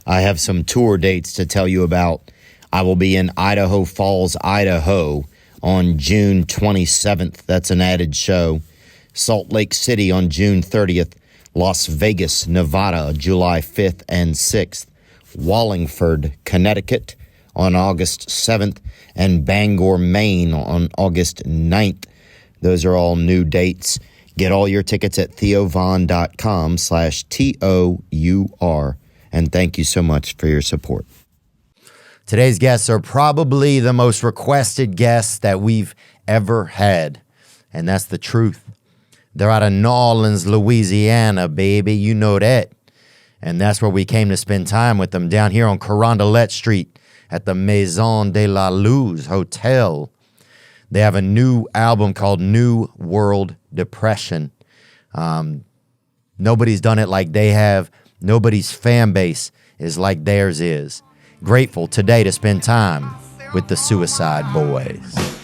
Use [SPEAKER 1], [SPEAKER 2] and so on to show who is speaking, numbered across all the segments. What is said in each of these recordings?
[SPEAKER 1] I have some tour dates to tell you about. I will be in Idaho Falls, Idaho on June 27th. That's an added show. Salt Lake City on June 30th. Las Vegas, Nevada, July 5th and 6th. Wallingford, Connecticut on August 7th. And Bangor, Maine on August 9th. Those are all new dates. Get all your tickets at theovon.com/TOUR. And thank you so much for your support. Today's guests are probably the most requested guests that we've ever had. And that's the truth. They're out of New Orleans, Louisiana, baby. You know that. And that's where we came to spend time with them, down here on Carondelet Street at the Maison de la Luz Hotel. They have a new album called New World Depression. Nobody's done it like they have. Nobody's fan base is like theirs is. Grateful today to spend time with the Suicideboys.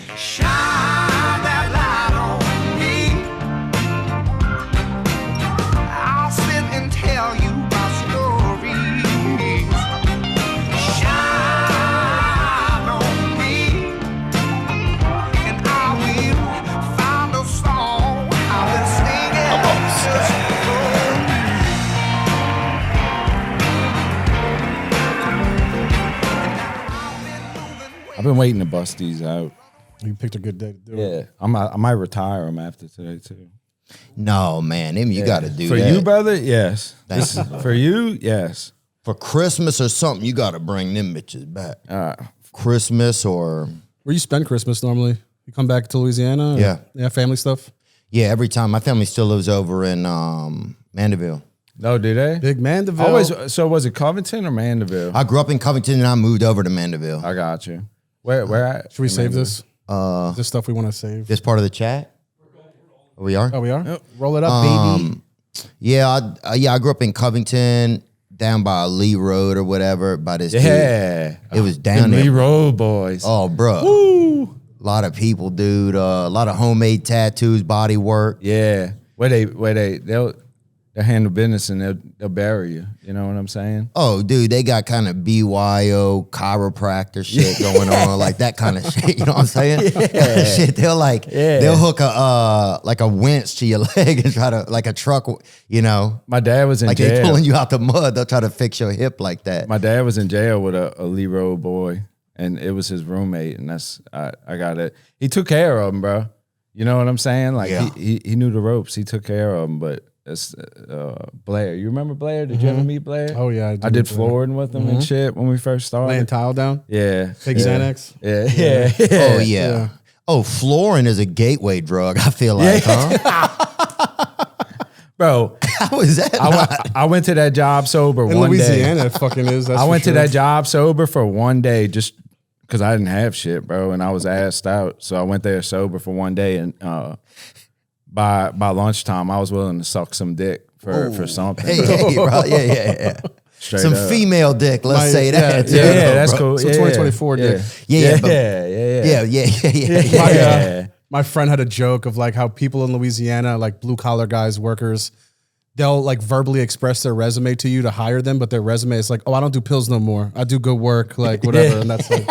[SPEAKER 2] I've been waiting to bust these out.
[SPEAKER 3] You picked a good day to do it.
[SPEAKER 2] Yeah, I might retire them after today too.
[SPEAKER 1] No, man, you got to do
[SPEAKER 2] for
[SPEAKER 1] that.
[SPEAKER 2] you, brother. Yes,
[SPEAKER 1] Thank you.
[SPEAKER 2] For you, yes.
[SPEAKER 1] For Christmas or something, you got to bring them bitches back. Christmas or...
[SPEAKER 3] Where you spend Christmas normally? You come back to Louisiana?
[SPEAKER 1] Yeah.
[SPEAKER 3] Yeah, family stuff?
[SPEAKER 1] Yeah, every time. My family still lives over in Mandeville.
[SPEAKER 2] No, do they?
[SPEAKER 3] Big Mandeville.
[SPEAKER 2] Always. So was it Covington or Mandeville?
[SPEAKER 1] I grew up in Covington and I moved over to Mandeville.
[SPEAKER 2] I got you. Where at?
[SPEAKER 3] Should we save this? This stuff we want to save.
[SPEAKER 1] This part of the chat? We are?
[SPEAKER 3] Oh, we are? Yep. Roll it up, baby.
[SPEAKER 1] Yeah, I grew up in Covington, down by Lee Road or whatever. By this dude.
[SPEAKER 2] Yeah.
[SPEAKER 1] It was down
[SPEAKER 2] the
[SPEAKER 1] there.
[SPEAKER 2] Lee Road boys.
[SPEAKER 1] Oh, bro.
[SPEAKER 2] Woo.
[SPEAKER 1] A lot of people, dude. A lot of homemade tattoos, body work.
[SPEAKER 2] Yeah. They'll handle business and they'll bury you. You know what I'm saying?
[SPEAKER 1] Oh, dude, they got kind of BYO chiropractor shit going on, like that kind of shit. You know what I'm saying? Yeah. Shit, they'll hook a like a winch to your leg and try to, like a truck, you know.
[SPEAKER 2] My dad was in
[SPEAKER 1] like
[SPEAKER 2] jail.
[SPEAKER 1] they pulling you out the mud. They'll try to fix your hip like that.
[SPEAKER 2] My dad was in jail with a Lee Road boy, and it was his roommate, and I got it. He took care of him, bro. You know what I'm saying? Like he knew the ropes. He took care of him, but. It's Blair. You remember Blair? Did you ever meet Blair?
[SPEAKER 3] Oh, yeah.
[SPEAKER 2] I did flooring with him and shit when we first started.
[SPEAKER 3] Laying tile down?
[SPEAKER 2] Yeah.
[SPEAKER 3] Big Xanax?
[SPEAKER 2] Yeah.
[SPEAKER 1] Oh, yeah. Oh, flooring is a gateway drug, I feel like, huh?
[SPEAKER 2] Bro.
[SPEAKER 1] How is that?
[SPEAKER 2] I went to that job sober
[SPEAKER 3] in
[SPEAKER 2] one
[SPEAKER 3] Louisiana,
[SPEAKER 2] day.
[SPEAKER 3] it fucking is. That's
[SPEAKER 2] I went
[SPEAKER 3] for
[SPEAKER 2] to
[SPEAKER 3] sure.
[SPEAKER 2] that job sober for one day just because I didn't have shit, bro, and I was assed out. So I went there sober for one day, and by lunchtime, I was willing to suck some dick for something.
[SPEAKER 1] Hey, bro. Yeah.
[SPEAKER 2] Straight
[SPEAKER 1] some
[SPEAKER 2] up.
[SPEAKER 1] female dick, let's say that.
[SPEAKER 2] Yeah, that's cool.
[SPEAKER 3] Some 2024 dick.
[SPEAKER 1] Yeah.
[SPEAKER 3] My friend had a joke of like how people in Louisiana, like blue collar guys, workers, they'll like verbally express their resume to you to hire them, but their resume is like, oh, I don't do pills no more. I do good work, like whatever. And that's like,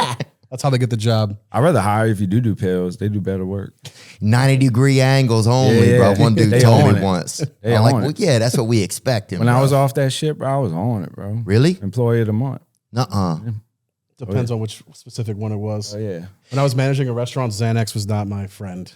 [SPEAKER 3] that's how they get the job.
[SPEAKER 2] I'd rather hire if you do pills. They do better work.
[SPEAKER 1] 90-degree angles only, bro. One dude told me once. I'm like, well, yeah, that's what we expect.
[SPEAKER 2] When I was off that shit, bro, I was on it, bro.
[SPEAKER 1] Really?
[SPEAKER 2] Employee of the month.
[SPEAKER 1] Nuh-uh.
[SPEAKER 2] Yeah.
[SPEAKER 3] Depends on which specific one it was.
[SPEAKER 2] Oh, yeah.
[SPEAKER 3] When I was managing a restaurant, Xanax was not my friend.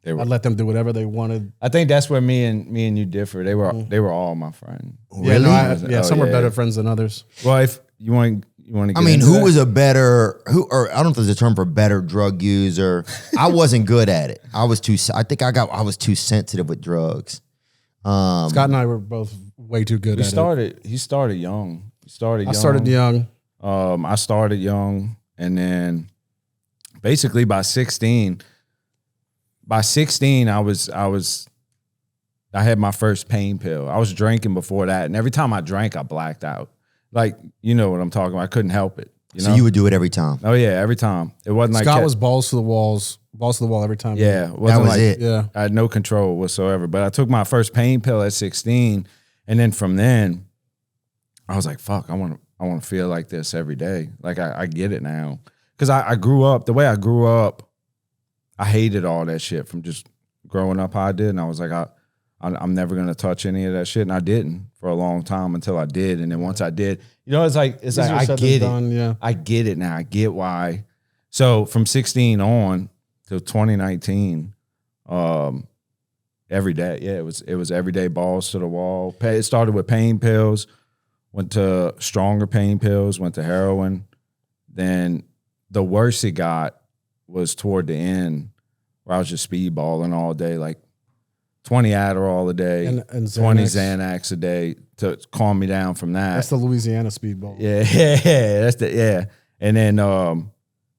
[SPEAKER 3] I'd let them do whatever they wanted.
[SPEAKER 2] I think that's where me and you differ. They were all my friends.
[SPEAKER 1] Really?
[SPEAKER 3] Some were better friends than others.
[SPEAKER 2] Well, if you want to get
[SPEAKER 1] I mean,
[SPEAKER 2] into
[SPEAKER 1] who
[SPEAKER 2] that?
[SPEAKER 1] was a better, or I don't know if there's a term for better drug user. I wasn't good at it. I was too sensitive with drugs.
[SPEAKER 3] Scott and I were both way too good at it.
[SPEAKER 2] He started young.
[SPEAKER 3] I started young.
[SPEAKER 2] I started young, and then basically by 16, I had my first pain pill. I was drinking before that, and every time I drank, I blacked out. Like, you know what I'm talking about. I couldn't help it. You know?
[SPEAKER 1] So you would do it every time?
[SPEAKER 2] Oh yeah, every time. It wasn't like
[SPEAKER 3] Scott was balls to the wall every time.
[SPEAKER 2] Yeah, it
[SPEAKER 1] that
[SPEAKER 2] wasn't
[SPEAKER 1] was
[SPEAKER 2] like,
[SPEAKER 1] it.
[SPEAKER 3] Yeah,
[SPEAKER 2] I had no control whatsoever. But I took my first pain pill at 16, and then from then, I was like, fuck, I want to feel like this every day. Like I get it now. Cause I grew up, the way I grew up, I hated all that shit from just growing up how I did. And I was like, I'm never going to touch any of that shit. And I didn't for a long time until I did. And then once I did, you know, it's like I get it.
[SPEAKER 3] Yeah.
[SPEAKER 2] I get it now. I get why. So from 16 on to 2019, every day. Yeah, it was every day, balls to the wall. It started with pain pills, went to stronger pain pills, went to heroin. Then the worst it got was toward the end where I was just speedballing all day, like 20 Adderall a day,
[SPEAKER 3] and
[SPEAKER 2] 20 Xanax a day to calm me down from that.
[SPEAKER 3] That's the Louisiana speedball.
[SPEAKER 2] Yeah, yeah. And then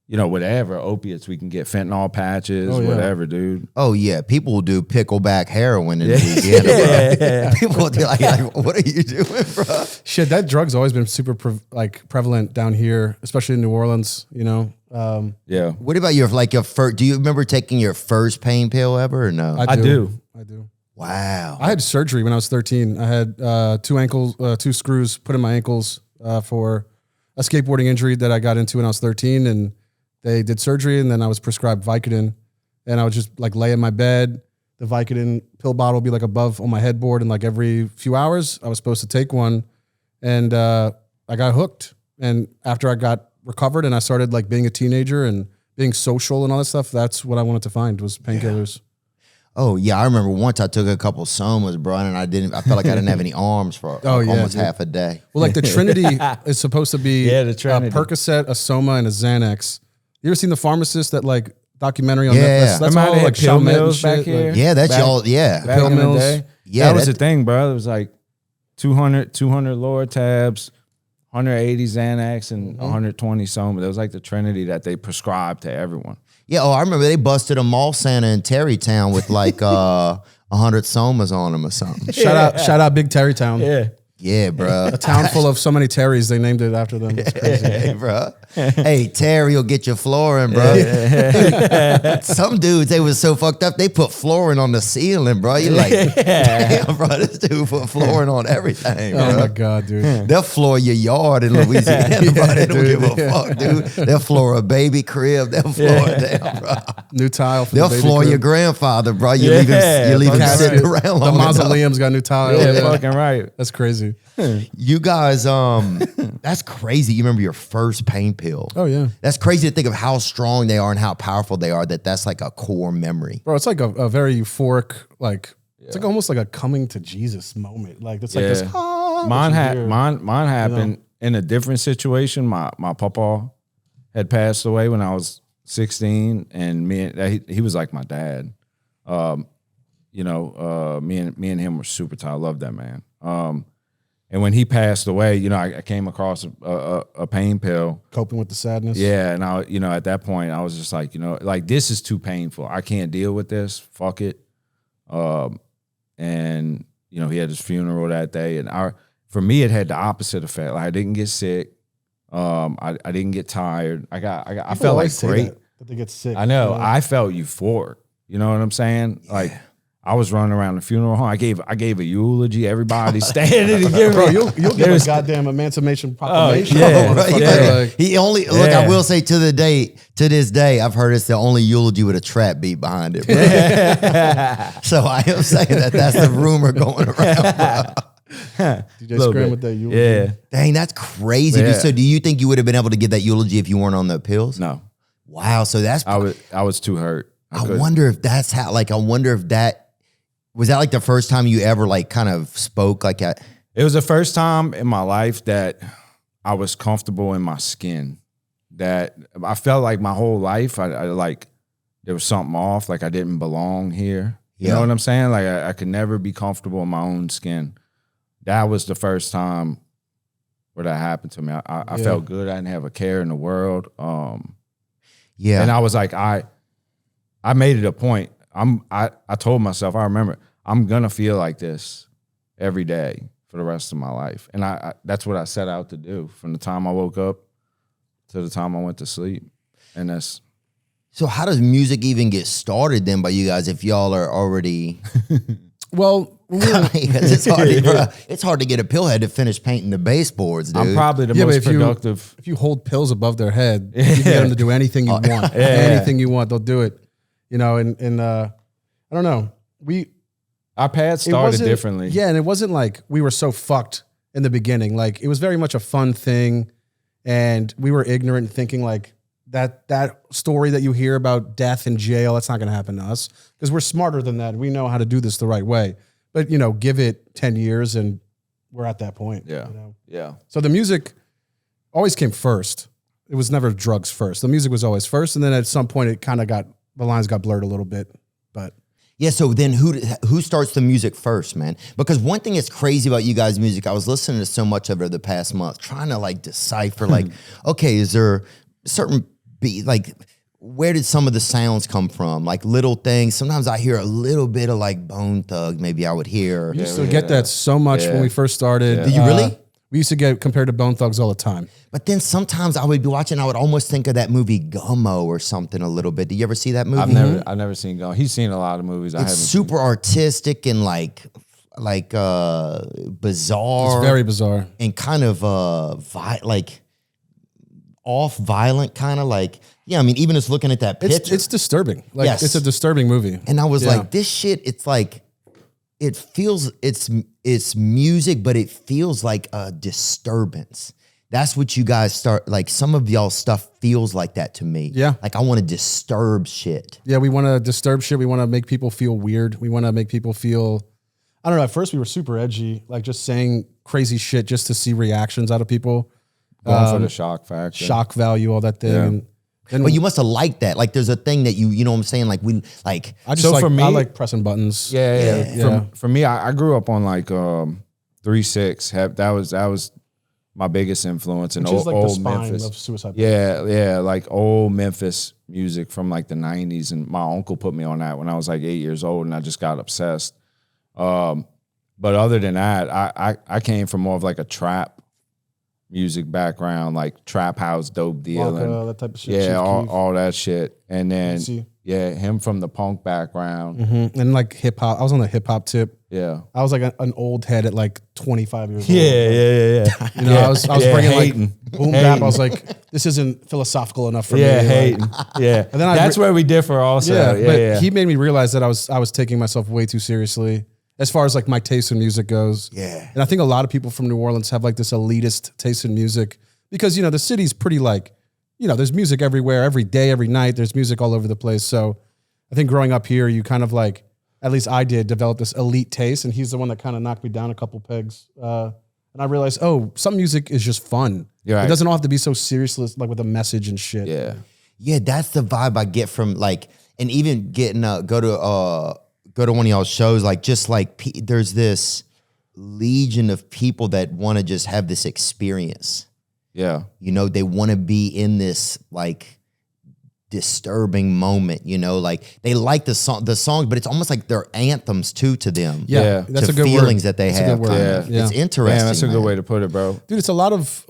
[SPEAKER 2] you know, whatever, opiates, we can get fentanyl patches, whatever, dude.
[SPEAKER 1] Oh, yeah. People will do pickleback heroin in Louisiana, bro.
[SPEAKER 2] Yeah.
[SPEAKER 1] People will be like, what are you doing, bro?
[SPEAKER 3] Shit, that drug's always been super prevalent down here, especially in New Orleans, you know?
[SPEAKER 2] Yeah.
[SPEAKER 1] What about your first, do you remember taking your first pain pill ever or no?
[SPEAKER 3] I do.
[SPEAKER 1] Wow.
[SPEAKER 3] I had surgery when I was 13. I had two screws put in my ankles for a skateboarding injury that I got into when I was 13, and they did surgery, and then I was prescribed Vicodin, and I would just like lay in my bed. The Vicodin pill bottle would be like above on my headboard, and like every few hours I was supposed to take one, and I got hooked. And after I got recovered and I started like being a teenager and being social and all that stuff, that's what I wanted to find was painkillers.
[SPEAKER 1] Oh, yeah. I remember once I took a couple Somas, bro, and I felt like I didn't have any arms for almost half a day.
[SPEAKER 3] Well, like the Trinity is supposed to be
[SPEAKER 2] the Trinity.
[SPEAKER 3] A Percocet, a Soma, and a Xanax. You ever seen The Pharmacist, that like documentary on Netflix? That's all like
[SPEAKER 2] pill
[SPEAKER 3] Chalmette
[SPEAKER 2] mills
[SPEAKER 3] and
[SPEAKER 2] back
[SPEAKER 3] shit.
[SPEAKER 2] here.
[SPEAKER 3] Like,
[SPEAKER 1] Yeah, that's y'all. Yeah.
[SPEAKER 2] Back
[SPEAKER 3] Pill
[SPEAKER 2] in the
[SPEAKER 3] mills.
[SPEAKER 2] day.
[SPEAKER 1] Yeah,
[SPEAKER 2] that was the thing, bro. It was like 200 lower tabs, 180 Xanax, and 120 Soma. That was like the Trinity that they prescribed to everyone.
[SPEAKER 1] Yeah. Oh, I remember they busted a mall Santa in Terrytown with like 100 Somas on them or something.
[SPEAKER 3] Shout out Big Terrytown.
[SPEAKER 2] Yeah.
[SPEAKER 1] Yeah, bro.
[SPEAKER 3] A town full of so many Terrys, they named it after them. It's crazy.
[SPEAKER 1] Hey, bro. Hey, Terry will get your flooring, bro. Some dudes, they was so fucked up, they put flooring on the ceiling, bro. You're like, damn, bro, this dude put flooring on everything, bro.
[SPEAKER 3] Oh my God, dude.
[SPEAKER 1] They'll floor your yard in Louisiana, bro. They don't give a fuck, dude. They'll floor a baby crib. They'll floor it down, bro.
[SPEAKER 3] New tile for
[SPEAKER 1] They'll
[SPEAKER 3] the baby
[SPEAKER 1] floor
[SPEAKER 3] crib.
[SPEAKER 1] your grandfather, bro. You leave him sitting around
[SPEAKER 3] The
[SPEAKER 1] long enough.
[SPEAKER 3] mausoleum's got new tile.
[SPEAKER 2] Yeah, fucking right.
[SPEAKER 3] That's crazy.
[SPEAKER 1] You guys, that's crazy. You remember your first pain pill.
[SPEAKER 3] Oh, yeah.
[SPEAKER 1] That's crazy to think of how strong they are and how powerful they are, that's like a core memory.
[SPEAKER 3] Bro, it's like a very euphoric, like, it's like almost like a coming to Jesus moment. Like, it's like this.
[SPEAKER 2] Mine happened in a different situation. My papa had passed away when I was 16, and he was like my dad. You know, me and him were super tight. I love that man. And when he passed away, you know, I came across a pain pill.
[SPEAKER 3] Coping with the sadness.
[SPEAKER 2] Yeah, and I, you know, at that point, I was just like, you know, like this is too painful. I can't deal with this. Fuck it. And you know, he had his funeral that day, and for me, it had the opposite effect. Like I didn't get sick. I didn't get tired. I felt like great.
[SPEAKER 3] That they get sick.
[SPEAKER 2] I know. I felt euphoric. You know what I'm saying? Yeah. Like I was running around the funeral home. I gave a eulogy. Everybody standing to give
[SPEAKER 3] bro,
[SPEAKER 2] me.
[SPEAKER 3] you'll get a goddamn Emancipation Proclamation.
[SPEAKER 1] Yeah, right.
[SPEAKER 3] Like,
[SPEAKER 1] he only look. I will say to this day, I've heard it's the only eulogy with a trap beat behind it. Bro. So I am saying that's the rumor going around. Bro.
[SPEAKER 3] DJ Scram with that eulogy.
[SPEAKER 2] Yeah.
[SPEAKER 1] Dang, that's crazy.
[SPEAKER 2] Yeah.
[SPEAKER 1] So do you think you would have been able to get that eulogy if you weren't on the pills?
[SPEAKER 2] No.
[SPEAKER 1] Wow. So that's
[SPEAKER 2] I was too hurt.
[SPEAKER 1] I wonder if that's how. Like, I wonder if that. Was that like the first time you ever like kind of spoke like that?
[SPEAKER 2] It was the first time in my life that I was comfortable in my skin. That I felt like my whole life, I like there was something off. Like I didn't belong here. You know what I'm saying? Like I could never be comfortable in my own skin. That was the first time where that happened to me. I felt good. I didn't have a care in the world. And I was like, I made it a point. I told myself, I remember, I'm gonna feel like this every day for the rest of my life, and I that's what I set out to do from the time I woke up to the time I went to sleep, and that's.
[SPEAKER 1] So how does music even get started then by you guys if y'all are already?
[SPEAKER 3] Well,
[SPEAKER 1] it's hard to get a pillhead to finish painting the baseboards, dude.
[SPEAKER 2] I'm probably the most productive.
[SPEAKER 3] If you hold pills above their head, you can get them to do anything you want. Anything you want, they'll do it. You know, and I don't know.
[SPEAKER 2] Our paths started differently.
[SPEAKER 3] Yeah, and it wasn't like we were so fucked in the beginning. Like it was very much a fun thing, and we were ignorant, thinking like that story that you hear about death in jail, that's not going to happen to us because we're smarter than that. We know how to do this the right way. But you know, give it 10 years, and we're at that point.
[SPEAKER 2] Yeah,
[SPEAKER 3] you know?
[SPEAKER 2] yeah.
[SPEAKER 3] So the music always came first. It was never drugs first. The music was always first, and then at some point, it kind of the lines got blurred a little bit, but.
[SPEAKER 1] Yeah, so then who starts the music first, man? Because one thing that's crazy about you guys' music, I was listening to so much of it over the past month, trying to like decipher, like, okay, is there certain beat, like, where did some of the sounds come from? Like little things. Sometimes I hear a little bit of like Bone Thug, maybe I would hear.
[SPEAKER 3] We used to get that so much when we first started.
[SPEAKER 1] Yeah. Did you really?
[SPEAKER 3] We used to get compared to Bone Thugs all the time.
[SPEAKER 1] But then sometimes I would be watching, I would almost think of that movie Gummo or something a little bit. Did you ever see that movie?
[SPEAKER 2] I've never seen Gummo. He's seen a lot of movies.
[SPEAKER 1] It's super artistic and like bizarre.
[SPEAKER 3] It's very bizarre.
[SPEAKER 1] And kind of like off violent, kind of like, yeah, I mean, even just looking at that picture.
[SPEAKER 3] It's disturbing. Like it's a disturbing movie.
[SPEAKER 1] And I was like, this shit, it's like, it feels, it's music, but it feels like a disturbance. That's what you guys start, like some of y'all stuff feels like that to me.
[SPEAKER 3] Yeah.
[SPEAKER 1] Like I want to disturb shit.
[SPEAKER 3] Yeah, we want to disturb shit. We want to make people feel weird. We want to make people feel, I don't know, at first we were super edgy, like just saying crazy shit just to see reactions out of people.
[SPEAKER 2] Going for the shock factor.
[SPEAKER 3] Shock value, all that thing.
[SPEAKER 2] Yeah.
[SPEAKER 3] And
[SPEAKER 1] But you must have liked that. Like there's a thing that you know what I'm saying? Like we like.
[SPEAKER 3] I just
[SPEAKER 2] So
[SPEAKER 3] like,
[SPEAKER 2] for me-
[SPEAKER 3] I like pressing buttons.
[SPEAKER 2] Yeah. For me, I grew up on like 3-6. That was my biggest influence in
[SPEAKER 3] Which is like the
[SPEAKER 2] old
[SPEAKER 3] spine
[SPEAKER 2] Memphis.
[SPEAKER 3] of Suicide.
[SPEAKER 2] Yeah, like old Memphis music from like the 90s. And my uncle put me on that when I was like 8 years old, and I just got obsessed. But other than that, I came from more of like a trap music background, like trap house, dope deal, and
[SPEAKER 3] that type of shit.
[SPEAKER 2] yeah,
[SPEAKER 3] Chief Keef.
[SPEAKER 2] all that shit. And then
[SPEAKER 3] See.
[SPEAKER 2] him from the punk background.
[SPEAKER 3] And like hip hop. I was on the hip hop tip.
[SPEAKER 2] Yeah.
[SPEAKER 3] I was like an old head at like 25 years old.
[SPEAKER 2] Yeah.
[SPEAKER 3] You know, I was bringing
[SPEAKER 2] hating.
[SPEAKER 3] like boom bap. I was like, this isn't philosophical enough for me.
[SPEAKER 2] Yeah,
[SPEAKER 3] Like,
[SPEAKER 2] hating. Yeah.
[SPEAKER 3] And then
[SPEAKER 2] That's where we differ also.
[SPEAKER 3] but he made me realize that I was taking myself way too seriously as far as like my taste in music goes.
[SPEAKER 1] Yeah.
[SPEAKER 3] And I think a lot of people from New Orleans have like this elitist taste in music because, you know, the city's pretty like, you know, there's music everywhere, every day, every night, there's music all over the place. So I think growing up here, you kind of like, at least I did, develop this elite taste, and he's the one that kind of knocked me down a couple pegs. And I realized, some music is just fun.
[SPEAKER 2] You're right.
[SPEAKER 3] It doesn't all have to be so serious, like with a message and shit.
[SPEAKER 2] Yeah.
[SPEAKER 1] Yeah, that's the vibe I get from like, and even getting go to one of y'all's shows, like just like there's this legion of people that want to just have this experience.
[SPEAKER 2] Yeah.
[SPEAKER 1] You know, they want to be in this like disturbing moment, you know, like they like the song, but it's almost like they're anthems too to them.
[SPEAKER 2] Yeah.
[SPEAKER 3] That's
[SPEAKER 1] to
[SPEAKER 3] a good
[SPEAKER 1] feelings
[SPEAKER 3] word.
[SPEAKER 1] that they
[SPEAKER 3] That's a
[SPEAKER 1] have.
[SPEAKER 3] good word.
[SPEAKER 1] Kind of.
[SPEAKER 3] Yeah.
[SPEAKER 1] It's interesting.
[SPEAKER 2] Man, that's a good
[SPEAKER 1] man.
[SPEAKER 2] way to put it, bro.
[SPEAKER 3] Dude, it's a lot of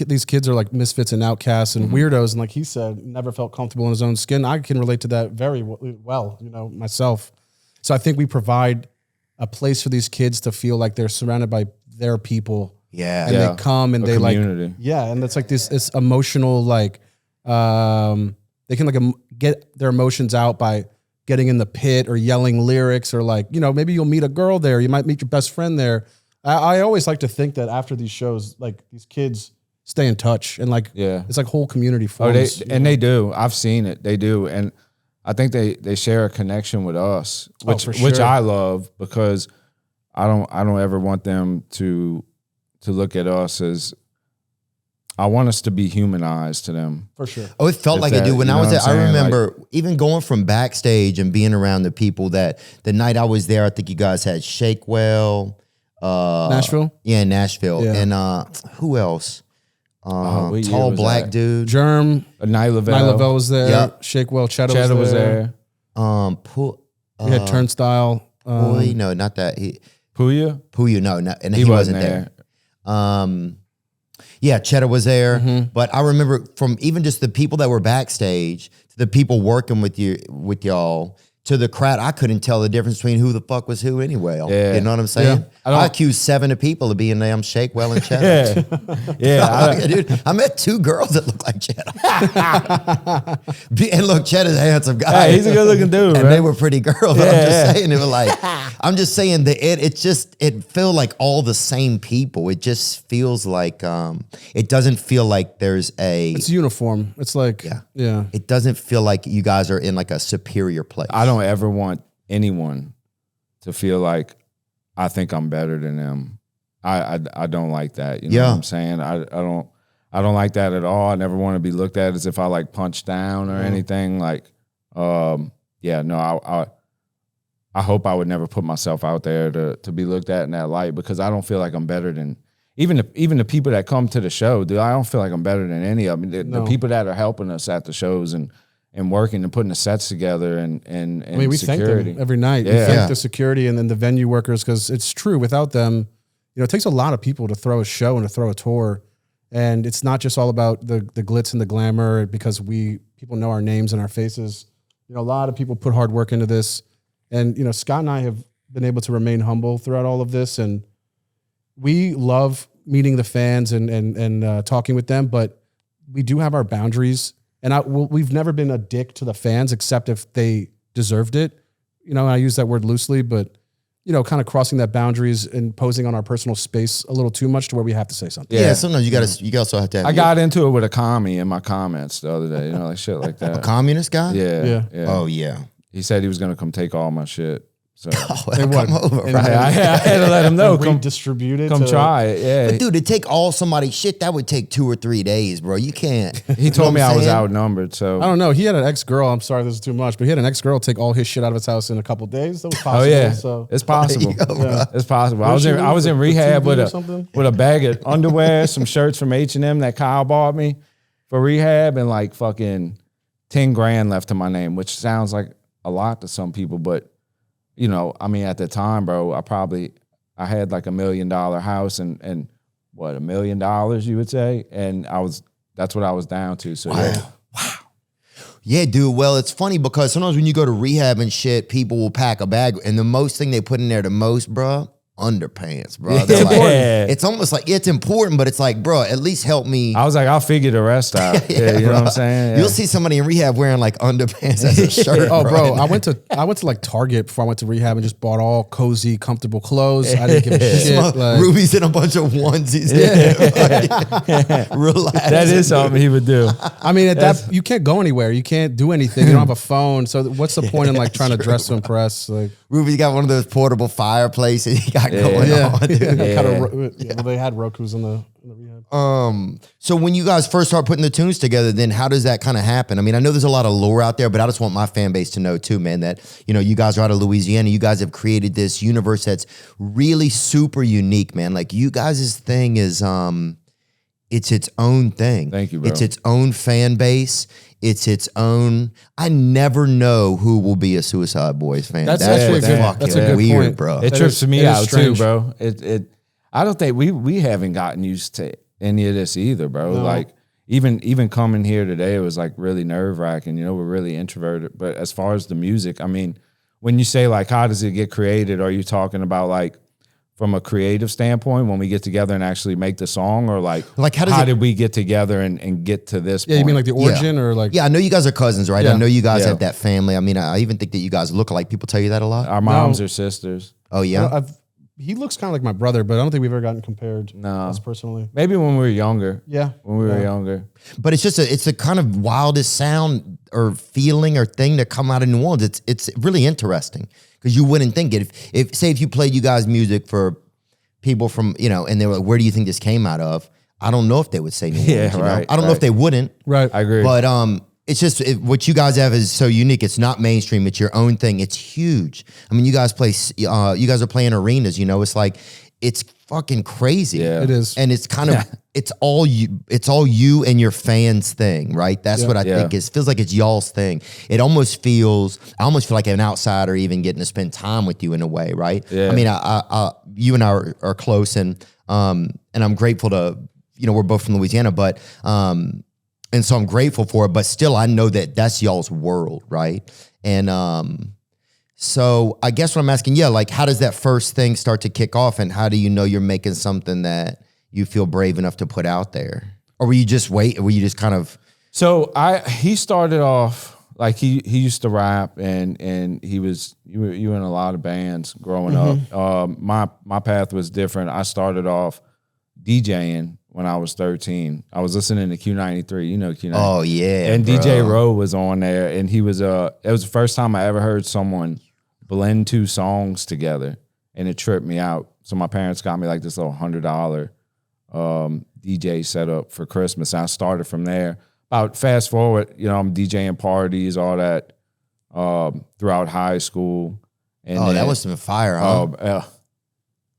[SPEAKER 3] these kids are like misfits and outcasts and weirdos, and like he said, never felt comfortable in his own skin. I can relate to that very well, you know, myself. So I think we provide a place for these kids to feel like they're surrounded by their people.
[SPEAKER 1] Yeah.
[SPEAKER 3] And
[SPEAKER 2] Yeah.
[SPEAKER 3] they come and
[SPEAKER 2] A
[SPEAKER 3] they
[SPEAKER 2] community.
[SPEAKER 3] like, and it's like this emotional, like, they can like get their emotions out by getting in the pit or yelling lyrics, or like, you know, maybe you'll meet a girl there. You might meet your best friend there. I always like to think that after these shows, like these kids stay in touch and like, it's like whole community forms.
[SPEAKER 2] They do. I've seen it. They do. And I think they share a connection with us, which I love, because I don't ever want them to look at us as, I want us to be humanized to them.
[SPEAKER 3] For sure.
[SPEAKER 1] Oh, it felt like
[SPEAKER 2] that,
[SPEAKER 1] I do. When
[SPEAKER 2] you
[SPEAKER 1] I
[SPEAKER 2] know
[SPEAKER 1] was
[SPEAKER 2] what
[SPEAKER 1] there,
[SPEAKER 2] I'm
[SPEAKER 1] I
[SPEAKER 2] saying?
[SPEAKER 1] remember even going from backstage and being around the people that the night I was there, I think you guys had Shakewell.
[SPEAKER 3] Nashville?
[SPEAKER 1] Yeah, Nashville.
[SPEAKER 3] Yeah.
[SPEAKER 1] And who else?
[SPEAKER 2] what year
[SPEAKER 1] Tall
[SPEAKER 2] was
[SPEAKER 1] black
[SPEAKER 2] that?
[SPEAKER 1] dude.
[SPEAKER 3] Germ.
[SPEAKER 2] Night
[SPEAKER 3] Night Lavelle was there.
[SPEAKER 1] Yep.
[SPEAKER 3] Shakewell. Cheddar
[SPEAKER 2] Cheddar
[SPEAKER 3] was there. We had Turnstile.
[SPEAKER 1] Puy, no, not that.
[SPEAKER 2] Puya?
[SPEAKER 1] Puyu, no, not, and
[SPEAKER 2] He
[SPEAKER 1] he wasn't
[SPEAKER 2] wasn't
[SPEAKER 1] there. Yeah, Cheddar was there, but I remember from even just the people that were backstage to the people working with y'all to the crowd, I couldn't tell the difference between who the fuck was who anyway.
[SPEAKER 2] Yeah.
[SPEAKER 1] You know what I'm saying?
[SPEAKER 3] Yeah.
[SPEAKER 1] I accused 7 of people of being damn Shakewell and Cheddar. Dude, I met 2 girls that look like Cheddar. And look, Cheddar's a handsome guy.
[SPEAKER 2] Hey, he's a good looking dude,
[SPEAKER 1] and
[SPEAKER 2] right?
[SPEAKER 1] they were pretty girls. But I'm just saying, it was like, I'm just saying that it feel like all the same people. It just feels like it doesn't feel like there's
[SPEAKER 3] It's uniform. It's like yeah.
[SPEAKER 1] It doesn't feel like you guys are in like a superior place.
[SPEAKER 2] I don't ever want anyone to feel like I think I'm better than them. I don't like that. You know what I'm saying? I don't like that at all. I never want to be looked at as if I like punch down or anything. Like, I hope I would never put myself out there to be looked at in that light, because I don't feel like I'm better than even the people that come to the show. Dude, I don't feel like I'm better than any of them. The people that are helping us at the shows and working and putting the sets together and
[SPEAKER 3] I mean, we
[SPEAKER 2] security.
[SPEAKER 3] thank them every night. We thank the security and then the venue workers, because it's true. Without them, it takes a lot of people to throw a show and to throw a tour. And it's not just all about the glitz and the glamour, because people know our names and our faces. A lot of people put hard work into this. And, Scott and I have been able to remain humble throughout all of this. And we love meeting the fans and talking with them, but we do have our boundaries. And we've never been a dick to the fans, except if they deserved it. I use that word loosely, but, kind of crossing that boundaries and posing on our personal space a little too much to where we have to say something.
[SPEAKER 1] Yeah, sometimes you also have to have.
[SPEAKER 2] I got into it with a commie in my comments the other day, like shit like that.
[SPEAKER 1] A communist guy?
[SPEAKER 2] Yeah.
[SPEAKER 1] Oh, yeah.
[SPEAKER 2] He said he was going to come take all my shit. So
[SPEAKER 1] come over, right?
[SPEAKER 2] I had to let him know. Come
[SPEAKER 3] distribute it.
[SPEAKER 2] Come try it. Yeah.
[SPEAKER 1] But dude, to take all somebody's shit, that would take 2 or 3 days, bro. You can't.
[SPEAKER 2] He told me I was outnumbered. So
[SPEAKER 3] I don't know. He had an ex-girl. I'm sorry, this is too much, but he had an ex-girl take all his shit out of his house in a couple of days. That was possible.
[SPEAKER 2] Oh yeah,
[SPEAKER 3] so
[SPEAKER 2] it's possible. It's possible. I was in
[SPEAKER 3] with
[SPEAKER 2] rehab with
[SPEAKER 3] TV
[SPEAKER 2] a bag of underwear, some shirts from H&M that Kyle bought me for rehab, and like fucking 10 grand left to my name, which sounds like a lot to some people, but at the time, bro, I had like $1 million house and what, $1 million, you would say? And that's what I was down to. So
[SPEAKER 1] wow. Yeah, dude. Well, it's funny because sometimes when you go to rehab and shit, people will pack a bag, and the most thing they put in there the most, bro, underpants, bro. They're like, it's almost like it's important, but it's like, bro, at least help me.
[SPEAKER 2] I was like, I'll figure the rest out. You know what I'm saying? Yeah.
[SPEAKER 1] You'll see somebody in rehab wearing like underpants as a shirt.
[SPEAKER 3] Oh, bro, I went to like Target before I went to rehab and just bought all cozy, comfortable clothes. I didn't give a shit. Like,
[SPEAKER 1] Ruby's in a bunch of onesies. Relax.
[SPEAKER 2] That is something he would do.
[SPEAKER 3] I mean, you can't go anywhere. You can't do anything. You don't have a phone. So what's the point in like trying to dress to impress? Like,
[SPEAKER 1] Ruby's got one of those portable fireplaces he got going on. Dude.
[SPEAKER 3] Well, they had Roku's in the rehab.
[SPEAKER 1] So when you guys first start putting the tunes together, then how does that kind of happen? I mean, I know there's a lot of lore out there, but I just want my fan base to know too, man, that, you guys are out of Louisiana. You guys have created this universe that's really super unique, man. Like you guys' thing is, it's its own thing.
[SPEAKER 2] Thank you, bro.
[SPEAKER 1] It's its own fan base. It's its own. I never know who will be a Suicideboys fan.
[SPEAKER 3] That's actually
[SPEAKER 1] fucking
[SPEAKER 3] a good
[SPEAKER 1] weird,
[SPEAKER 3] point,
[SPEAKER 1] bro.
[SPEAKER 2] It trips me out
[SPEAKER 3] strange.
[SPEAKER 2] too, bro. I don't think we haven't gotten used to any of this either, bro.
[SPEAKER 3] No.
[SPEAKER 2] Like even coming here today, it was like really nerve wracking. We're really introverted. But as far as the music, I mean, when you say like, how does it get created? Are you talking about like from a creative standpoint when we get together and actually make the song, or like how did we get together and get to this point?
[SPEAKER 3] You mean like the origin or like?
[SPEAKER 1] Yeah, I know you guys are cousins, right?
[SPEAKER 3] Yeah.
[SPEAKER 1] I know you guys have that family. I mean, I even think that you guys look alike. People tell you that a lot.
[SPEAKER 2] Our moms are sisters.
[SPEAKER 1] Oh, yeah?
[SPEAKER 3] He looks kind of like my brother, but I don't think we've ever gotten compared.
[SPEAKER 2] No.
[SPEAKER 3] Us personally.
[SPEAKER 2] Maybe when we were younger.
[SPEAKER 3] Yeah.
[SPEAKER 2] When we were younger.
[SPEAKER 1] But it's just it's a kind of wildest sound or feeling or thing to come out of New Orleans. It's really interesting because you wouldn't think it. If you played you guys music for people from, and they were like, where do you think this came out of? I don't know if they would say New Orleans.
[SPEAKER 2] Right.
[SPEAKER 1] I don't know if they wouldn't.
[SPEAKER 3] Right.
[SPEAKER 2] I agree.
[SPEAKER 1] But it's just what you guys have is so unique. It's not mainstream. It's your own thing. It's huge. I mean, you guys you guys are playing arenas. It's like it's fucking crazy.
[SPEAKER 2] Yeah.
[SPEAKER 3] It is.
[SPEAKER 1] And it's kind of it's all you and your fans thing, right? That's what I think feels like it's y'all's thing. I almost feel like an outsider even getting to spend time with you in a way, right?
[SPEAKER 2] Yeah.
[SPEAKER 1] I mean, you and I are close, and I'm grateful to, we're both from Louisiana, but and so I'm grateful for it, but still I know that that's y'all's world, right? And So I guess what I'm asking, like how does that first thing start to kick off, and how do you know you're making something that you feel brave enough to put out there? Or were you just were you just kind of?
[SPEAKER 2] So he started off like he used to rap and you were in a lot of bands growing up. My path was different. I started off DJing when I was 13. I was listening to Q93, you know Q93.
[SPEAKER 1] Oh yeah.
[SPEAKER 2] And
[SPEAKER 1] bro.
[SPEAKER 2] DJ Rowe was on there, and he was it was the first time I ever heard someone blend two songs together, and it tripped me out. So my parents got me like this little $100 DJ setup for Christmas. And I started from there. About fast forward, I'm DJing parties, all that, throughout high school. And
[SPEAKER 1] that was some fire, huh?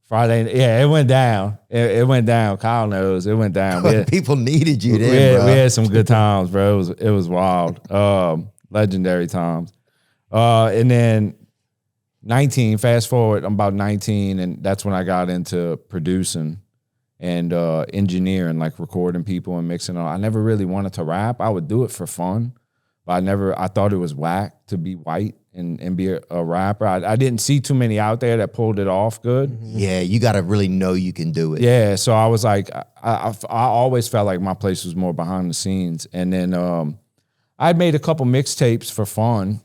[SPEAKER 2] Friday, it went down. It went down. Kyle knows it went down.
[SPEAKER 1] People needed you then, bro.
[SPEAKER 2] We had some good times, bro. It was wild. Legendary times. And then 19, fast forward, I'm about 19, and that's when I got into producing and engineering, like recording people and mixing. I never really wanted to rap. I would do it for fun, but I thought it was whack to be white and be a rapper. I didn't see too many out there that pulled it off good.
[SPEAKER 1] Yeah, you got to really know you can do it.
[SPEAKER 2] Yeah, so I was like, I always felt like my place was more behind the scenes. And then I'd made a couple mixtapes for fun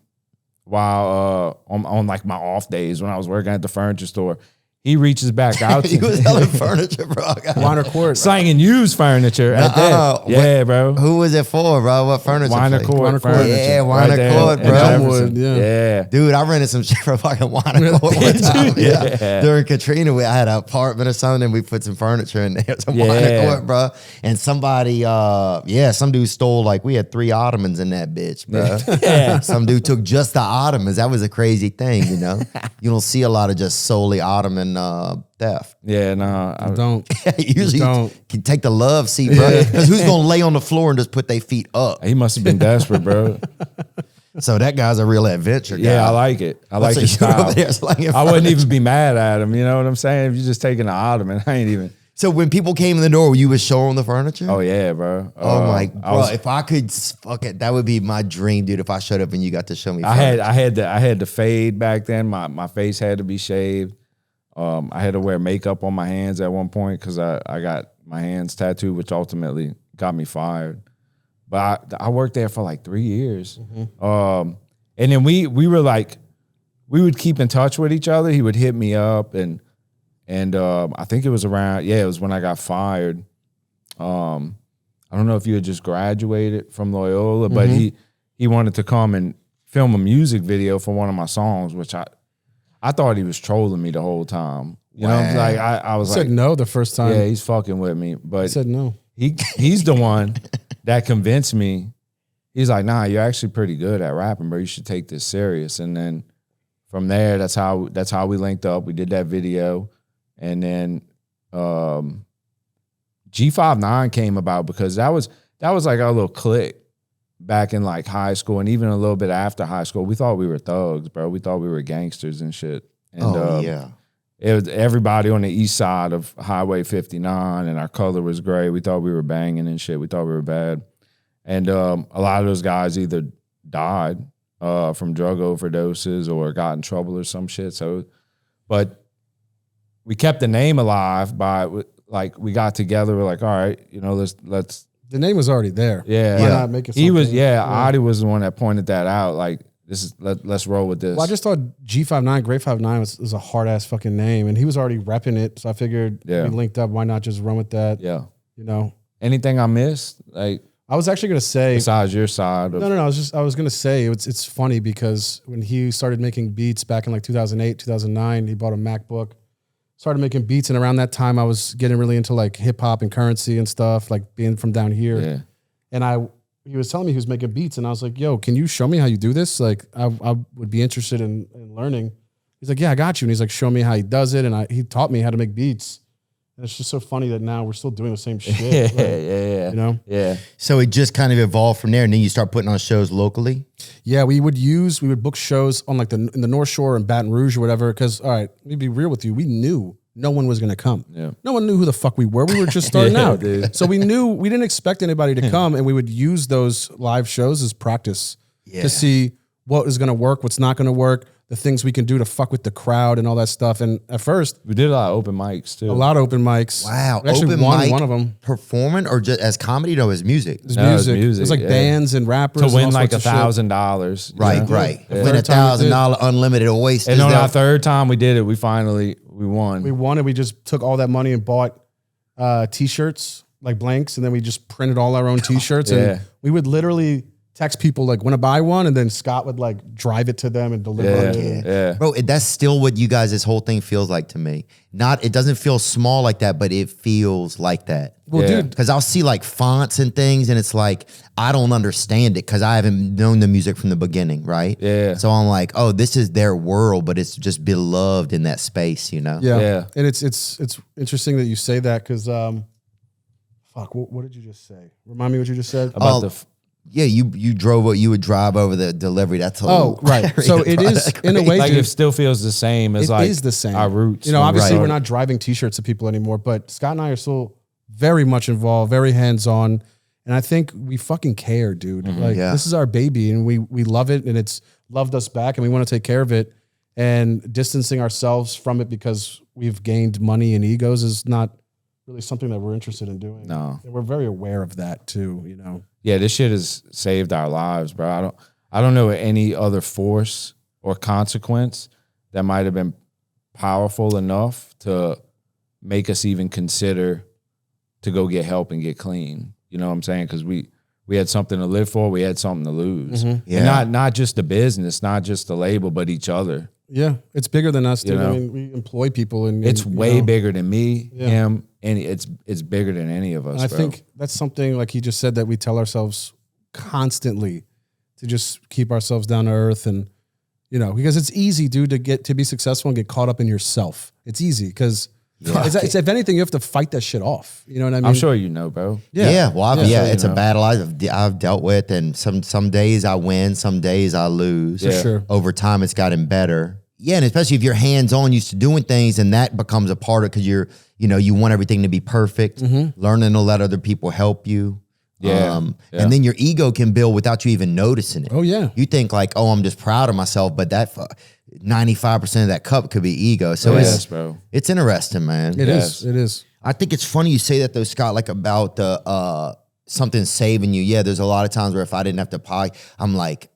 [SPEAKER 2] while on like my off days when I was working at the furniture store. He reaches back out to
[SPEAKER 1] He was selling furniture, bro.
[SPEAKER 3] Weiner Court.
[SPEAKER 2] Slanging used furniture at that. Yeah, bro.
[SPEAKER 1] Who was it for, bro? What furniture?
[SPEAKER 2] Weiner Court furniture.
[SPEAKER 1] Yeah, Weiner
[SPEAKER 2] there
[SPEAKER 1] Court,
[SPEAKER 2] in
[SPEAKER 1] bro.
[SPEAKER 2] Jefferson.
[SPEAKER 3] Yeah.
[SPEAKER 1] Dude, I rented some shit for fucking Weiner Court one time.
[SPEAKER 2] Yeah.
[SPEAKER 1] During Katrina, I had an apartment or something, and we put some furniture in there. Some Weiner Court, bro. And somebody, some dude stole, like, we had 3 ottomans in that bitch, bro.
[SPEAKER 2] Yeah.
[SPEAKER 1] Some dude took just the ottomans. That was a crazy thing, you know? You don't see a lot of just solely ottoman theft.
[SPEAKER 2] Yeah, no. I
[SPEAKER 3] Don't.
[SPEAKER 1] Usually
[SPEAKER 3] Don't.
[SPEAKER 1] you can take the love seat, bro. Because who's going to lay on the floor and just put their feet up?
[SPEAKER 2] He must have been desperate, bro.
[SPEAKER 1] So that guy's a real adventure guy.
[SPEAKER 2] Yeah, I like it. I like
[SPEAKER 1] So
[SPEAKER 2] his
[SPEAKER 1] you over
[SPEAKER 2] style.
[SPEAKER 1] there slanging
[SPEAKER 2] I wouldn't
[SPEAKER 1] furniture.
[SPEAKER 2] even be mad at him. You know what I'm saying? If you're just taking the ottoman, I ain't even.
[SPEAKER 1] So when people came in the door, you would show them the furniture?
[SPEAKER 2] Oh yeah, bro.
[SPEAKER 1] Oh my, bro! If I could, fuck it, that would be my dream, dude. If I showed up and you got to show me,
[SPEAKER 2] I had the fade back then. My face had to be shaved. I had to wear makeup on my hands at one point because I got my hands tattooed, which ultimately got me fired. But I worked there for like 3 years. And then we were like, we would keep in touch with each other. He would hit me up and I think it was around, it was when I got fired. I don't know if you had just graduated from Loyola, but he wanted to come and film a music video for one of my songs, which I thought he was trolling me the whole time. You know, like I was
[SPEAKER 3] said
[SPEAKER 2] like,
[SPEAKER 3] no the first time.
[SPEAKER 2] yeah, he's fucking with me.
[SPEAKER 3] I
[SPEAKER 2] But
[SPEAKER 3] said no.
[SPEAKER 2] he's the one that convinced me. He's like, nah, you're actually pretty good at rapping, bro. You should take this serious. And then from there, that's how we linked up. We did that video. And then G59 came about because that was like our little clique back in like high school and even a little bit after high school. We thought we were thugs, bro. We thought we were gangsters and shit. And, it was everybody on the east side of Highway 59, and our color was gray. We thought we were banging and shit. We thought we were bad. And a lot of those guys either died from drug overdoses or got in trouble or some shit. So, but we kept the name alive by, like, we got together. We're like, all right, you know, let's.
[SPEAKER 3] The name was already there.
[SPEAKER 2] Yeah.
[SPEAKER 3] Why not make it
[SPEAKER 2] He was,
[SPEAKER 3] something?
[SPEAKER 2] Adi was the one that pointed that out. Like, this is, let's roll with this.
[SPEAKER 3] Well, I just thought G59, Great 59 was a hard ass fucking name, and he was already repping it. So I figured we linked up. Why not just run with that?
[SPEAKER 2] Yeah.
[SPEAKER 3] You know.
[SPEAKER 2] Anything I missed? Like,
[SPEAKER 3] I was actually gonna say
[SPEAKER 2] besides your side.
[SPEAKER 3] No. I was gonna say it's funny because when he started making beats back in like 2008, 2009, he bought a MacBook, started making beats, and around that time I was getting really into like hip hop and currency and stuff, like being from down here.
[SPEAKER 2] Yeah.
[SPEAKER 3] And he was telling me he was making beats, and I was like, yo, can you show me how you do this? Like, I would be interested in learning. He's like, yeah, I got you. And he's like, show me how he does it. And he taught me how to make beats. And it's just so funny that now we're still doing the same shit.
[SPEAKER 2] Yeah.
[SPEAKER 3] You know?
[SPEAKER 2] Yeah.
[SPEAKER 1] So it just kind of evolved from there, and then you start putting on shows locally?
[SPEAKER 3] Yeah, we would book shows on like in the North Shore and Baton Rouge or whatever. Because, all right, let me be real with you. We knew no one was going to come.
[SPEAKER 2] Yeah.
[SPEAKER 3] No one knew who the fuck we were. We were just starting out.
[SPEAKER 2] Dude.
[SPEAKER 3] So we didn't expect anybody to come, and we would use those live shows as practice to see what is going to work, what's not going to work. the things we can do to fuck with the crowd and all that stuff. And at first,
[SPEAKER 2] we did a lot of open mics too.
[SPEAKER 3] a lot of open mics.
[SPEAKER 1] Wow,
[SPEAKER 3] We actually
[SPEAKER 1] open
[SPEAKER 3] won
[SPEAKER 1] mic
[SPEAKER 3] one of them.
[SPEAKER 1] performing or just as comedy? No, as music.
[SPEAKER 3] It was
[SPEAKER 2] No, it was
[SPEAKER 3] music. It was
[SPEAKER 2] music,
[SPEAKER 3] like
[SPEAKER 2] yeah.
[SPEAKER 3] bands and rappers.
[SPEAKER 2] To
[SPEAKER 3] and
[SPEAKER 2] win
[SPEAKER 3] all
[SPEAKER 2] like
[SPEAKER 3] sorts of shit.
[SPEAKER 2] $1,000.
[SPEAKER 1] Right,
[SPEAKER 2] Yeah.
[SPEAKER 1] right.
[SPEAKER 3] Yeah.
[SPEAKER 1] Win
[SPEAKER 3] Third time we did.
[SPEAKER 1] $1,000 unlimited oysters.
[SPEAKER 2] And on
[SPEAKER 1] They'll-
[SPEAKER 2] our third time we did it, we won.
[SPEAKER 3] We won it. We just took all that money and bought T-shirts, like blanks, and then we just printed all our own T-shirts.
[SPEAKER 2] Yeah.
[SPEAKER 3] And we would literally text people like, want to buy one? And then Scott would like drive it to them and deliver
[SPEAKER 2] Yeah.
[SPEAKER 3] it.
[SPEAKER 2] Yeah.
[SPEAKER 1] Bro, that's still what you guys, this whole thing feels like to me. It doesn't feel small like that, but it feels like that.
[SPEAKER 3] Well,
[SPEAKER 2] Yeah.
[SPEAKER 3] dude,
[SPEAKER 1] Because I'll see like fonts and things, and it's like, I don't understand it because I haven't known the music from the beginning, right?
[SPEAKER 2] Yeah.
[SPEAKER 1] So I'm like, oh, this is their world, but it's just beloved in that space, you know?
[SPEAKER 3] yeah.
[SPEAKER 2] Yeah.
[SPEAKER 3] And it's interesting that you say that because, fuck, what did you just say? Remind me what you just said.
[SPEAKER 2] About
[SPEAKER 1] Oh, Yeah, you would drive over the delivery. That's a
[SPEAKER 3] Oh, right. So it is in a way,
[SPEAKER 2] like
[SPEAKER 3] dude,
[SPEAKER 2] it still feels the same as
[SPEAKER 3] it
[SPEAKER 2] like
[SPEAKER 3] is the same.
[SPEAKER 2] our roots.
[SPEAKER 3] You know,
[SPEAKER 2] when we
[SPEAKER 3] obviously we're
[SPEAKER 2] started.
[SPEAKER 3] not driving T-shirts to people anymore, but Scott and I are still very much involved, very hands-on. And I think we fucking care, dude. Like
[SPEAKER 1] Yeah.
[SPEAKER 3] this is our baby and we love it and it's loved us back and we want to take care of it. And distancing ourselves from it because we've gained money and egos is not really something that we're interested in doing.
[SPEAKER 2] No.
[SPEAKER 3] And we're very aware of that too, you know.
[SPEAKER 2] Yeah, this shit has saved our lives, bro. I don't know any other force or consequence that might have been powerful enough to make us even consider to go get help and get clean. You know what I'm saying? Because we had something to live for, we had something to lose.
[SPEAKER 1] Yeah.
[SPEAKER 2] And not just the business, not just the label, but each other.
[SPEAKER 3] Yeah, it's bigger than us, dude.
[SPEAKER 2] You know?
[SPEAKER 3] I mean, we employ people and
[SPEAKER 2] It's
[SPEAKER 3] you
[SPEAKER 2] way
[SPEAKER 3] know.
[SPEAKER 2] bigger than me,
[SPEAKER 3] Yeah.
[SPEAKER 2] him, and it's bigger than any of us.
[SPEAKER 3] And I
[SPEAKER 2] bro.
[SPEAKER 3] think that's something like he just said that we tell ourselves constantly to just keep ourselves down to earth and, you know, because it's easy, dude, to be successful and get caught up in yourself. It's easy because it's if anything, you have to fight that shit off. You know what I mean?
[SPEAKER 2] I'm sure you know, bro.
[SPEAKER 1] Yeah, well, it's
[SPEAKER 2] you
[SPEAKER 1] a
[SPEAKER 2] know.
[SPEAKER 1] battle I've dealt with, and some days I win, some days I lose.
[SPEAKER 2] For
[SPEAKER 3] sure.
[SPEAKER 1] Over time, it's gotten better. Yeah, and especially if you're hands-on, used to doing things, and that becomes a part of because you want everything to be perfect. Learning to let other people help you.
[SPEAKER 2] Yeah.
[SPEAKER 1] And then your ego can build without you even noticing it.
[SPEAKER 3] Oh, yeah.
[SPEAKER 1] You think like, oh, I'm just proud of myself, but that 95% of that cup could be ego. So
[SPEAKER 2] Yes, bro.
[SPEAKER 1] it's interesting, man.
[SPEAKER 3] It
[SPEAKER 2] Yes.
[SPEAKER 3] is. It is.
[SPEAKER 1] I think it's funny you say that though, Scott, like about the something saving you. Yeah, there's a lot of times where if I didn't have to I'm like,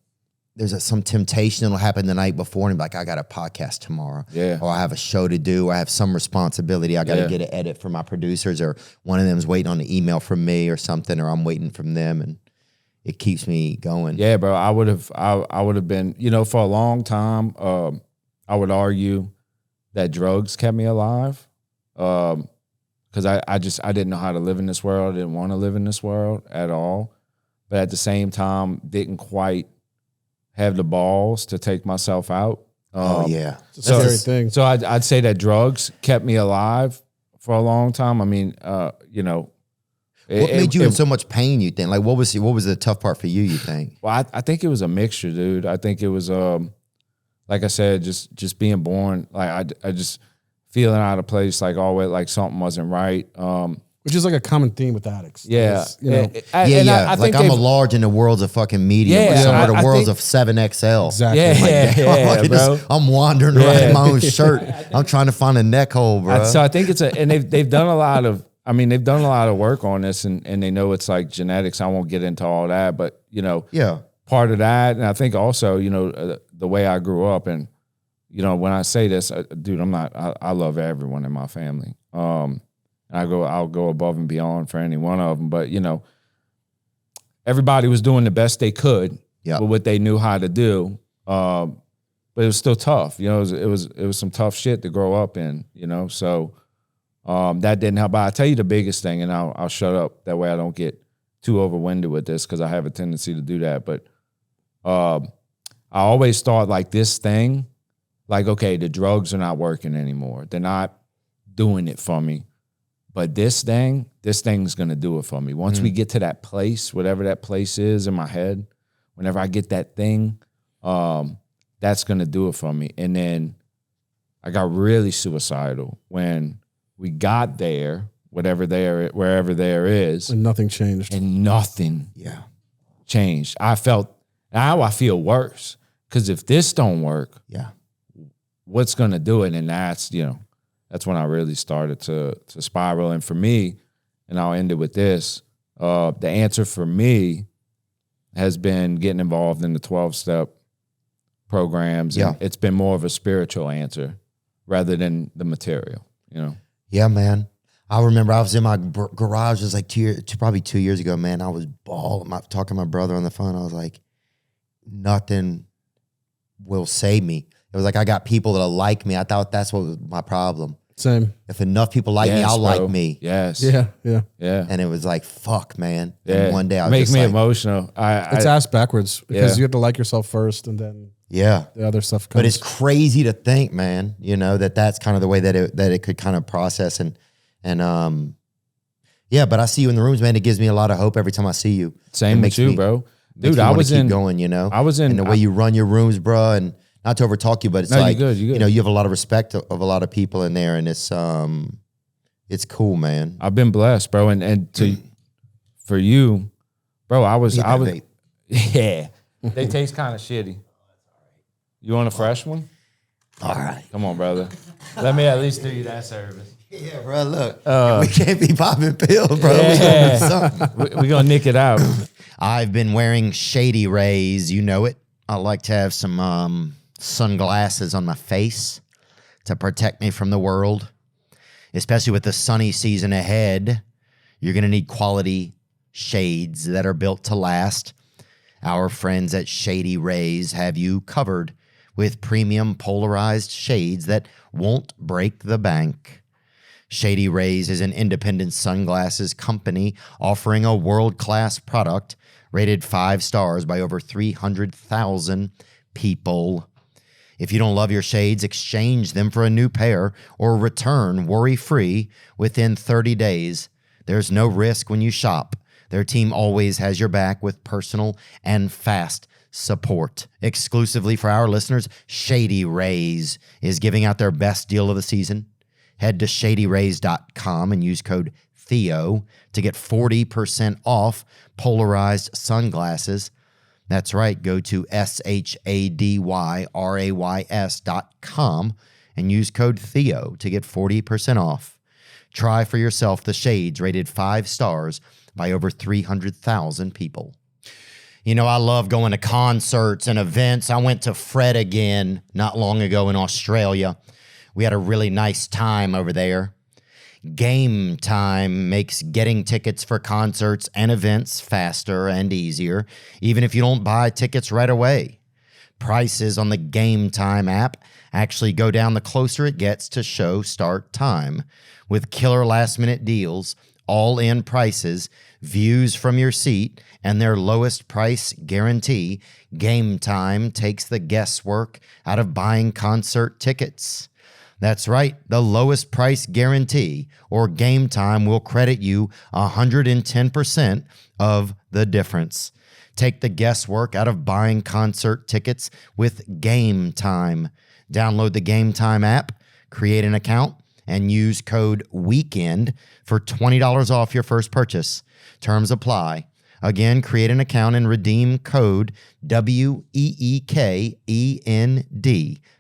[SPEAKER 1] there's some temptation that'll happen the night before and be like, I got a podcast tomorrow.
[SPEAKER 2] Yeah.
[SPEAKER 1] Or I have a show to do, or I have some responsibility. I got to
[SPEAKER 2] Yeah.
[SPEAKER 1] get an edit from my producers, or one of them's waiting on an email from me or something, or I'm waiting from them, and it keeps me going.
[SPEAKER 2] Yeah, bro. I would have been, for a long time, I would argue that drugs kept me alive. Because I didn't know how to live in this world. I didn't want to live in this world at all. But at the same time, didn't quite have the balls to take myself out.
[SPEAKER 1] Oh yeah.
[SPEAKER 3] It's a scary thing.
[SPEAKER 2] So I'd say that drugs kept me alive for a long time. I mean,
[SPEAKER 1] What made you in so much pain, you think? Like what was the tough part for you, you think?
[SPEAKER 2] Well, I think it was a mixture, dude. I think it was, like I said, just being born. Like I just feeling out of place, like always, like something wasn't right.
[SPEAKER 3] Which is like a common theme with addicts.
[SPEAKER 2] Yeah,
[SPEAKER 3] It's, you know,
[SPEAKER 1] Yeah.
[SPEAKER 2] I
[SPEAKER 1] Like
[SPEAKER 2] think
[SPEAKER 1] I'm a
[SPEAKER 2] they've-
[SPEAKER 1] large in the worlds of fucking media,
[SPEAKER 2] Yeah,
[SPEAKER 1] but some of
[SPEAKER 2] I
[SPEAKER 1] the worlds
[SPEAKER 2] think-
[SPEAKER 1] of 7XL.
[SPEAKER 3] exactly.
[SPEAKER 2] Yeah,
[SPEAKER 1] Like,
[SPEAKER 2] bro.
[SPEAKER 1] I'm wandering around in my own shirt. I'm trying to find a neck hole, bro.
[SPEAKER 2] So I think and they've done a lot of. I mean, they've done a lot of work on this, and they know it's like genetics. I won't get into all that, but
[SPEAKER 1] yeah.
[SPEAKER 2] part of that, and I think also, the way I grew up, and when I say this, dude, I'm not. I love everyone in my family. I'll go above and beyond for any one of them, but everybody was doing the best they could
[SPEAKER 1] Yep.
[SPEAKER 2] with what they knew how to do. But it was still tough. It was some tough shit to grow up in. So that didn't help. But I'll tell you the biggest thing, and I'll shut up. That way I don't get too overwinded with this because I have a tendency to do that. But I always thought like this thing, like, okay, the drugs are not working anymore. They're not doing it for me. But this thing's going to do it for me. Once we get to that place, whatever that place is in my head, whenever I get that thing, that's going to do it for me. And then I got really suicidal when we got there, wherever there is,
[SPEAKER 3] And nothing changed.
[SPEAKER 2] and nothing
[SPEAKER 1] Yeah.
[SPEAKER 2] changed. Now I feel worse because if this don't work,
[SPEAKER 1] Yeah.
[SPEAKER 2] what's going to do it? And that's, that's when I really started to spiral. And for me, and I'll end it with this, the answer for me has been getting involved in the 12-step programs.
[SPEAKER 1] Yeah.
[SPEAKER 2] And it's been more of a spiritual answer rather than the material,
[SPEAKER 1] Yeah, man. I remember I was in my garage. It was like probably 2 years ago, man. I was bawling, talking to my brother on the phone. I was like, nothing will save me. It was like I got people that'll like me. I thought that's what was my problem.
[SPEAKER 3] Same.
[SPEAKER 1] If enough people like me, I'll like me.
[SPEAKER 2] Yes.
[SPEAKER 3] Yeah.
[SPEAKER 1] And it was like, fuck, man.
[SPEAKER 2] Yeah.
[SPEAKER 1] And one day I was
[SPEAKER 2] Make
[SPEAKER 1] just
[SPEAKER 2] me
[SPEAKER 1] like,
[SPEAKER 2] emotional.
[SPEAKER 3] It's ass backwards because
[SPEAKER 2] Yeah.
[SPEAKER 3] you have to like yourself first, and then
[SPEAKER 1] yeah.
[SPEAKER 3] the other stuff comes.
[SPEAKER 1] But it's crazy to think, man, that's kind of the way that it could kind of process and yeah, but I see you in the rooms, man. It gives me a lot of hope every time I see you.
[SPEAKER 2] Same with you, bro. Dude, I was
[SPEAKER 1] keep going,
[SPEAKER 2] I was in
[SPEAKER 1] and the way you run your rooms, bro, and not to overtalk you, but it's like,
[SPEAKER 2] you're good.
[SPEAKER 1] you have a lot of respect of a lot of people in there, and it's cool, man.
[SPEAKER 2] I've been blessed, bro. And for you, bro, I was
[SPEAKER 1] Vape.
[SPEAKER 2] yeah. They taste kind of shitty. You want a fresh one?
[SPEAKER 1] All right.
[SPEAKER 2] Come on, brother. Let me at least do you that service.
[SPEAKER 1] Yeah, bro, look. We can't be popping pills, bro.
[SPEAKER 2] Yeah.
[SPEAKER 1] We gonna do something.
[SPEAKER 2] We're gonna nick it out.
[SPEAKER 1] I've been wearing shady rays, you know it. I like to have some sunglasses on my face to protect me from the world, especially with the sunny season ahead. You're going to need quality shades that are built to last. Our friends at Shady Rays have you covered with premium polarized shades that won't break the bank. Shady Rays is an independent sunglasses company offering a world-class product rated 5 stars by over 300,000 people. If you don't love your shades, exchange them for a new pair or return worry-free within 30 days. There's no risk when you shop. Their team always has your back with personal and fast support. Exclusively for our listeners, Shady Rays is giving out their best deal of the season. Head to shadyrays.com and use code Theo to get 40% off polarized sunglasses. That's right. Go to shadyrays.com and use code Theo to get 40% off. Try for yourself the shades rated 5 stars by over 300,000 people. I love going to concerts and events. I went to Fred again not long ago in Australia. We had a really nice time over there. Game Time makes getting tickets for concerts and events faster and easier, even if you don't buy tickets right away. Prices on the Game Time app actually go down the closer it gets to show start time. With killer last-minute deals, all-in prices, views from your seat, and their lowest price guarantee, Game Time takes the guesswork out of buying concert tickets. That's right, the lowest price guarantee, or Game Time, will credit you 110% of the difference. Take the guesswork out of buying concert tickets with Game Time. Download the Game Time app, create an account, and use code WEEKEND for $20 off your first purchase. Terms apply. Again, create an account and redeem code WEEKEND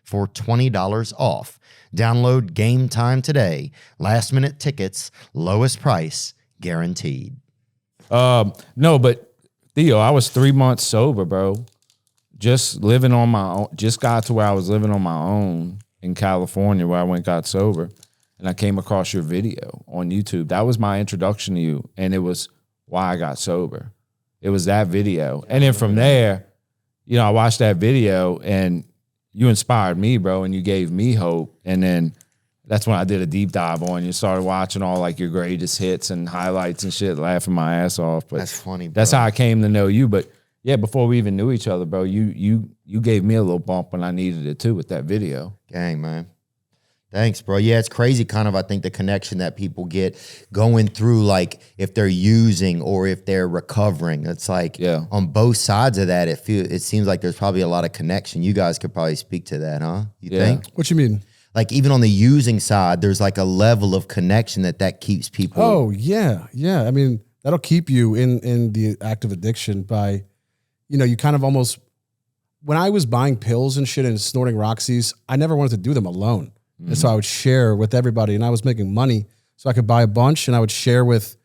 [SPEAKER 1] for $20 off. Download Game Time today. Last minute tickets, lowest price, guaranteed.
[SPEAKER 2] No, but Theo, I was 3 months sober, bro. Just living on my own. Just got to where I was living on my own in California, where I went and got sober. And I came across your video on YouTube. That was my introduction to you. And it was why I got sober. It was that video. And then from there, I watched that video and you inspired me, bro, and you gave me hope. And then that's when I did a deep dive on you. Started watching all like your greatest hits and highlights and shit, laughing my ass off. But
[SPEAKER 1] that's funny, bro.
[SPEAKER 2] That's how I came to know you. But yeah, before we even knew each other, bro, you gave me a little bump when I needed it too with that video.
[SPEAKER 1] Gang, man. Thanks, bro. Yeah, it's crazy kind of, I think, the connection that people get going through, like, if they're using or if they're recovering. It's like, on both sides of that, it seems like there's probably a lot of connection. You guys could probably speak to that, huh? You think?
[SPEAKER 3] What you mean?
[SPEAKER 1] Like, even on the using side, there's like a level of connection that keeps people.
[SPEAKER 3] Oh, yeah. Yeah. I mean, that'll keep you in the act of addiction by, you kind of almost, when I was buying pills and shit and snorting Roxys, I never wanted to do them alone. And so I would share with everybody, and I was making money. So I could buy a bunch, and I would share with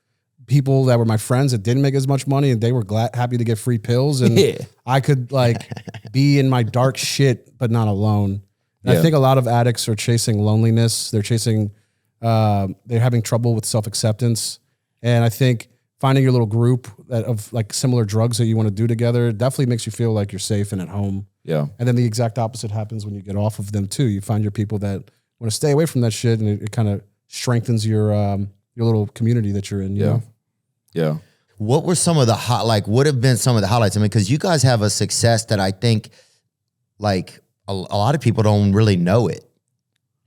[SPEAKER 3] people that were my friends that didn't make as much money, and they were happy to get free pills. And I could like be in my dark shit, but not alone. And I think a lot of addicts are chasing loneliness. They're chasing, they're having trouble with self-acceptance. And I think finding your little group of like similar drugs that you want to do together definitely makes you feel like you're safe and at home.
[SPEAKER 2] Yeah.
[SPEAKER 3] And then the exact opposite happens when you get off of them too. You find your people that want to stay away from that shit, and it kind of strengthens your little community that you're in. You know?
[SPEAKER 2] Yeah.
[SPEAKER 1] What were some of the what have been some of the highlights? I mean, because you guys have a success that I think like a lot of people don't really know it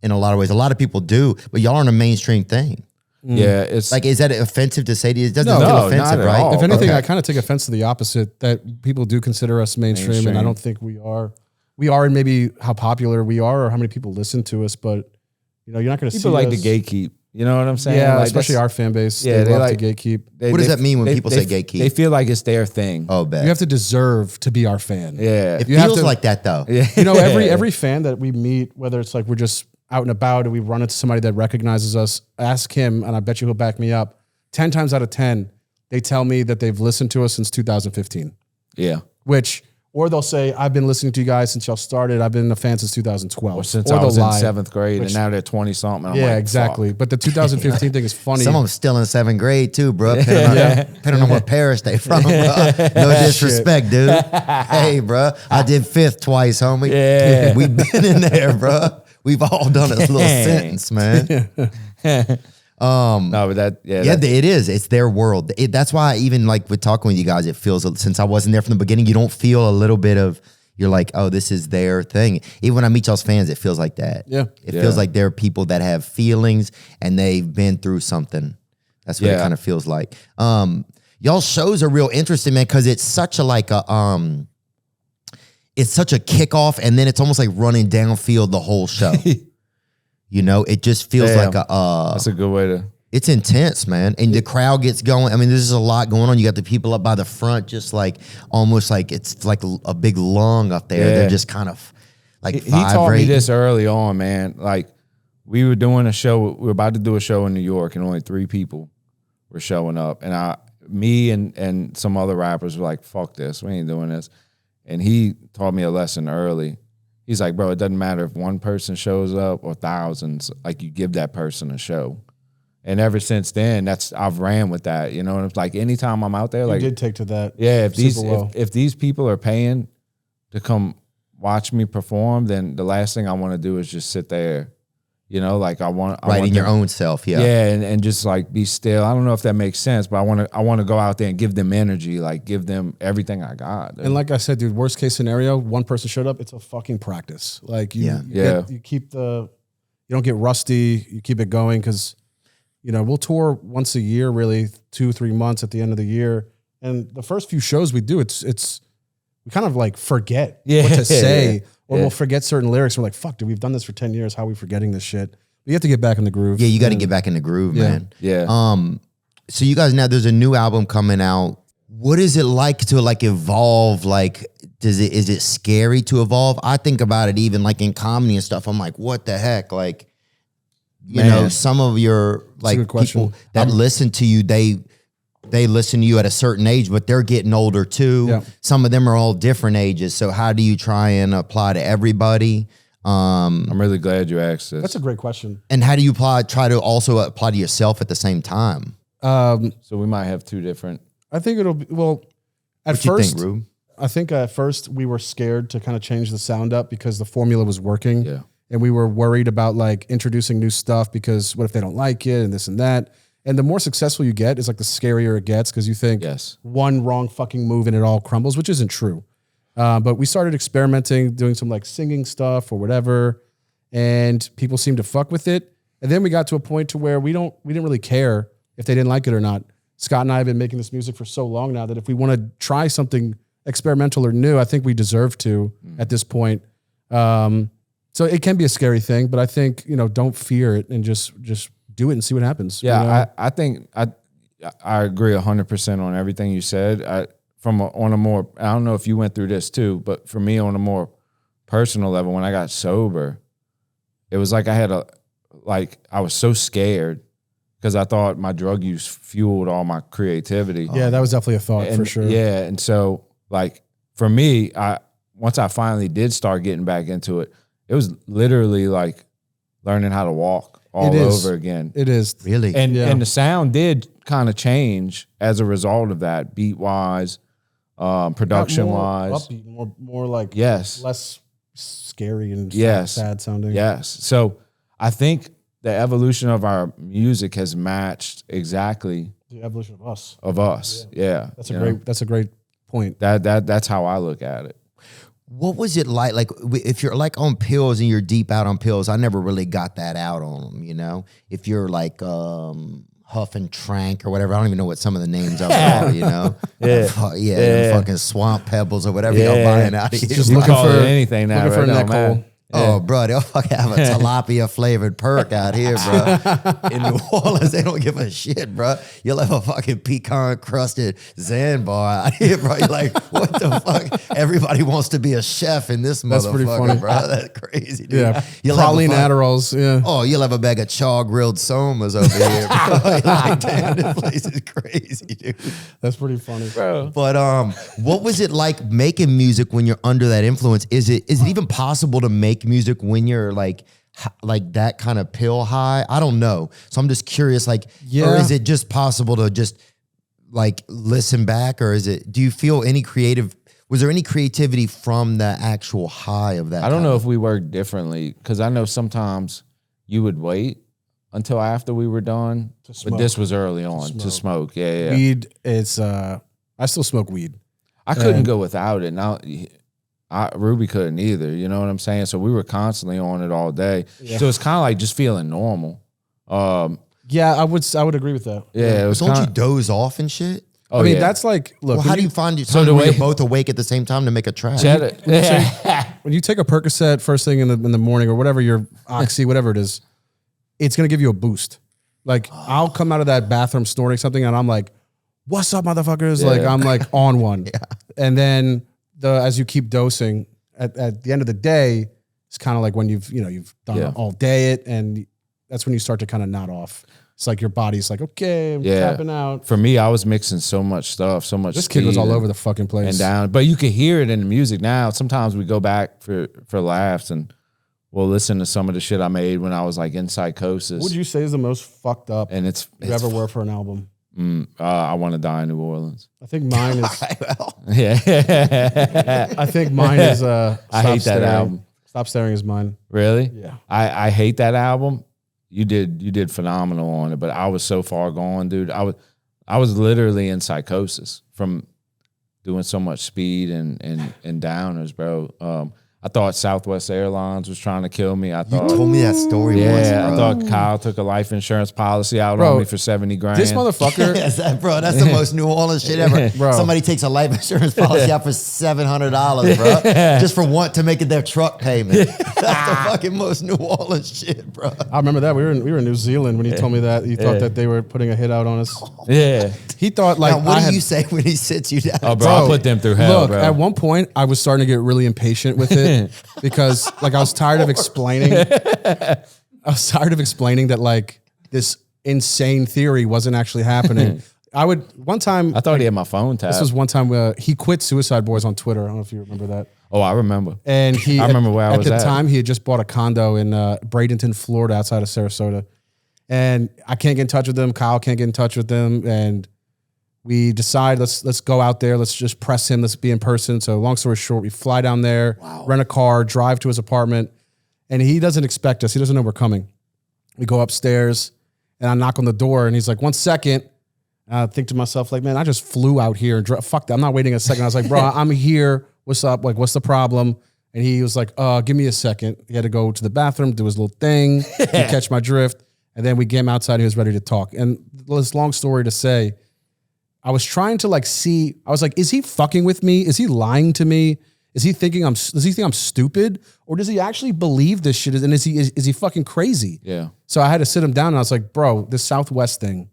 [SPEAKER 1] in a lot of ways. A lot of people do, but y'all aren't a mainstream thing.
[SPEAKER 2] Yeah, it's
[SPEAKER 1] like, is that offensive to say? It doesn't
[SPEAKER 3] No,
[SPEAKER 1] feel
[SPEAKER 3] no,
[SPEAKER 1] offensive,
[SPEAKER 2] not at
[SPEAKER 1] right?
[SPEAKER 2] all.
[SPEAKER 3] If anything,
[SPEAKER 1] Okay.
[SPEAKER 3] I kind of take offense to the opposite, that people do consider us mainstream, and I don't think we are. We are in maybe how popular we are or how many people listen to us, but you know, you're not going to see
[SPEAKER 2] people like
[SPEAKER 3] us.
[SPEAKER 2] to gatekeep. You know what I'm saying?
[SPEAKER 3] Yeah,
[SPEAKER 2] Like,
[SPEAKER 3] especially our fan base.
[SPEAKER 2] Yeah,
[SPEAKER 3] they love
[SPEAKER 2] like-
[SPEAKER 3] to gatekeep.
[SPEAKER 1] What does that mean when people say gatekeep?
[SPEAKER 2] They feel like it's their thing.
[SPEAKER 1] Oh, bet.
[SPEAKER 3] You have to deserve to be our fan.
[SPEAKER 2] Yeah.
[SPEAKER 1] It
[SPEAKER 3] you have
[SPEAKER 1] feels
[SPEAKER 3] to-
[SPEAKER 1] like that though.
[SPEAKER 2] Yeah.
[SPEAKER 3] You know, every fan that we meet, whether it's like we're just out and about and we run into somebody that recognizes us, ask him, and I bet you he'll back me up. 10 times out of 10, they tell me that they've listened to us since 2015.
[SPEAKER 2] Yeah.
[SPEAKER 3] Or they'll say, I've been listening to you guys since y'all started. I've been a fan since 2012.
[SPEAKER 2] Or since
[SPEAKER 3] Or
[SPEAKER 2] I was
[SPEAKER 3] they'll
[SPEAKER 2] in
[SPEAKER 3] lie.
[SPEAKER 2] 7th grade and now they're 20 something. I'm
[SPEAKER 3] Yeah,
[SPEAKER 2] like,
[SPEAKER 3] exactly.
[SPEAKER 2] fuck.
[SPEAKER 3] But the 2015 thing is funny.
[SPEAKER 1] Some of them still in 7th grade too, bro. Depending on what parish they from, bro. No disrespect, dude. Hey, bro. I did 5th twice, homie.
[SPEAKER 2] Yeah.
[SPEAKER 1] We've been in there, bro. We've all done a little sentence, man.
[SPEAKER 2] No, but that,
[SPEAKER 1] Yeah,
[SPEAKER 2] that-
[SPEAKER 1] it is. It's their world. That's why even like with talking with you guys, it feels, since I wasn't there from the beginning, you don't feel a little bit of, you're like, oh, this is their thing. Even when I meet y'all's fans, it feels like that.
[SPEAKER 3] Yeah.
[SPEAKER 1] It feels like they're people that have feelings and they've been through something. That's what it kind of feels like. Y'all's shows are real interesting, man, because it's such a it's such a kickoff, and then it's almost like running downfield the whole show. You know, it just feels
[SPEAKER 2] Damn.
[SPEAKER 1] like
[SPEAKER 2] that's a good way to.
[SPEAKER 1] it's intense, man. And the crowd gets going. I mean, there's just a lot going on. You got the people up by the front, just like almost like it's like a big lung up there.
[SPEAKER 2] Yeah.
[SPEAKER 1] They're just kind of like
[SPEAKER 2] He taught me
[SPEAKER 1] vibrating.
[SPEAKER 2] this early on, man. Like we were doing a show. We were about to do a show in New York, and only 3 people were showing up. And me and some other rappers were like, "Fuck this, we ain't doing this." And he taught me a lesson early. He's like, "Bro, it doesn't matter if one person shows up or thousands. Like you give that person a show." And ever since then, I've ran with that. You know, and it's like anytime I'm out there,
[SPEAKER 3] You
[SPEAKER 2] like
[SPEAKER 3] did take to that.
[SPEAKER 2] yeah, if
[SPEAKER 3] super well.
[SPEAKER 2] if these people are paying to come watch me perform, then the last thing I want to do is just sit there. You know, like I want
[SPEAKER 1] in your own self, yeah.
[SPEAKER 2] Yeah, and just like be still. I don't know if that makes sense, but I want to go out there and give them energy, like give them everything I got.
[SPEAKER 3] And like I said, dude, worst case scenario, one person showed up, it's a fucking practice. Like you keep you don't get rusty, you keep it going, because you know, we'll tour once a year, really 2-3 months at the end of the year. And the first few shows we do, it's we kind of like forget what to say, or we'll forget certain lyrics. We're like, fuck, dude, we've done this for 10 years. How are we forgetting this shit? But you have to get back in the groove.
[SPEAKER 1] Yeah, you got to get back in the groove, man.
[SPEAKER 2] Yeah.
[SPEAKER 1] So you guys, now there's a new album coming out. What is it like to like evolve? Like, is it scary to evolve? I think about it even like in comedy and stuff. I'm like, what the heck? Like, you know, some of your like
[SPEAKER 3] good question.
[SPEAKER 1] people that listen to you, they listen to you at a certain age, but they're getting older too.
[SPEAKER 3] Yeah.
[SPEAKER 1] Some of them are all different ages. So how do you try and apply to everybody?
[SPEAKER 2] I'm really glad you asked this.
[SPEAKER 3] That's a great question.
[SPEAKER 1] And how do you try to also apply to yourself at the same time?
[SPEAKER 2] So we might have 2 different.
[SPEAKER 3] I think it'll be, well, at
[SPEAKER 1] What you
[SPEAKER 3] first,
[SPEAKER 1] think, Rube?
[SPEAKER 3] I think at first we were scared to kind of change the sound up because the formula was working.
[SPEAKER 2] Yeah.
[SPEAKER 3] And we were worried about like introducing new stuff, because what if they don't like it and this and that? And the more successful you get is like the scarier it gets, because you think
[SPEAKER 2] Yes.
[SPEAKER 3] one wrong fucking move and it all crumbles, which isn't true. But we started experimenting, doing some like singing stuff or whatever, and people seemed to fuck with it. And then we got to a point to where we didn't really care if they didn't like it or not. Scott and I have been making this music for so long now that if we want to try something experimental or new, I think we deserve to at this point. So it can be a scary thing, but I think, you know, don't fear it and just do it and see what happens.
[SPEAKER 2] Yeah,
[SPEAKER 3] you know?
[SPEAKER 2] I think I agree 100% on everything you said. on a more, I don't know if you went through this too, but for me on a more personal level, when I got sober, it was like I was so scared because I thought my drug use fueled all my creativity.
[SPEAKER 3] Yeah, that was definitely a thought for sure.
[SPEAKER 2] Yeah, and so like for me, once I finally did start getting back into it, it was literally like learning how to walk all over again.
[SPEAKER 3] It is.
[SPEAKER 1] Really?
[SPEAKER 2] And the sound did kind of change as a result of that, beat wise, production wise.
[SPEAKER 3] Upbeat, more like less scary and sad sounding.
[SPEAKER 2] Yes. So I think the evolution of our music has matched exactly
[SPEAKER 3] the evolution of us.
[SPEAKER 2] Yeah.
[SPEAKER 3] That's a great point.
[SPEAKER 2] That's how I look at it.
[SPEAKER 1] What was it like? Like, if you're like on pills and you're deep out on pills, I never really got that out on them, you know? If you're like Huff and Trank or whatever, I don't even know what some of the names of them are, you know? Fucking Swamp Pebbles or whatever y'all buying out here.
[SPEAKER 2] Just looking for anything now.
[SPEAKER 3] Looking for a neck hole.
[SPEAKER 1] Oh, bro, they'll fucking have a tilapia flavored perk out here, bro. In New Orleans, they don't give a shit, bro. You'll have a fucking pecan crusted Zan bar out here, bro. You're like, what the fuck? Everybody wants to be a chef in this
[SPEAKER 3] That's pretty
[SPEAKER 1] motherfucker,
[SPEAKER 3] funny.
[SPEAKER 1] bro. That's crazy, dude.
[SPEAKER 3] Yeah,
[SPEAKER 1] You'll
[SPEAKER 3] Praline
[SPEAKER 1] have
[SPEAKER 3] Adderalls. Yeah.
[SPEAKER 1] Oh, you'll have a bag of chaw grilled somas over here, bro. You're like, damn, this place is crazy, dude.
[SPEAKER 3] That's pretty funny,
[SPEAKER 2] bro.
[SPEAKER 1] But what was it like making music when you're under that influence? Is it even possible to make music when you're like that kind of pill high? I don't know. So I'm just curious, like, or is it just possible to just like listen back, or do you feel was there any creativity from the actual high of that?
[SPEAKER 2] I don't know if we work differently, because I know sometimes you would wait until after we were done, but this was early on to smoke. Yeah.
[SPEAKER 3] Weed is, I still smoke weed.
[SPEAKER 2] I couldn't go without it. Now, Ruby couldn't either. You know what I'm saying? So we were constantly on it all day. Yeah. So it's kind of like just feeling normal.
[SPEAKER 3] Yeah, I would agree with that.
[SPEAKER 2] Yeah. It was
[SPEAKER 1] don't you doze off and shit?
[SPEAKER 3] Oh, I mean, that's like, look.
[SPEAKER 1] Well, how do you find it? So you're both awake at the same time to make a track?
[SPEAKER 3] When you take a Percocet first thing in the morning or whatever, your Oxy, whatever it is, it's going to give you a boost. Like, I'll come out of that bathroom snorting something and I'm like, what's up, motherfuckers? Yeah. Like, I'm like on one. Yeah. And then as you keep dosing, at the end of the day, it's kind of like when you've done all day and that's when you start to kind of nod off. It's like your body's like, okay, I'm tapping out.
[SPEAKER 2] For me, I was mixing so much stuff, so much.
[SPEAKER 3] This kid was all over the fucking place
[SPEAKER 2] and down, but you could hear it in the music now. Sometimes we go back for laughs and we'll listen to some of the shit I made when I was like in Psychosis.
[SPEAKER 3] What would you say is the most fucked up
[SPEAKER 2] and it's
[SPEAKER 3] ever were for an album?
[SPEAKER 2] I Want to Die in New Orleans.
[SPEAKER 3] I think mine is.
[SPEAKER 2] Yeah.
[SPEAKER 3] I think mine is.
[SPEAKER 2] I hate that album.
[SPEAKER 3] Stop Staring is mine.
[SPEAKER 2] Really?
[SPEAKER 3] Yeah.
[SPEAKER 2] I hate that album. You did phenomenal on it, but I was so far gone, dude. I was literally in psychosis from doing so much speed and downers, bro. I thought Southwest Airlines was trying to kill me. You
[SPEAKER 1] told me that story once, bro.
[SPEAKER 2] I thought Kyle took a life insurance policy out on me for $70,000.
[SPEAKER 3] This motherfucker.
[SPEAKER 1] That's the most New Orleans shit ever. Bro. Somebody takes a life insurance policy out for $700, bro, just for to make it their truck payment. That's the fucking most New Orleans shit, bro.
[SPEAKER 3] I remember that. We were in New Zealand when he told me that. He thought that they were putting a hit out on us.
[SPEAKER 2] Yeah.
[SPEAKER 3] He thought like,
[SPEAKER 1] now, what do you say when he sits you down?
[SPEAKER 2] Oh, bro, I put them through hell, bro.
[SPEAKER 3] At one point, I was starting to get really impatient with it. Because like I was tired of explaining that like this insane theory wasn't actually happening. I thought
[SPEAKER 2] he had my phone tapped.
[SPEAKER 3] This was one time he quit Suicideboys on Twitter. I don't know if you remember that.
[SPEAKER 2] Oh, I remember.
[SPEAKER 3] And
[SPEAKER 2] I remember where I was
[SPEAKER 3] at the time. He had just bought a condo in Bradenton, Florida, outside of Sarasota, and I can't get in touch with him. Kyle can't get in touch with him, and we decide let's go out there. Let's just press him. Let's be in person. So long story short, we fly down there, rent a car, drive to his apartment, and he doesn't expect us. He doesn't know we're coming. We go upstairs, and I knock on the door, and he's like, 1 second. And I think to myself, like, man, I just flew out here. And fuck that. I'm not waiting a second. I was like, bro, I'm here. What's up? Like, what's the problem? And he was like, give me a second. He had to go to the bathroom, do his little thing, catch my drift. And then we came outside. He was ready to talk. And this long story to say, I was trying to like see, I was like, is he fucking with me? Is he lying to me? Does he think I'm stupid? Or does he actually believe this shit? And is he fucking crazy?
[SPEAKER 2] Yeah.
[SPEAKER 3] So I had to sit him down and I was like, bro, this Southwest thing,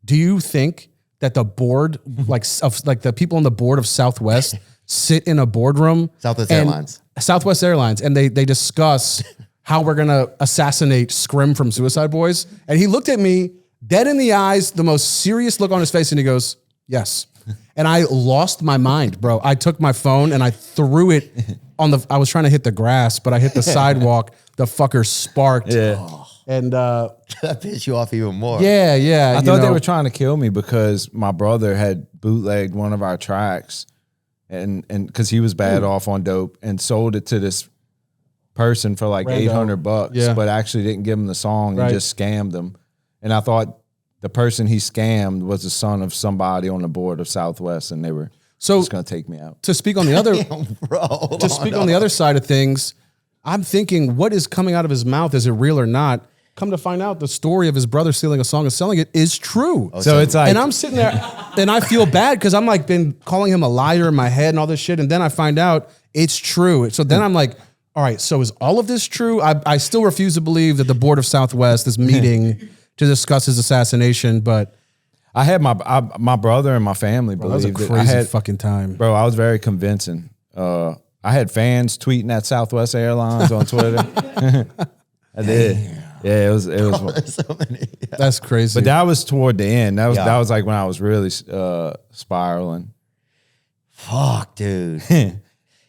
[SPEAKER 3] do you think that the board, like the people on the board of Southwest sit in a boardroom.
[SPEAKER 1] Southwest Airlines.
[SPEAKER 3] Southwest Airlines. And they discuss how we're going to assassinate Scrim from Suicideboys. And he looked at me dead in the eyes, the most serious look on his face. And he goes, yes. And I lost my mind, bro. I took my phone and I threw it I was trying to hit the grass, but I hit the sidewalk. The fucker sparked.
[SPEAKER 2] Yeah.
[SPEAKER 3] And
[SPEAKER 1] That pissed you off even more.
[SPEAKER 3] yeah.
[SPEAKER 2] I thought they were trying to kill me because my brother had bootlegged one of our tracks and because he was bad off on dope and sold it to this person for like
[SPEAKER 3] Rando.
[SPEAKER 2] $800, but actually didn't give him the song and just scammed them. And I thought the person he scammed was the son of somebody on the board of Southwest, and they were just going to take me out.
[SPEAKER 3] To speak on the other,
[SPEAKER 1] on
[SPEAKER 3] the other side of things, I'm thinking, what is coming out of his mouth? Is it real or not? Come to find out, the story of his brother stealing a song and selling it is true.
[SPEAKER 2] So it's like,
[SPEAKER 3] and I'm sitting there, and I feel bad because I'm like been calling him a liar in my head and all this shit, and then I find out it's true. So then I'm like, all right, so is all of this true? I still refuse to believe that the board of Southwest is meeting to discuss his assassination, but
[SPEAKER 2] I had my brother and my family believed
[SPEAKER 3] that was a crazy fucking time.
[SPEAKER 2] Bro, I was very convincing. I had fans tweeting at Southwest Airlines on Twitter. I did.
[SPEAKER 1] Damn.
[SPEAKER 2] Yeah, it was
[SPEAKER 1] So many.
[SPEAKER 3] That's crazy.
[SPEAKER 2] But that was toward the end. That was like when I was really spiraling.
[SPEAKER 1] Fuck, dude.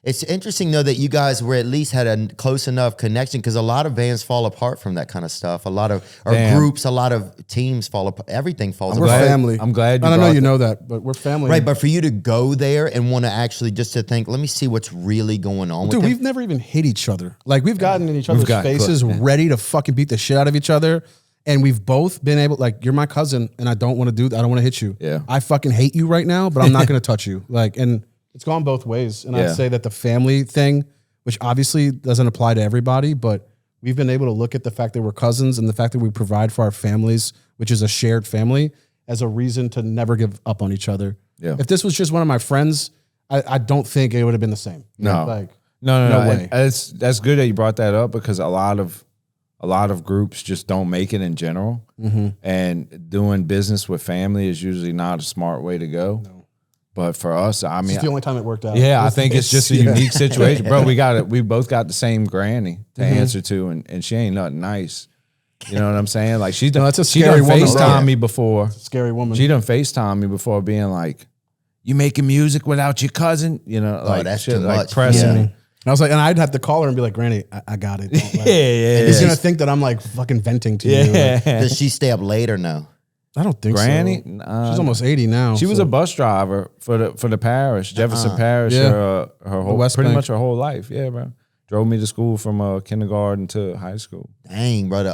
[SPEAKER 1] It's interesting though that you guys were at least had a close enough connection because a lot of bands fall apart from that kind of stuff. A lot of groups, a lot of teams fall apart. Everything falls
[SPEAKER 3] we're
[SPEAKER 1] apart.
[SPEAKER 3] family.
[SPEAKER 2] I'm glad you
[SPEAKER 3] I don't know
[SPEAKER 2] brought
[SPEAKER 3] you
[SPEAKER 2] that.
[SPEAKER 3] know that, but we're family.
[SPEAKER 1] Right, but for you to go there and want to actually just to think, let me see what's really going on with
[SPEAKER 3] Dude,
[SPEAKER 1] them.
[SPEAKER 3] we've never even hit each other. Like we've gotten in each other's
[SPEAKER 2] gotten
[SPEAKER 3] faces,
[SPEAKER 2] close,
[SPEAKER 3] ready to fucking beat the shit out of each other. And we've both been able, like, you're my cousin and I don't want to do that. I don't want to hit you.
[SPEAKER 2] Yeah.
[SPEAKER 3] I fucking hate you right now, but I'm not going to touch you. Like, and it's gone both ways. And I'd say that the family thing, which obviously doesn't apply to everybody, but we've been able to look at the fact that we're cousins and the fact that we provide for our families, which is a shared family, as a reason to never give up on each other.
[SPEAKER 2] Yeah.
[SPEAKER 3] If this was just one of my friends, I don't think it would have been the same.
[SPEAKER 2] No.
[SPEAKER 3] Like,
[SPEAKER 2] No
[SPEAKER 3] way.
[SPEAKER 2] That's good that you brought that up because a lot of groups just don't make it in general.
[SPEAKER 3] Mm-hmm.
[SPEAKER 2] And doing business with family is usually not a smart way to go. No. But for us, I mean,
[SPEAKER 3] it's the only time it worked out.
[SPEAKER 2] yeah, I think it's just a unique situation. Bro, we both got the same granny to answer to, and she ain't nothing nice. You know what I'm saying? Like she done,
[SPEAKER 3] that's a
[SPEAKER 2] she
[SPEAKER 3] scary
[SPEAKER 2] done
[SPEAKER 3] woman,
[SPEAKER 2] FaceTime
[SPEAKER 3] bro.
[SPEAKER 2] me before.
[SPEAKER 3] Scary woman.
[SPEAKER 2] She done FaceTime me before being like, you making music without your cousin? You know, like
[SPEAKER 1] that's
[SPEAKER 2] shit,
[SPEAKER 1] too
[SPEAKER 2] like
[SPEAKER 1] much.
[SPEAKER 2] pressing
[SPEAKER 1] Yeah.
[SPEAKER 2] me.
[SPEAKER 3] And I was like, and I'd have to call her and be like, Granny, I got it. Don't let
[SPEAKER 2] Yeah,
[SPEAKER 3] it.
[SPEAKER 2] yeah,
[SPEAKER 3] He's
[SPEAKER 2] yeah.
[SPEAKER 3] gonna think that I'm like fucking venting to you.
[SPEAKER 2] Yeah.
[SPEAKER 3] Like,
[SPEAKER 1] Does she stay up late or no?
[SPEAKER 3] I don't think
[SPEAKER 2] Granny?
[SPEAKER 3] so. She's almost 80 now.
[SPEAKER 2] She was a bus driver for the parish, Jefferson Parish,
[SPEAKER 3] Yeah.
[SPEAKER 2] her whole
[SPEAKER 3] West
[SPEAKER 2] pretty
[SPEAKER 3] Bank.
[SPEAKER 2] much her whole life. Yeah, bro. Drove me to school from kindergarten to high school.
[SPEAKER 1] Dang, brother.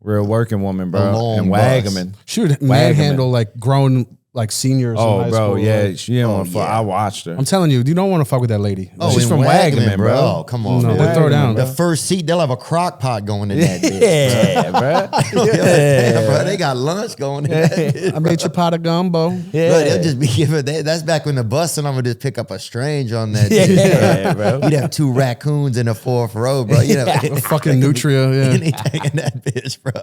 [SPEAKER 2] Real working woman,
[SPEAKER 1] A
[SPEAKER 2] bro.
[SPEAKER 1] long
[SPEAKER 2] And
[SPEAKER 1] bus.
[SPEAKER 2] Wagaman.
[SPEAKER 3] She would manhandle like grown like seniors. in
[SPEAKER 2] Oh,
[SPEAKER 3] high
[SPEAKER 2] bro,
[SPEAKER 3] school.
[SPEAKER 2] yeah.
[SPEAKER 3] Like,
[SPEAKER 2] She didn't want to fuck.
[SPEAKER 1] yeah.
[SPEAKER 2] I watched her.
[SPEAKER 3] I'm telling you, you don't want to fuck with that lady.
[SPEAKER 1] Oh,
[SPEAKER 2] She's
[SPEAKER 1] in
[SPEAKER 2] from Wagaman, bro.
[SPEAKER 1] Oh, come on,
[SPEAKER 3] No,
[SPEAKER 1] man.
[SPEAKER 3] they throw down.
[SPEAKER 1] The first seat, they'll have a crock pot going in that bitch.
[SPEAKER 2] Yeah, bro.
[SPEAKER 1] Damn, bro. They got lunch going in that bitch.
[SPEAKER 3] I made you pot of gumbo.
[SPEAKER 1] Bro, they'll just be giving that's back when the bus and I'm gonna just pick up a strange on that.
[SPEAKER 2] Yeah, bro.
[SPEAKER 1] You'd have two raccoons in the fourth row, bro. You'd have
[SPEAKER 3] A fucking nutria, yeah.
[SPEAKER 1] anything in that bitch, bro.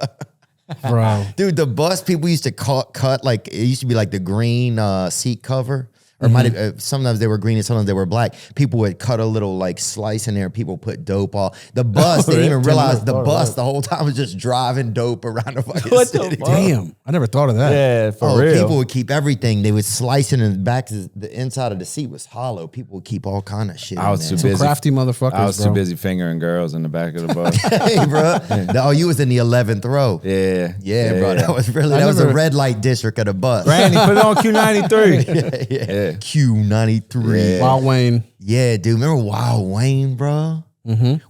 [SPEAKER 3] Bro.
[SPEAKER 1] Dude, the bus people used to cut like it used to be like the green seat cover. Or might have, sometimes they were green and sometimes they were black. People would cut a little like slice in there. People put dope all. The bus, they didn't even realize the bus the whole time was just driving dope around the fucking
[SPEAKER 2] What the
[SPEAKER 1] city.
[SPEAKER 2] fuck?
[SPEAKER 3] Damn. I never thought of that.
[SPEAKER 2] Yeah, for real.
[SPEAKER 1] People would keep everything. They would slice it in the back. The inside of the seat was hollow. People would keep all kind of shit.
[SPEAKER 2] I was
[SPEAKER 1] in
[SPEAKER 2] too
[SPEAKER 1] there.
[SPEAKER 2] busy.
[SPEAKER 3] Crafty motherfuckers,
[SPEAKER 2] I was
[SPEAKER 3] bro.
[SPEAKER 2] too busy fingering girls in the back of the bus.
[SPEAKER 1] Hey, bro. Oh, you was in the 11th row.
[SPEAKER 2] Yeah.
[SPEAKER 1] Yeah, bro. That was really that was the red light district of the bus.
[SPEAKER 2] Granny, put it on Q93.
[SPEAKER 1] yeah. Q93.
[SPEAKER 3] Wild Wayne.
[SPEAKER 1] Yeah, dude. Remember Wild Wayne, bro?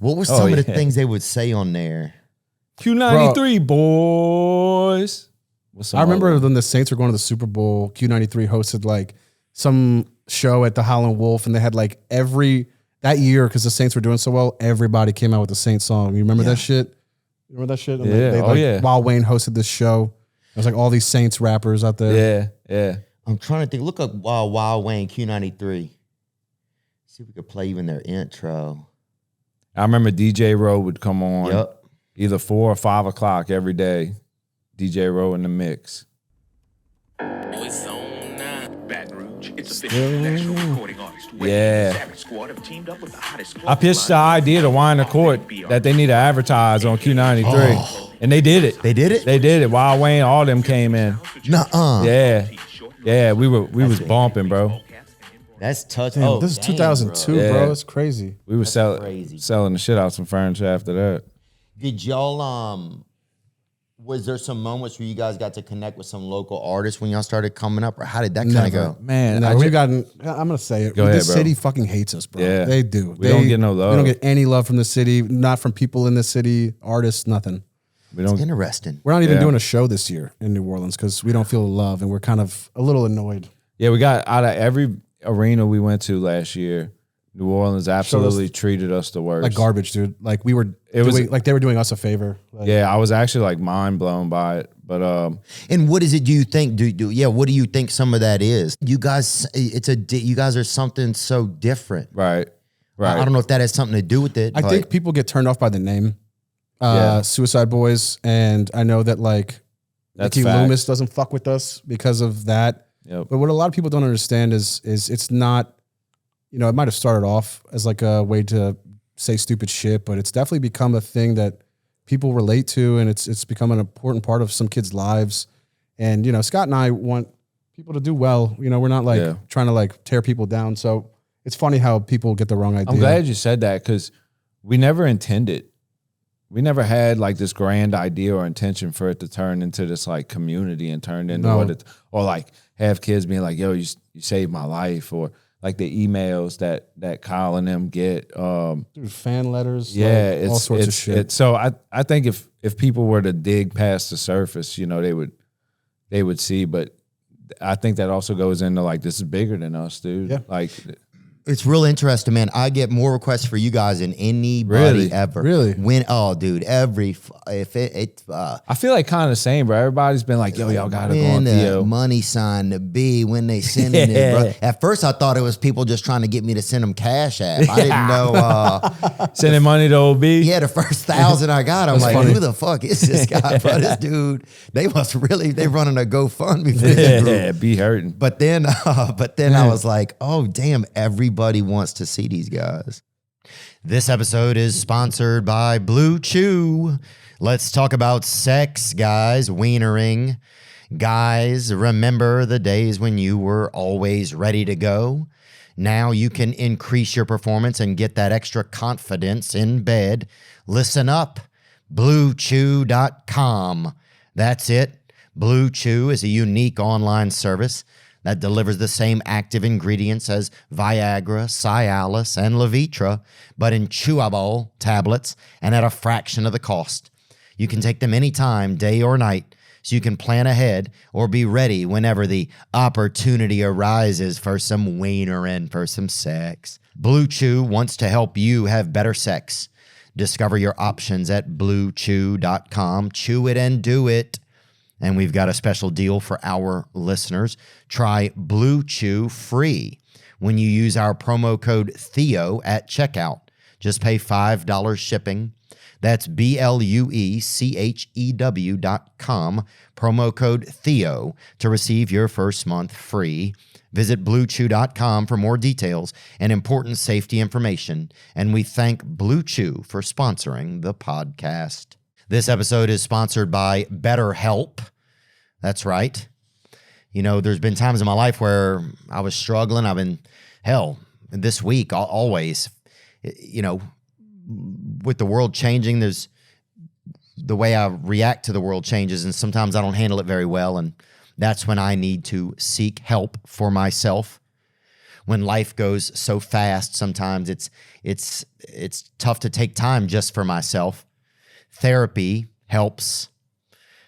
[SPEAKER 1] What were some of the things they would say on there?
[SPEAKER 2] Q93, boys. What's some
[SPEAKER 3] I remember
[SPEAKER 2] other-
[SPEAKER 3] when the Saints were going to the Super Bowl, Q93 hosted like some show at the Howlin' Wolf, and they had like that year, because the Saints were doing so well, everybody came out with the Saints song. You remember that shit? You remember that shit? And
[SPEAKER 2] Yeah.
[SPEAKER 3] Wild Wayne hosted this show. There's like all these Saints rappers out there.
[SPEAKER 2] Yeah.
[SPEAKER 1] I'm trying to think. Look up Wild Wayne Q93. See if we could play even their intro.
[SPEAKER 2] I remember DJ Rowe would come on
[SPEAKER 1] Yep.
[SPEAKER 2] either 4 or 5 o'clock every day. DJ Rowe in the mix.
[SPEAKER 4] It's on now. Baton Rouge. It's
[SPEAKER 2] Still-
[SPEAKER 4] official. National recording artist.
[SPEAKER 2] Yeah.
[SPEAKER 4] Savage Squad have teamed up with the hottest
[SPEAKER 2] I pitched the idea to Wine the Court that they need to advertise on Q93.
[SPEAKER 1] Oh.
[SPEAKER 2] And they did it.
[SPEAKER 1] They did it?
[SPEAKER 2] They did it. Wild Wayne, all them came in.
[SPEAKER 1] Nuh-uh.
[SPEAKER 2] Yeah. Yeah, we was bumping, bro.
[SPEAKER 1] That's touch.
[SPEAKER 3] Damn,
[SPEAKER 1] Oh,
[SPEAKER 3] this is
[SPEAKER 1] dang,
[SPEAKER 3] 2002,
[SPEAKER 2] bro.
[SPEAKER 3] bro.
[SPEAKER 2] Yeah.
[SPEAKER 3] It's crazy.
[SPEAKER 2] We were
[SPEAKER 1] crazy.
[SPEAKER 2] selling the shit out some furniture after that.
[SPEAKER 1] Did y'all was there some moments where you guys got to connect with some local artists when y'all started coming up, or how did that kind of go?
[SPEAKER 2] Man,
[SPEAKER 3] No,
[SPEAKER 2] I
[SPEAKER 3] we've
[SPEAKER 2] ju-
[SPEAKER 3] gotten. I'm gonna say it.
[SPEAKER 2] Go ahead,
[SPEAKER 3] This
[SPEAKER 2] bro.
[SPEAKER 3] city fucking hates us, bro.
[SPEAKER 2] Yeah.
[SPEAKER 3] They do.
[SPEAKER 2] We don't get no love.
[SPEAKER 3] We don't get any love from the city. Not from people in the city. Artists. Nothing.
[SPEAKER 2] we don't
[SPEAKER 1] Interesting.
[SPEAKER 3] We're not even
[SPEAKER 2] Yeah.
[SPEAKER 3] doing a show this year in New Orleans because we don't feel love, and we're kind of a little annoyed.
[SPEAKER 2] Yeah, we got out of every arena we went to last year, New Orleans absolutely treated us the worst.
[SPEAKER 3] Like garbage, dude. Like we were.
[SPEAKER 2] It was-
[SPEAKER 3] like they were doing us a favor. Like,
[SPEAKER 2] Yeah, I was actually like mind blown by it. But
[SPEAKER 1] And what is it? Do you think? What do you think some of that is? You guys, you guys are something so different.
[SPEAKER 2] right.
[SPEAKER 1] I don't know if that has something to do with it.
[SPEAKER 3] I
[SPEAKER 1] but
[SPEAKER 3] think people get turned off by the name,
[SPEAKER 2] Yeah.
[SPEAKER 3] Suicideboys, and I know that like
[SPEAKER 2] That's
[SPEAKER 3] Ricky
[SPEAKER 2] facts.
[SPEAKER 3] Loomis doesn't fuck with us because of that.
[SPEAKER 2] Yep.
[SPEAKER 3] But what a lot of people don't understand is it's not, you know, it might have started off as like a way to say stupid shit, but it's definitely become a thing that people relate to, and it's become an important part of some kids' lives. And you know, Scott and I want people to do well. You know, we're not like
[SPEAKER 2] Yeah.
[SPEAKER 3] trying to like tear people down. So it's funny how people get the wrong idea.
[SPEAKER 2] I'm glad you said that because we never intended. We never had like this grand idea or intention for it to turn into this like community and turn into
[SPEAKER 3] No.
[SPEAKER 2] what it, or like have kids being like, yo, you saved my life, or like the emails that Kyle and them get.
[SPEAKER 3] Dude, fan letters,
[SPEAKER 2] Yeah,
[SPEAKER 3] like,
[SPEAKER 2] it's
[SPEAKER 3] all sorts of
[SPEAKER 2] it's-
[SPEAKER 3] shit.
[SPEAKER 2] So I think if people were to dig past the surface, you know, they would see. But I think that also goes into like, this is bigger than us, dude.
[SPEAKER 3] Yeah.
[SPEAKER 2] Like,
[SPEAKER 1] it's real interesting, man. I get more requests for you guys than anybody
[SPEAKER 2] Really?
[SPEAKER 1] ever.
[SPEAKER 3] Really?
[SPEAKER 1] Dude, if it
[SPEAKER 2] I feel like kind of the same, bro. Everybody's been like, yo, y'all gotta go
[SPEAKER 1] when
[SPEAKER 2] on
[SPEAKER 1] the
[SPEAKER 2] Theo.
[SPEAKER 1] money sign to be when they send it, bro. At first, I thought it was people just trying to get me to send them Cash App. I didn't know.
[SPEAKER 2] Sending money to OB.
[SPEAKER 1] Yeah, the first 1,000 I got, I'm like,
[SPEAKER 3] funny.
[SPEAKER 1] who the fuck is this guy, bro? This dude, they running a GoFundMe for this group.
[SPEAKER 2] Yeah, be hurting.
[SPEAKER 1] But then I was like, oh, damn, everybody wants to see these guys. This episode is sponsored by bluechew. Let's talk about sex, guys, wienering. Guys, remember the days when you were always ready to go? Now you can increase your performance and get that extra confidence in bed. Listen up, bluechew.com. That's it. BlueChew is a unique online service that delivers the same active ingredients as Viagra, Cialis, and Levitra, but in chewable tablets and at a fraction of the cost. You can take them anytime, day or night, so you can plan ahead or be ready whenever the opportunity arises for some wiener and for some sex. BlueChew wants to help you have better sex. Discover your options at bluechew.com. Chew it and do it. And we've got a special deal for our listeners. Try Blue Chew free when you use our promo code Theo at checkout. Just pay $5 shipping. That's BLUECHEW.com, promo code Theo to receive your first month free. Visit bluechew.com for more details and important safety information. And we thank Blue Chew for sponsoring the podcast. This episode is sponsored by BetterHelp. That's right. You know, there's been times in my life where I was struggling. I've been, this week, always, you know, with the world changing, there's the way I react to the world changes, and sometimes I don't handle it very well. And that's when I need to seek help for myself. When life goes so fast, sometimes it's tough to take time just for myself. Therapy helps.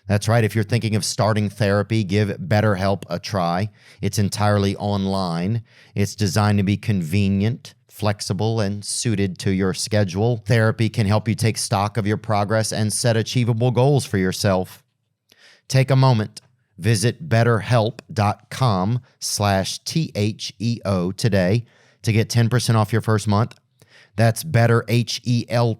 [SPEAKER 1] That's right. If you're thinking of starting therapy, give BetterHelp a try. It's entirely online. It's designed to be convenient, flexible, and suited to your schedule. Therapy can help you take stock of your progress and set achievable goals for yourself. Take a moment. Visit betterhelp.com/THEO today to get 10% off your first month. That's BetterHelp,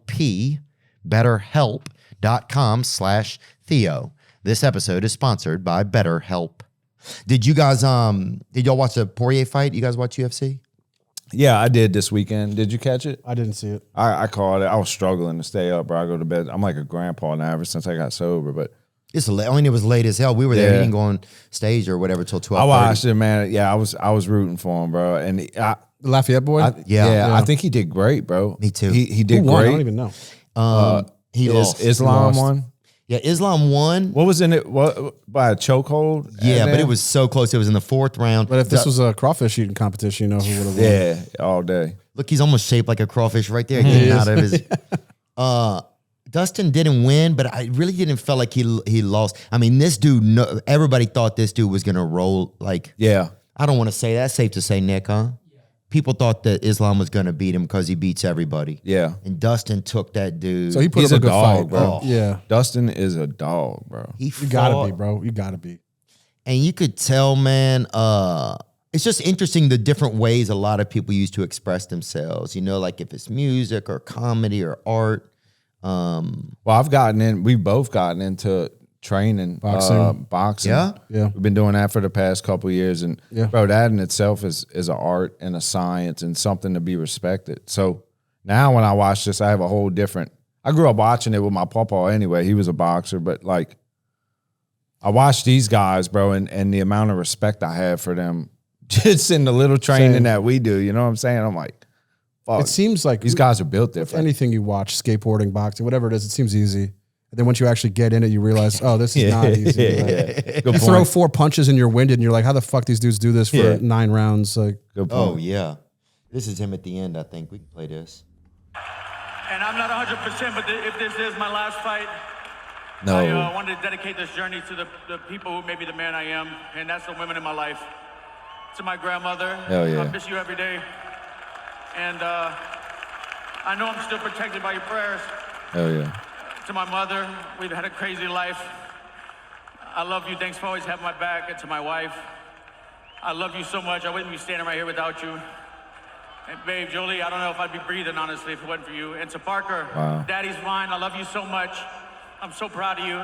[SPEAKER 1] betterhelp.com/Theo. This episode is sponsored by BetterHelp. Did you guys did y'all watch the Poirier fight? You guys watch UFC?
[SPEAKER 2] Yeah, I did this weekend. Did you catch it?
[SPEAKER 3] I didn't see it.
[SPEAKER 2] I called it. I was struggling to stay up, bro. I go to bed. I'm like a grandpa now ever since I got sober, but
[SPEAKER 1] It's late. I mean, it was late as hell. We were there. He didn't go on stage or whatever till 12:30.
[SPEAKER 2] I watched it, man. Yeah, I was rooting for him, bro. And
[SPEAKER 3] The Lafayette boy?
[SPEAKER 1] Yeah.
[SPEAKER 2] I think he did great, bro.
[SPEAKER 1] Me too.
[SPEAKER 2] He did
[SPEAKER 3] Who won?
[SPEAKER 2] great.
[SPEAKER 3] I don't even know.
[SPEAKER 1] He lost.
[SPEAKER 2] Islam
[SPEAKER 3] Lost.
[SPEAKER 2] won.
[SPEAKER 1] Yeah, Islam won.
[SPEAKER 2] What was in it? What by a chokehold?
[SPEAKER 1] Yeah, but it was so close. It was in the 4th round.
[SPEAKER 3] But if this was a crawfish eating competition, you know who would have won.
[SPEAKER 2] yeah, all day.
[SPEAKER 1] Look, he's almost shaped like a crawfish right there. Getting out of his. Dustin didn't win, but I really didn't feel like he lost. I mean, this dude. No, everybody thought this dude was gonna roll. Like,
[SPEAKER 2] Yeah,
[SPEAKER 1] I don't want to say that. Safe to say, Nick, huh? People thought that Islam was gonna beat him because he beats everybody.
[SPEAKER 2] yeah.
[SPEAKER 1] And Dustin took that dude.
[SPEAKER 3] So he put
[SPEAKER 2] He's
[SPEAKER 3] up a
[SPEAKER 2] a
[SPEAKER 3] good
[SPEAKER 2] dog,
[SPEAKER 3] fight,
[SPEAKER 2] bro.
[SPEAKER 3] Yeah.
[SPEAKER 2] Dustin is a dog, bro.
[SPEAKER 1] he
[SPEAKER 3] You gotta
[SPEAKER 1] fought,
[SPEAKER 3] be, bro. You gotta be.
[SPEAKER 1] and you could tell, man. It's just interesting the different ways a lot of people use to express themselves. You know, like if it's music or comedy or art.
[SPEAKER 2] Well, we've both gotten into training, boxing.
[SPEAKER 1] Yeah?
[SPEAKER 3] Yeah.
[SPEAKER 2] We've been doing that for the past couple of years. And
[SPEAKER 3] Yeah.
[SPEAKER 2] bro, that in itself is an art and a science and something to be respected. So now when I watch this, I have a whole different, I grew up watching it with my papa anyway. He was a boxer, but like I watch these guys, bro, and the amount of respect I have for them just in the little training
[SPEAKER 3] Same.
[SPEAKER 2] that we do. You know what I'm saying? I'm like, fuck,
[SPEAKER 3] It seems like
[SPEAKER 2] these guys are built different.
[SPEAKER 3] anything you watch, skateboarding, boxing, whatever it is, it seems easy. And then once you actually get in it, you realize, oh, this is not easy. Like,
[SPEAKER 2] Good
[SPEAKER 3] you throw
[SPEAKER 2] point.
[SPEAKER 3] 4 punches and you're winded, and you're like, how the fuck these dudes do this for
[SPEAKER 2] Yeah.
[SPEAKER 3] 9 rounds? Like,
[SPEAKER 2] Good
[SPEAKER 1] Oh
[SPEAKER 2] point.
[SPEAKER 1] yeah, this is him at the end. I think we can play this.
[SPEAKER 5] And I'm not 100%, but if this is my last fight,
[SPEAKER 2] No.
[SPEAKER 5] I wanted to dedicate this journey to the people who made me the man I am, and that's the women in my life. To my grandmother,
[SPEAKER 2] Hell yeah.
[SPEAKER 5] I miss you every day. And I know I'm still protected by your prayers.
[SPEAKER 2] Hell yeah.
[SPEAKER 5] To my mother, we've had a crazy life. I love you, thanks for always having my back. And to my wife, I love you so much. I wouldn't be standing right here without you. And babe, Jolie, I don't know if I'd be breathing, honestly, if it wasn't for you. And to Parker,
[SPEAKER 2] Wow.
[SPEAKER 5] Daddy's mine, I love you so much. I'm so proud of you.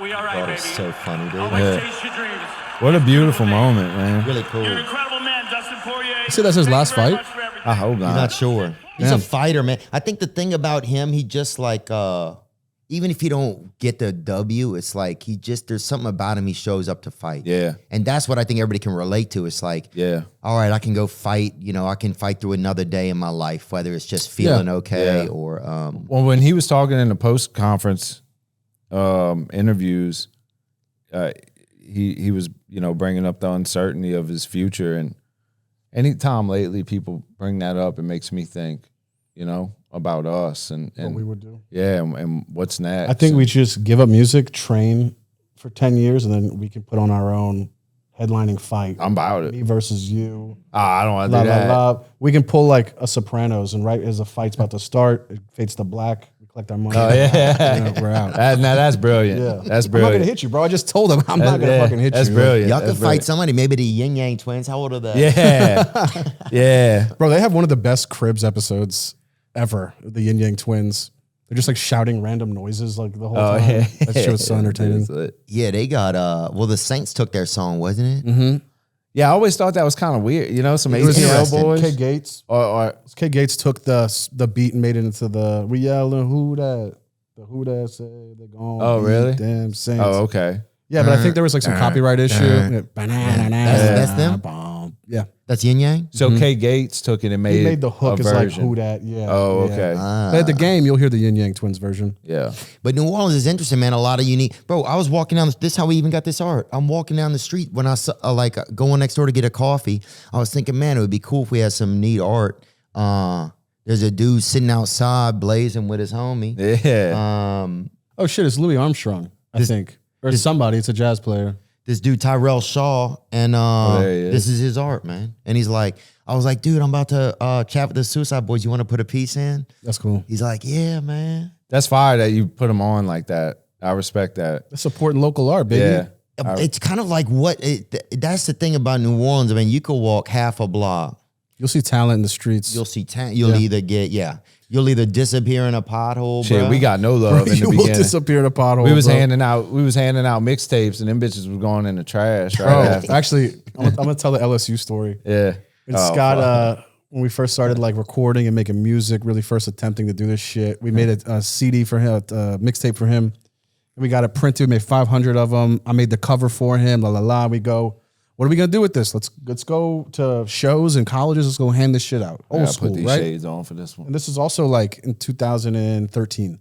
[SPEAKER 5] We all right,
[SPEAKER 1] Oh,
[SPEAKER 5] baby.
[SPEAKER 1] that's so funny, dude.
[SPEAKER 5] Always
[SPEAKER 2] Yeah.
[SPEAKER 5] chase your dreams.
[SPEAKER 2] What a beautiful moment, man.
[SPEAKER 1] Really cool.
[SPEAKER 5] You're an
[SPEAKER 1] He's
[SPEAKER 5] incredible man, Dustin Poirier.
[SPEAKER 3] You said that's his
[SPEAKER 5] Thank you
[SPEAKER 3] last
[SPEAKER 5] very
[SPEAKER 3] fight?
[SPEAKER 5] much for everything.
[SPEAKER 2] I hope not.
[SPEAKER 1] not sure. He's
[SPEAKER 3] Damn.
[SPEAKER 1] a fighter, man. I think the thing about him, he just like even if he don't get the W, it's like there's something about him. He shows up to fight.
[SPEAKER 2] Yeah.
[SPEAKER 1] And that's what I think everybody can relate to. It's like,
[SPEAKER 2] Yeah.
[SPEAKER 1] all right, I can go fight. You know, I can fight through another day in my life, whether it's just feeling okay
[SPEAKER 2] Yeah.
[SPEAKER 1] or
[SPEAKER 2] Well, when he was talking in the post conference interviews, he was bringing up the uncertainty of his future, and anytime lately people bring that up, it makes me think, about us and
[SPEAKER 3] what we would do.
[SPEAKER 2] yeah, and what's next.
[SPEAKER 3] I think
[SPEAKER 2] and,
[SPEAKER 3] we just give up music, train for 10 years, and then we can put on our own headlining fight.
[SPEAKER 2] I'm about it.
[SPEAKER 3] Me versus you.
[SPEAKER 2] I don't want to
[SPEAKER 3] La,
[SPEAKER 2] do
[SPEAKER 3] la,
[SPEAKER 2] that.
[SPEAKER 3] la. We can pull like a Sopranos, and right as the fight's about to start, it fades to black. We collect our money.
[SPEAKER 2] Oh yeah,
[SPEAKER 3] You know, we're out.
[SPEAKER 2] now that's brilliant.
[SPEAKER 3] Yeah.
[SPEAKER 2] That's
[SPEAKER 3] I'm not
[SPEAKER 2] brilliant.
[SPEAKER 3] gonna hit you, bro. I just told him I'm not gonna fucking hit
[SPEAKER 2] That's
[SPEAKER 3] you.
[SPEAKER 2] brilliant.
[SPEAKER 1] y'all
[SPEAKER 2] That's
[SPEAKER 1] could fight
[SPEAKER 2] brilliant.
[SPEAKER 1] somebody. Maybe the Yin Yang twins. How old are they?
[SPEAKER 2] Yeah, yeah.
[SPEAKER 3] Bro, they have one of the best Cribs episodes ever. The Yin Yang twins. They're just like shouting random noises like the whole
[SPEAKER 2] Oh
[SPEAKER 3] time.
[SPEAKER 2] yeah.
[SPEAKER 3] That shit was so entertaining.
[SPEAKER 1] Yeah, they got the Saints took their song, wasn't it?
[SPEAKER 2] Yeah, I always thought that was kind of weird. Some
[SPEAKER 3] It was
[SPEAKER 2] ATL
[SPEAKER 1] interesting.
[SPEAKER 2] boys.
[SPEAKER 3] K Gates.
[SPEAKER 2] Or
[SPEAKER 3] K Gates took the beat and made it into the we yelling who that. The who that say they're going.
[SPEAKER 2] Oh, really?
[SPEAKER 3] Damn Saints.
[SPEAKER 2] oh, okay.
[SPEAKER 3] Yeah, but I think there was like some copyright issue.
[SPEAKER 1] That's them?
[SPEAKER 3] Yeah.
[SPEAKER 1] That's Yin Yang.
[SPEAKER 2] So K Gates took it and made
[SPEAKER 3] He made the hook
[SPEAKER 2] a
[SPEAKER 3] as like
[SPEAKER 2] version.
[SPEAKER 3] who that. Yeah.
[SPEAKER 2] Oh,
[SPEAKER 3] yeah.
[SPEAKER 2] okay.
[SPEAKER 3] But at the game, you'll hear the Yin Yang twins version.
[SPEAKER 2] Yeah.
[SPEAKER 1] But New Orleans is interesting, man. A lot of unique. Bro, I was walking down. This is how we even got this art. I'm walking down the street when I saw, going next door to get a coffee. I was thinking, man, it would be cool if we had some neat art. There's a dude sitting outside blazing with his homie.
[SPEAKER 2] Yeah.
[SPEAKER 3] Oh shit, it's Louis Armstrong, I think. Or somebody, it's a jazz player.
[SPEAKER 1] This dude Tyrell Shaw, and
[SPEAKER 2] there he is.
[SPEAKER 1] this is his art, man. And he's like, I was like, dude, I'm about to chat with the Suicideboys. You want to put a piece in?
[SPEAKER 3] That's cool.
[SPEAKER 1] He's like, yeah, man.
[SPEAKER 2] That's fire that you put them on like that. I respect that.
[SPEAKER 3] That's supporting local art, baby.
[SPEAKER 2] Yeah.
[SPEAKER 1] It's kind of like that's the thing about New Orleans. I mean, you could walk half a block
[SPEAKER 3] You'll see talent in the streets.
[SPEAKER 1] You'll see talent. You'll either you'll either disappear in a pothole,
[SPEAKER 2] Shit,
[SPEAKER 1] bro.
[SPEAKER 2] we got no love in the
[SPEAKER 3] You will
[SPEAKER 2] beginning.
[SPEAKER 3] disappear in a pothole.
[SPEAKER 2] We was
[SPEAKER 3] bro.
[SPEAKER 2] handing out mixtapes, and them bitches was going in the trash right
[SPEAKER 3] Bro,
[SPEAKER 2] after.
[SPEAKER 3] actually, I'm gonna tell the LSU story.
[SPEAKER 2] Yeah.
[SPEAKER 3] And
[SPEAKER 2] Oh,
[SPEAKER 3] Scott,
[SPEAKER 2] fuck.
[SPEAKER 3] when we first started like recording and making music, really first attempting to do this shit, we made a CD for him, a mixtape for him. And we got it printed. We made 500 of them. I made the cover for him. La la la. We go, what are we gonna do with this? Let's go to shows and colleges. Let's go hand this shit out.
[SPEAKER 2] I
[SPEAKER 3] Old
[SPEAKER 2] gotta
[SPEAKER 3] school,
[SPEAKER 2] put these
[SPEAKER 3] right?
[SPEAKER 2] shades on for this one.
[SPEAKER 3] And this is also like in 2013.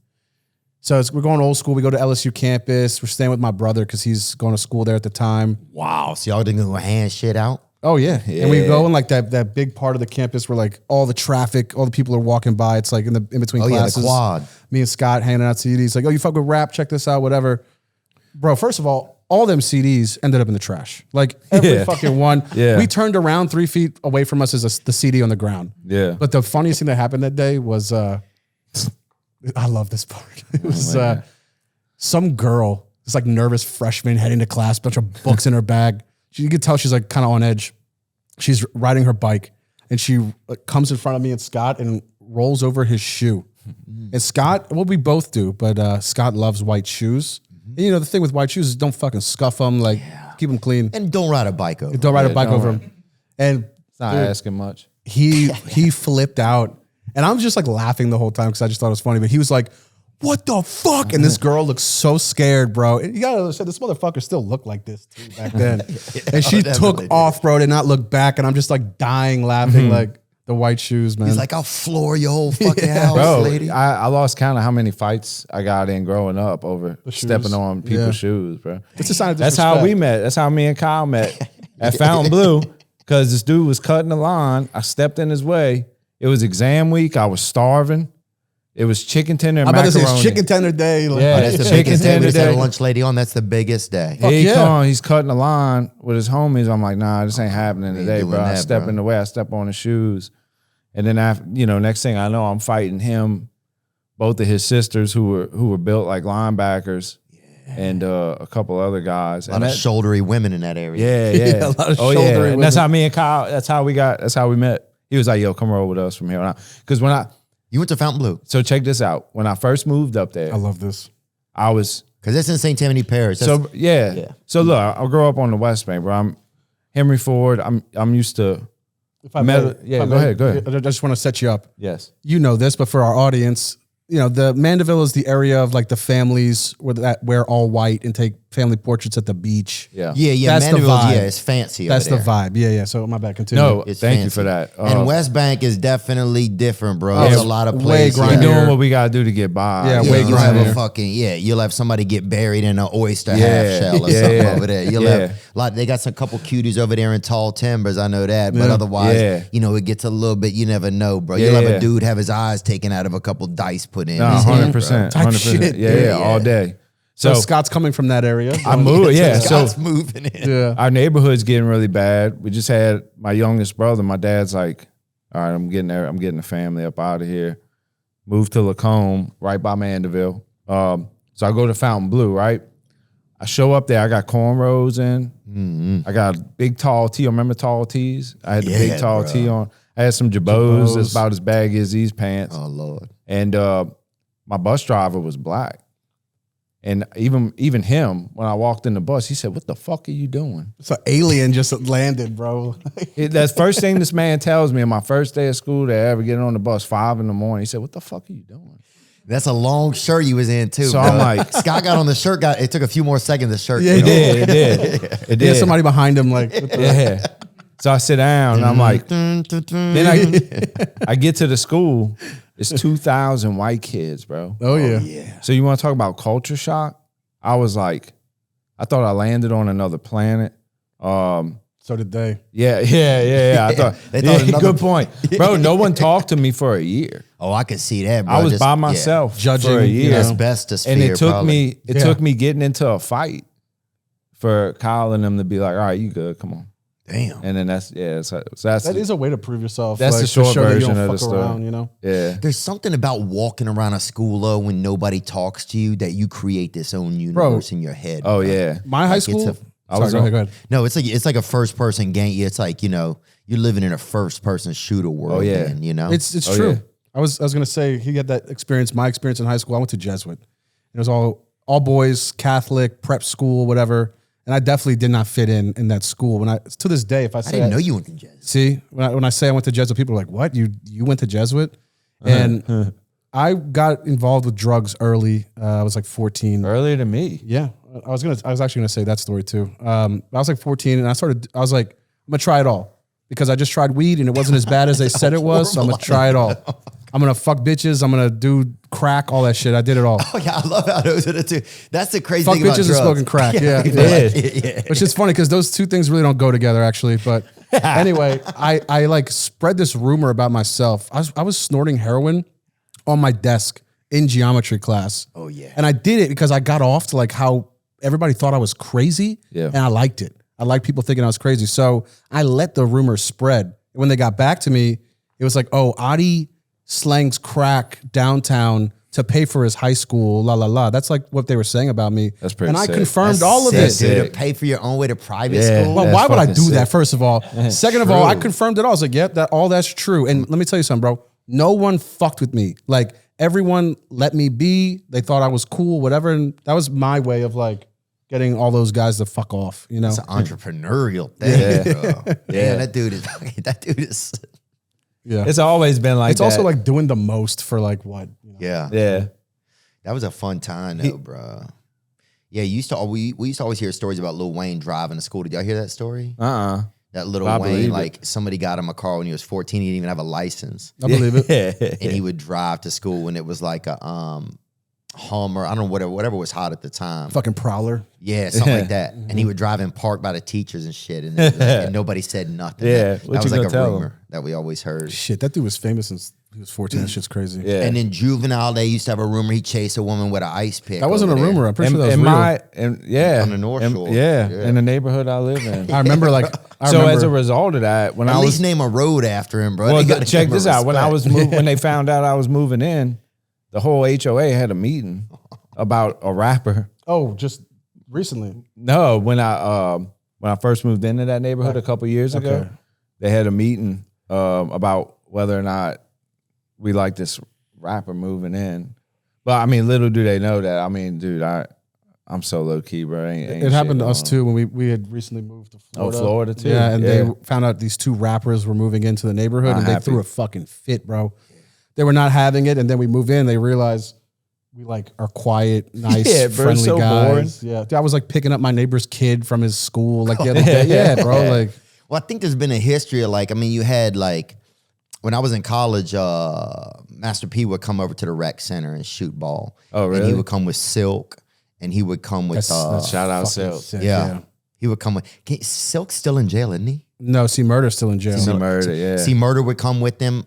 [SPEAKER 3] So we're going old school. We go to LSU campus. We're staying with my brother because he's going to school there at the time.
[SPEAKER 1] Wow. So y'all didn't go hand shit out?
[SPEAKER 3] Oh yeah. And we go in like that big part of the campus where like all the traffic, all the people are walking by. It's like in between
[SPEAKER 1] Oh, yeah, the
[SPEAKER 3] classes.
[SPEAKER 1] quad.
[SPEAKER 3] Me and Scott handing out CDs. Like, oh, you fuck with rap? Check this out. Whatever. Bro, first of all them CDs ended up in the trash. Like every
[SPEAKER 2] Yeah.
[SPEAKER 3] fucking one.
[SPEAKER 2] Yeah.
[SPEAKER 3] We turned around 3 feet away from us is the CD on the ground.
[SPEAKER 2] Yeah.
[SPEAKER 3] But the funniest thing that happened that day was, I love this part. It was some girl, this like nervous freshman heading to class, bunch of books in her bag. You could tell she's like kind of on edge. She's riding her bike and she comes in front of me and Scott and rolls over his shoe. And Scott, well, we both do, but Scott loves white shoes. And, you know, the thing with white shoes is don't fucking scuff them, like keep them clean.
[SPEAKER 1] And don't ride a bike over.
[SPEAKER 3] Don't ride a
[SPEAKER 2] Yeah,
[SPEAKER 3] bike
[SPEAKER 2] don't
[SPEAKER 3] over
[SPEAKER 2] ride.
[SPEAKER 3] them. And
[SPEAKER 2] It's not
[SPEAKER 3] dude,
[SPEAKER 2] asking much.
[SPEAKER 3] he flipped out. And I'm just like laughing the whole time because I just thought it was funny. But he was like, what the fuck? And this girl looks so scared, bro. And you gotta understand, this motherfucker still looked like this too back then. And she
[SPEAKER 1] definitely
[SPEAKER 3] took off, bro, did not look back. And I'm just like dying laughing, like the white shoes, man.
[SPEAKER 1] He's like, I'll floor your whole fucking house,
[SPEAKER 2] Bro,
[SPEAKER 1] lady.
[SPEAKER 2] I lost count of how many fights I got in growing up over stepping
[SPEAKER 3] shoes?
[SPEAKER 2] on people's
[SPEAKER 3] Yeah.
[SPEAKER 2] shoes, bro.
[SPEAKER 3] It's a sign of
[SPEAKER 2] That's
[SPEAKER 3] disrespect.
[SPEAKER 2] how we met. That's how me and Kyle met at Fountain Blue. Because this dude was cutting the line. I stepped in his way. It was exam week. I was starving. It was chicken tender and
[SPEAKER 3] I'm about to say
[SPEAKER 2] macaroni.
[SPEAKER 3] it's chicken tender day. Like,
[SPEAKER 2] Yeah,
[SPEAKER 1] Oh, that's the
[SPEAKER 2] chicken
[SPEAKER 1] biggest day. We
[SPEAKER 2] tender
[SPEAKER 1] just had a
[SPEAKER 2] day.
[SPEAKER 1] lunch lady on. That's the biggest day.
[SPEAKER 2] Here he
[SPEAKER 3] yeah.
[SPEAKER 2] come. He's cutting the line with his homies. I'm like, nah, this ain't happening today,
[SPEAKER 1] doing
[SPEAKER 2] bro. I
[SPEAKER 1] that,
[SPEAKER 2] step
[SPEAKER 1] bro.
[SPEAKER 2] in the way. I step on his shoes. And then after, next thing I know, I'm fighting him, both of his sisters who were built like linebackers, and a couple other guys.
[SPEAKER 1] A lot of shouldery women in that area.
[SPEAKER 2] Yeah.
[SPEAKER 3] Yeah, a lot of
[SPEAKER 2] oh yeah.
[SPEAKER 3] shouldery
[SPEAKER 2] And that's
[SPEAKER 3] women.
[SPEAKER 2] how me and Kyle. That's how we met. He was like, "Yo, come roll with us from here on out." Because
[SPEAKER 1] You went to Fountain Blue
[SPEAKER 2] so check this out. When I first moved up there,
[SPEAKER 3] I love this.
[SPEAKER 2] I was
[SPEAKER 1] because it's in St. Tammany Parish. That's,
[SPEAKER 2] so yeah. So look, I grew up on the West Bank, bro. I'm Henry Ford. I'm used to.
[SPEAKER 3] If I
[SPEAKER 2] Metal-
[SPEAKER 3] may-
[SPEAKER 2] yeah,
[SPEAKER 3] if I
[SPEAKER 2] go
[SPEAKER 3] may,
[SPEAKER 2] ahead, go ahead.
[SPEAKER 3] I just want to set you up.
[SPEAKER 2] Yes.
[SPEAKER 3] You know this, but for our audience, the Mandeville is the area of like the families where all white and take family portraits at the beach.
[SPEAKER 2] Yeah.
[SPEAKER 1] yeah.
[SPEAKER 3] That's the
[SPEAKER 1] Mandeville's,
[SPEAKER 3] vibe.
[SPEAKER 1] yeah, it's fancy.
[SPEAKER 3] That's
[SPEAKER 1] over
[SPEAKER 3] the
[SPEAKER 1] there.
[SPEAKER 3] vibe. Yeah. So my bad. Continue.
[SPEAKER 2] No,
[SPEAKER 1] It's
[SPEAKER 2] thank you
[SPEAKER 1] fancy.
[SPEAKER 2] for that.
[SPEAKER 1] And West Bank is definitely different, bro.
[SPEAKER 3] Oh,
[SPEAKER 1] There's a
[SPEAKER 3] it's
[SPEAKER 1] lot of
[SPEAKER 3] way
[SPEAKER 1] places.
[SPEAKER 2] We're
[SPEAKER 3] grindier.
[SPEAKER 2] doing what we gotta do to get by.
[SPEAKER 3] Yeah,
[SPEAKER 1] Yeah,
[SPEAKER 3] way
[SPEAKER 1] you'll have a
[SPEAKER 3] grindier.
[SPEAKER 1] fucking you'll have somebody get buried in an oyster
[SPEAKER 2] Yeah,
[SPEAKER 1] half shell or
[SPEAKER 2] yeah,
[SPEAKER 1] something
[SPEAKER 2] yeah.
[SPEAKER 1] over there. You'll
[SPEAKER 2] Yeah.
[SPEAKER 1] have a lot. They got some couple cuties over there in tall timbers. I know that, but
[SPEAKER 3] Yeah.
[SPEAKER 1] otherwise,
[SPEAKER 2] Yeah.
[SPEAKER 1] it gets a little bit. You never know, bro. You'll have
[SPEAKER 2] Yeah.
[SPEAKER 1] a dude have his eyes taken out of a couple dice put in.
[SPEAKER 2] No,
[SPEAKER 1] his head,
[SPEAKER 2] 100%.
[SPEAKER 3] Type
[SPEAKER 2] 100%.
[SPEAKER 3] shit,
[SPEAKER 2] Yeah,
[SPEAKER 3] dude.
[SPEAKER 2] yeah, all day.
[SPEAKER 3] So
[SPEAKER 2] So
[SPEAKER 3] Scott's coming from that area.
[SPEAKER 2] I moved. Yeah. So
[SPEAKER 1] Scott's moving in.
[SPEAKER 3] Yeah.
[SPEAKER 2] our neighborhood's getting really bad. We just had my youngest brother. My dad's like, all right, I'm getting there. I'm getting the family up out of here. Moved to Lacombe, right by Mandeville. So I go to Fountain Blue, right? I show up there. I got cornrows in. I got a big tall tee. Remember tall tees? I had the
[SPEAKER 1] Yeah,
[SPEAKER 2] big tall
[SPEAKER 1] bro.
[SPEAKER 2] tee on. I had some Jabos that's about as baggy as these pants.
[SPEAKER 1] Oh Lord.
[SPEAKER 2] And my bus driver was black. And even him, when I walked in the bus, he said, "What the fuck are you doing?"
[SPEAKER 3] So alien just landed, bro.
[SPEAKER 2] That's first thing this man tells me on my first day of school to ever get on the bus, 5 a.m. He said, "What the fuck are you doing?"
[SPEAKER 1] That's a long shirt you was in too.
[SPEAKER 2] So
[SPEAKER 1] bro.
[SPEAKER 2] I'm like-
[SPEAKER 1] Scott got on the shirt. It took a few more seconds. The shirt.
[SPEAKER 3] Yeah,
[SPEAKER 1] came
[SPEAKER 3] he
[SPEAKER 1] off.
[SPEAKER 2] It did.
[SPEAKER 3] Yeah, somebody behind him, like, what the-
[SPEAKER 2] Yeah. So I sit down and I'm like, then I get to the school. It's 2,000 white kids, bro.
[SPEAKER 3] oh yeah.
[SPEAKER 1] Yeah.
[SPEAKER 2] So you want to talk about culture shock? I was like, I thought I landed on another planet.
[SPEAKER 3] So did they.
[SPEAKER 2] Yeah. I thought,
[SPEAKER 1] They thought another-
[SPEAKER 2] good point. Bro, no one talked to me for a year.
[SPEAKER 1] Oh, I could see that, bro.
[SPEAKER 2] I was
[SPEAKER 1] Just-
[SPEAKER 2] by
[SPEAKER 1] yeah.
[SPEAKER 2] myself
[SPEAKER 3] Judging,
[SPEAKER 2] for a
[SPEAKER 3] you
[SPEAKER 2] year.
[SPEAKER 3] know.
[SPEAKER 1] Asbestos
[SPEAKER 2] And
[SPEAKER 1] fear,
[SPEAKER 2] it took
[SPEAKER 1] probably.
[SPEAKER 2] me
[SPEAKER 3] Yeah.
[SPEAKER 2] took me getting into a fight for Kyle and them to be like, all right, you good, come on.
[SPEAKER 1] Damn.
[SPEAKER 2] And then that's
[SPEAKER 3] That is a way to prove yourself.
[SPEAKER 2] That's
[SPEAKER 3] like,
[SPEAKER 2] the
[SPEAKER 3] to
[SPEAKER 2] short
[SPEAKER 3] show that you
[SPEAKER 2] version
[SPEAKER 3] don't
[SPEAKER 2] of the
[SPEAKER 3] fuck
[SPEAKER 2] story.
[SPEAKER 3] around, you know?
[SPEAKER 2] yeah.
[SPEAKER 1] There's something about walking around a school though when nobody talks to you that you create this own universe in your head.
[SPEAKER 2] Oh
[SPEAKER 1] bro.
[SPEAKER 2] yeah.
[SPEAKER 3] My high
[SPEAKER 1] Like, it's
[SPEAKER 3] school.
[SPEAKER 1] a-
[SPEAKER 2] I was
[SPEAKER 3] Sorry, go ahead.
[SPEAKER 1] No, it's like a first person game. It's like you're living in a first person shooter world.
[SPEAKER 2] yeah.
[SPEAKER 1] then, you know,
[SPEAKER 3] It's
[SPEAKER 2] Oh,
[SPEAKER 3] true.
[SPEAKER 2] yeah.
[SPEAKER 3] I was gonna say he had that experience. My experience in high school. I went to Jesuit. It was all boys, Catholic, prep school, whatever. And I definitely did not fit in that school. When to this day, if I
[SPEAKER 1] I
[SPEAKER 3] say
[SPEAKER 1] didn't know you went to Jesuit.
[SPEAKER 3] see when I say I went to Jesuit, people are like, "What? You went to Jesuit?" And I got involved with drugs early. I was like 14.
[SPEAKER 2] Earlier than me.
[SPEAKER 3] Yeah, I was actually gonna say that story too. I was like 14, and I was like, I'm gonna try it all because I just tried weed and it wasn't as bad as they said it was. So I'm gonna try it all. I'm gonna fuck bitches. I'm gonna do crack, all that shit. I did it all.
[SPEAKER 1] Oh yeah, I love how those are the two. That's the crazy
[SPEAKER 3] Fuck
[SPEAKER 1] thing about
[SPEAKER 3] bitches and
[SPEAKER 1] drugs.
[SPEAKER 3] smoking crack. Yeah,
[SPEAKER 1] yeah.
[SPEAKER 3] Which is funny because those two things really don't go together, actually. But anyway, I like spread this rumor about myself. I was snorting heroin on my desk in geometry class.
[SPEAKER 1] Oh yeah.
[SPEAKER 3] And I did it because I got off to like how everybody thought I was crazy.
[SPEAKER 2] Yeah.
[SPEAKER 3] And I liked it. I liked people thinking I was crazy. So I let the rumor spread. When they got back to me, it was like, oh, Adi slangs crack downtown to pay for his high school, la la la. That's like what they were saying about me.
[SPEAKER 2] That's pretty
[SPEAKER 3] And I
[SPEAKER 2] sick.
[SPEAKER 3] confirmed
[SPEAKER 1] That's
[SPEAKER 3] all of
[SPEAKER 1] sick,
[SPEAKER 3] it.
[SPEAKER 1] dude, to pay for your own way to private
[SPEAKER 2] Yeah.
[SPEAKER 1] school.
[SPEAKER 3] Well,
[SPEAKER 2] That's
[SPEAKER 3] why would I
[SPEAKER 2] fucking
[SPEAKER 3] do that?
[SPEAKER 2] sick.
[SPEAKER 3] First of all, second of all, I
[SPEAKER 1] True.
[SPEAKER 3] confirmed it all. I was like, "Yep, all that's true." And let me tell you something, bro. No one fucked with me. Like everyone let me be. They thought I was cool, whatever. And that was my way of like getting all those guys to fuck off. You know,
[SPEAKER 1] It's an entrepreneurial thing, bro.
[SPEAKER 2] Yeah.
[SPEAKER 1] Yeah, that dude is.
[SPEAKER 3] yeah.
[SPEAKER 2] It's always been like
[SPEAKER 3] It's
[SPEAKER 2] that.
[SPEAKER 3] also like doing the most for like what? You know?
[SPEAKER 1] Yeah,
[SPEAKER 2] Yeah.
[SPEAKER 1] that was a fun time though, bro. Yeah, we used to always hear stories about Lil Wayne driving to school. Did y'all hear that story? That little
[SPEAKER 2] I
[SPEAKER 1] Wayne,
[SPEAKER 2] believe it.
[SPEAKER 1] like somebody got him a car when he was 14. He didn't even have a license,
[SPEAKER 3] I believe it.
[SPEAKER 2] Yeah.
[SPEAKER 1] and he would drive to school when it was like a Hummer. I don't know whatever was hot at the time.
[SPEAKER 3] Fucking prowler.
[SPEAKER 1] Yeah, something like that. And he would drive in park by the teachers and shit, and, and nobody said nothing.
[SPEAKER 2] Yeah,
[SPEAKER 1] that
[SPEAKER 2] what
[SPEAKER 1] was
[SPEAKER 2] you
[SPEAKER 1] like
[SPEAKER 2] gonna
[SPEAKER 1] a
[SPEAKER 2] tell
[SPEAKER 1] rumor that we always heard.
[SPEAKER 3] Shit, that dude was famous since he was 14. That shit's crazy.
[SPEAKER 2] Yeah.
[SPEAKER 1] And in Juvenile, they used to have a rumor he chased a woman with an ice pick.
[SPEAKER 3] That wasn't a
[SPEAKER 1] over there.
[SPEAKER 3] rumor. I'm pretty
[SPEAKER 2] in,
[SPEAKER 3] sure that was
[SPEAKER 2] in
[SPEAKER 3] real.
[SPEAKER 2] my
[SPEAKER 1] On the North Shore.
[SPEAKER 2] Yeah,
[SPEAKER 1] Yeah.
[SPEAKER 2] in the neighborhood I live in.
[SPEAKER 3] I remember like
[SPEAKER 2] So as a result of that, when
[SPEAKER 1] At
[SPEAKER 2] I
[SPEAKER 1] least
[SPEAKER 2] was
[SPEAKER 1] name a road after him, bro.
[SPEAKER 2] well,
[SPEAKER 1] They gotta
[SPEAKER 2] check
[SPEAKER 1] give him
[SPEAKER 2] this out. When I
[SPEAKER 1] respect.
[SPEAKER 2] was when they found out I was moving in, the whole HOA had a meeting about a rapper.
[SPEAKER 3] oh, just recently.
[SPEAKER 2] No, when I first moved into that neighborhood a couple years ago,
[SPEAKER 3] Okay.
[SPEAKER 2] they had a meeting about whether or not we like this rapper moving in. But I mean, little do they know that. I mean, dude, I'm so low key, bro. Ain't
[SPEAKER 3] It happened to
[SPEAKER 2] shit
[SPEAKER 3] us
[SPEAKER 2] going
[SPEAKER 3] too when we had recently moved to Florida.
[SPEAKER 2] Florida too?
[SPEAKER 3] Yeah, and
[SPEAKER 2] Yeah.
[SPEAKER 3] they found out these two rappers were moving into the neighborhood,
[SPEAKER 2] Not
[SPEAKER 3] and they
[SPEAKER 2] happy.
[SPEAKER 3] threw a fucking fit, bro. They were not having it, and then we move in. They realized we like are quiet, nice,
[SPEAKER 2] Yeah, bro,
[SPEAKER 3] friendly
[SPEAKER 2] so
[SPEAKER 3] guys. Yeah, dude, I was like picking up my neighbor's kid from his school, like the other day. Yeah, bro. Like,
[SPEAKER 1] Well, I think there's been a history of like, I mean, you had like, when I was in college, Master P would come over to the rec center and shoot ball.
[SPEAKER 2] Oh,
[SPEAKER 1] And he
[SPEAKER 2] really?
[SPEAKER 1] would come with Silk, and he would come with,
[SPEAKER 2] Shout out
[SPEAKER 3] fucking
[SPEAKER 2] Silk.
[SPEAKER 3] sick,
[SPEAKER 1] yeah. He would come with, Silk's still in jail, isn't he?
[SPEAKER 3] No, see, Murder's still in jail.
[SPEAKER 2] See murder, yeah.
[SPEAKER 1] See, Murder would come with them,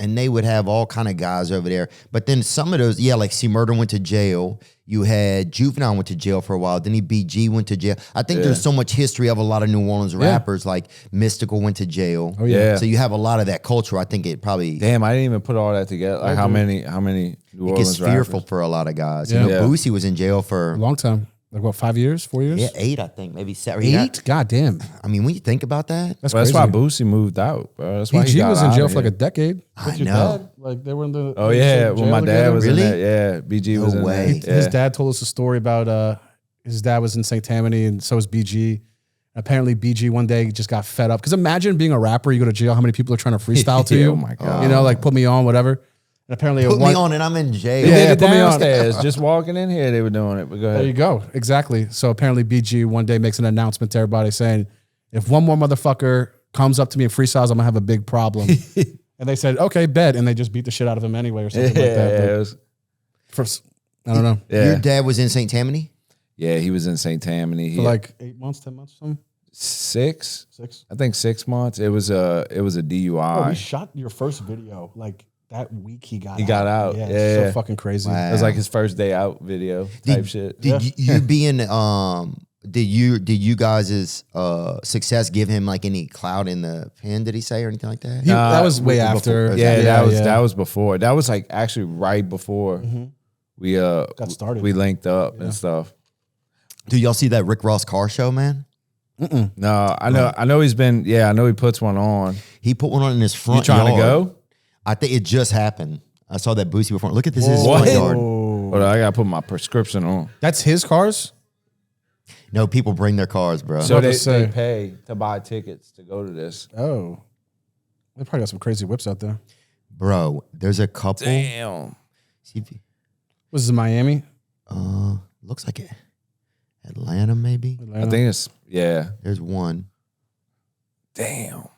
[SPEAKER 1] and they would have all kind of guys over there. But then some of those, yeah, like See Murder went to jail. You had Juvenile went to jail for a while. Then BG went to jail. I think there's so much history of a lot of New Orleans rappers, like Mystical went to jail.
[SPEAKER 3] Oh, yeah.
[SPEAKER 1] So you have a lot of that culture. I think it probably
[SPEAKER 2] Damn, I didn't even put all that together. Like how many New
[SPEAKER 1] it
[SPEAKER 2] Orleans
[SPEAKER 1] gets fearful
[SPEAKER 2] rappers?
[SPEAKER 1] for a lot of guys.
[SPEAKER 3] Yeah.
[SPEAKER 1] You know,
[SPEAKER 2] Yeah.
[SPEAKER 1] Boosie was in jail for
[SPEAKER 3] A long time. Like what, 5 years, 4 years?
[SPEAKER 1] 8, I think, maybe 7.
[SPEAKER 3] 8? God damn.
[SPEAKER 1] I mean, when you think about that,
[SPEAKER 3] That's
[SPEAKER 2] Well, that's
[SPEAKER 3] crazy.
[SPEAKER 2] why Boosie moved out, bro. That's why he
[SPEAKER 3] BG
[SPEAKER 2] got
[SPEAKER 3] was in
[SPEAKER 2] out
[SPEAKER 3] jail
[SPEAKER 2] of
[SPEAKER 3] for like a
[SPEAKER 2] here.
[SPEAKER 3] decade.
[SPEAKER 1] I
[SPEAKER 3] With your
[SPEAKER 1] know.
[SPEAKER 3] dad. Like they were in the
[SPEAKER 2] Oh yeah,
[SPEAKER 3] in
[SPEAKER 2] when my
[SPEAKER 3] jail
[SPEAKER 2] dad
[SPEAKER 3] together.
[SPEAKER 2] was
[SPEAKER 1] Really?
[SPEAKER 2] in that. Yeah, BG was
[SPEAKER 1] No
[SPEAKER 2] in
[SPEAKER 1] way.
[SPEAKER 2] that. Yeah.
[SPEAKER 3] His dad told us a story about his dad was in St. Tammany and so was BG. Apparently BG one day just got fed up. Because imagine being a rapper, you go to jail, how many people are trying to freestyle to
[SPEAKER 2] Yeah,
[SPEAKER 3] you?
[SPEAKER 2] oh my God.
[SPEAKER 3] You know, like put me on, whatever. And apparently
[SPEAKER 1] put
[SPEAKER 3] one,
[SPEAKER 1] me on and I'm in jail.
[SPEAKER 2] They
[SPEAKER 3] Yeah,
[SPEAKER 2] did it
[SPEAKER 3] put me on.
[SPEAKER 2] downstairs, just walking in here, they were doing it. But go
[SPEAKER 3] There you
[SPEAKER 2] ahead.
[SPEAKER 3] go. Exactly. So apparently BG one day makes an announcement to everybody saying, if one more motherfucker comes up to me and freestyles, I'm gonna have a big problem. And they said, okay, bet. And they just beat the shit out of him anyway or something like that.
[SPEAKER 2] Yeah,
[SPEAKER 3] But
[SPEAKER 2] it was-
[SPEAKER 3] first, I don't know.
[SPEAKER 2] yeah.
[SPEAKER 1] Your dad was in St. Tammany?
[SPEAKER 2] Yeah, he was in St. Tammany. He
[SPEAKER 3] For like 8 months, 10 months, something?
[SPEAKER 2] 6.
[SPEAKER 3] 6?
[SPEAKER 2] I think 6 months. It was a
[SPEAKER 3] Oh, we
[SPEAKER 2] DUI.
[SPEAKER 3] shot your first video like that week he got out.
[SPEAKER 2] He got out.
[SPEAKER 3] Yeah,
[SPEAKER 2] Yeah,
[SPEAKER 3] it's
[SPEAKER 2] yeah.
[SPEAKER 3] so fucking crazy.
[SPEAKER 1] Wow.
[SPEAKER 2] It was like his first day out video type shit.
[SPEAKER 1] Did you being did you guys' success give him like any clout in the pen? Did he say or anything like that?
[SPEAKER 3] That was way
[SPEAKER 1] before-
[SPEAKER 3] after.
[SPEAKER 2] Yeah, that was before. That was like actually right before we
[SPEAKER 3] Got started.
[SPEAKER 2] We linked up and stuff.
[SPEAKER 1] Dude, y'all see that Rick Ross car show, man?
[SPEAKER 2] No, I know he's been. Yeah, I know he puts one on.
[SPEAKER 1] He put one on in his front
[SPEAKER 2] You trying
[SPEAKER 1] yard.
[SPEAKER 2] to go?
[SPEAKER 1] I think it just happened. I saw that Boosie before. Look at this. This is his front yard.
[SPEAKER 2] Hold on, I gotta put my prescription on.
[SPEAKER 3] That's his cars?
[SPEAKER 1] No, people bring their cars, bro.
[SPEAKER 2] So they
[SPEAKER 3] say.
[SPEAKER 2] pay to buy tickets to go to this.
[SPEAKER 3] Oh. They probably got some crazy whips out there.
[SPEAKER 1] Bro, there's a couple.
[SPEAKER 2] Damn.
[SPEAKER 1] See if you,
[SPEAKER 3] Was this in Miami?
[SPEAKER 1] looks like it. Atlanta, maybe.
[SPEAKER 2] I think it's
[SPEAKER 1] There's one.
[SPEAKER 2] Damn.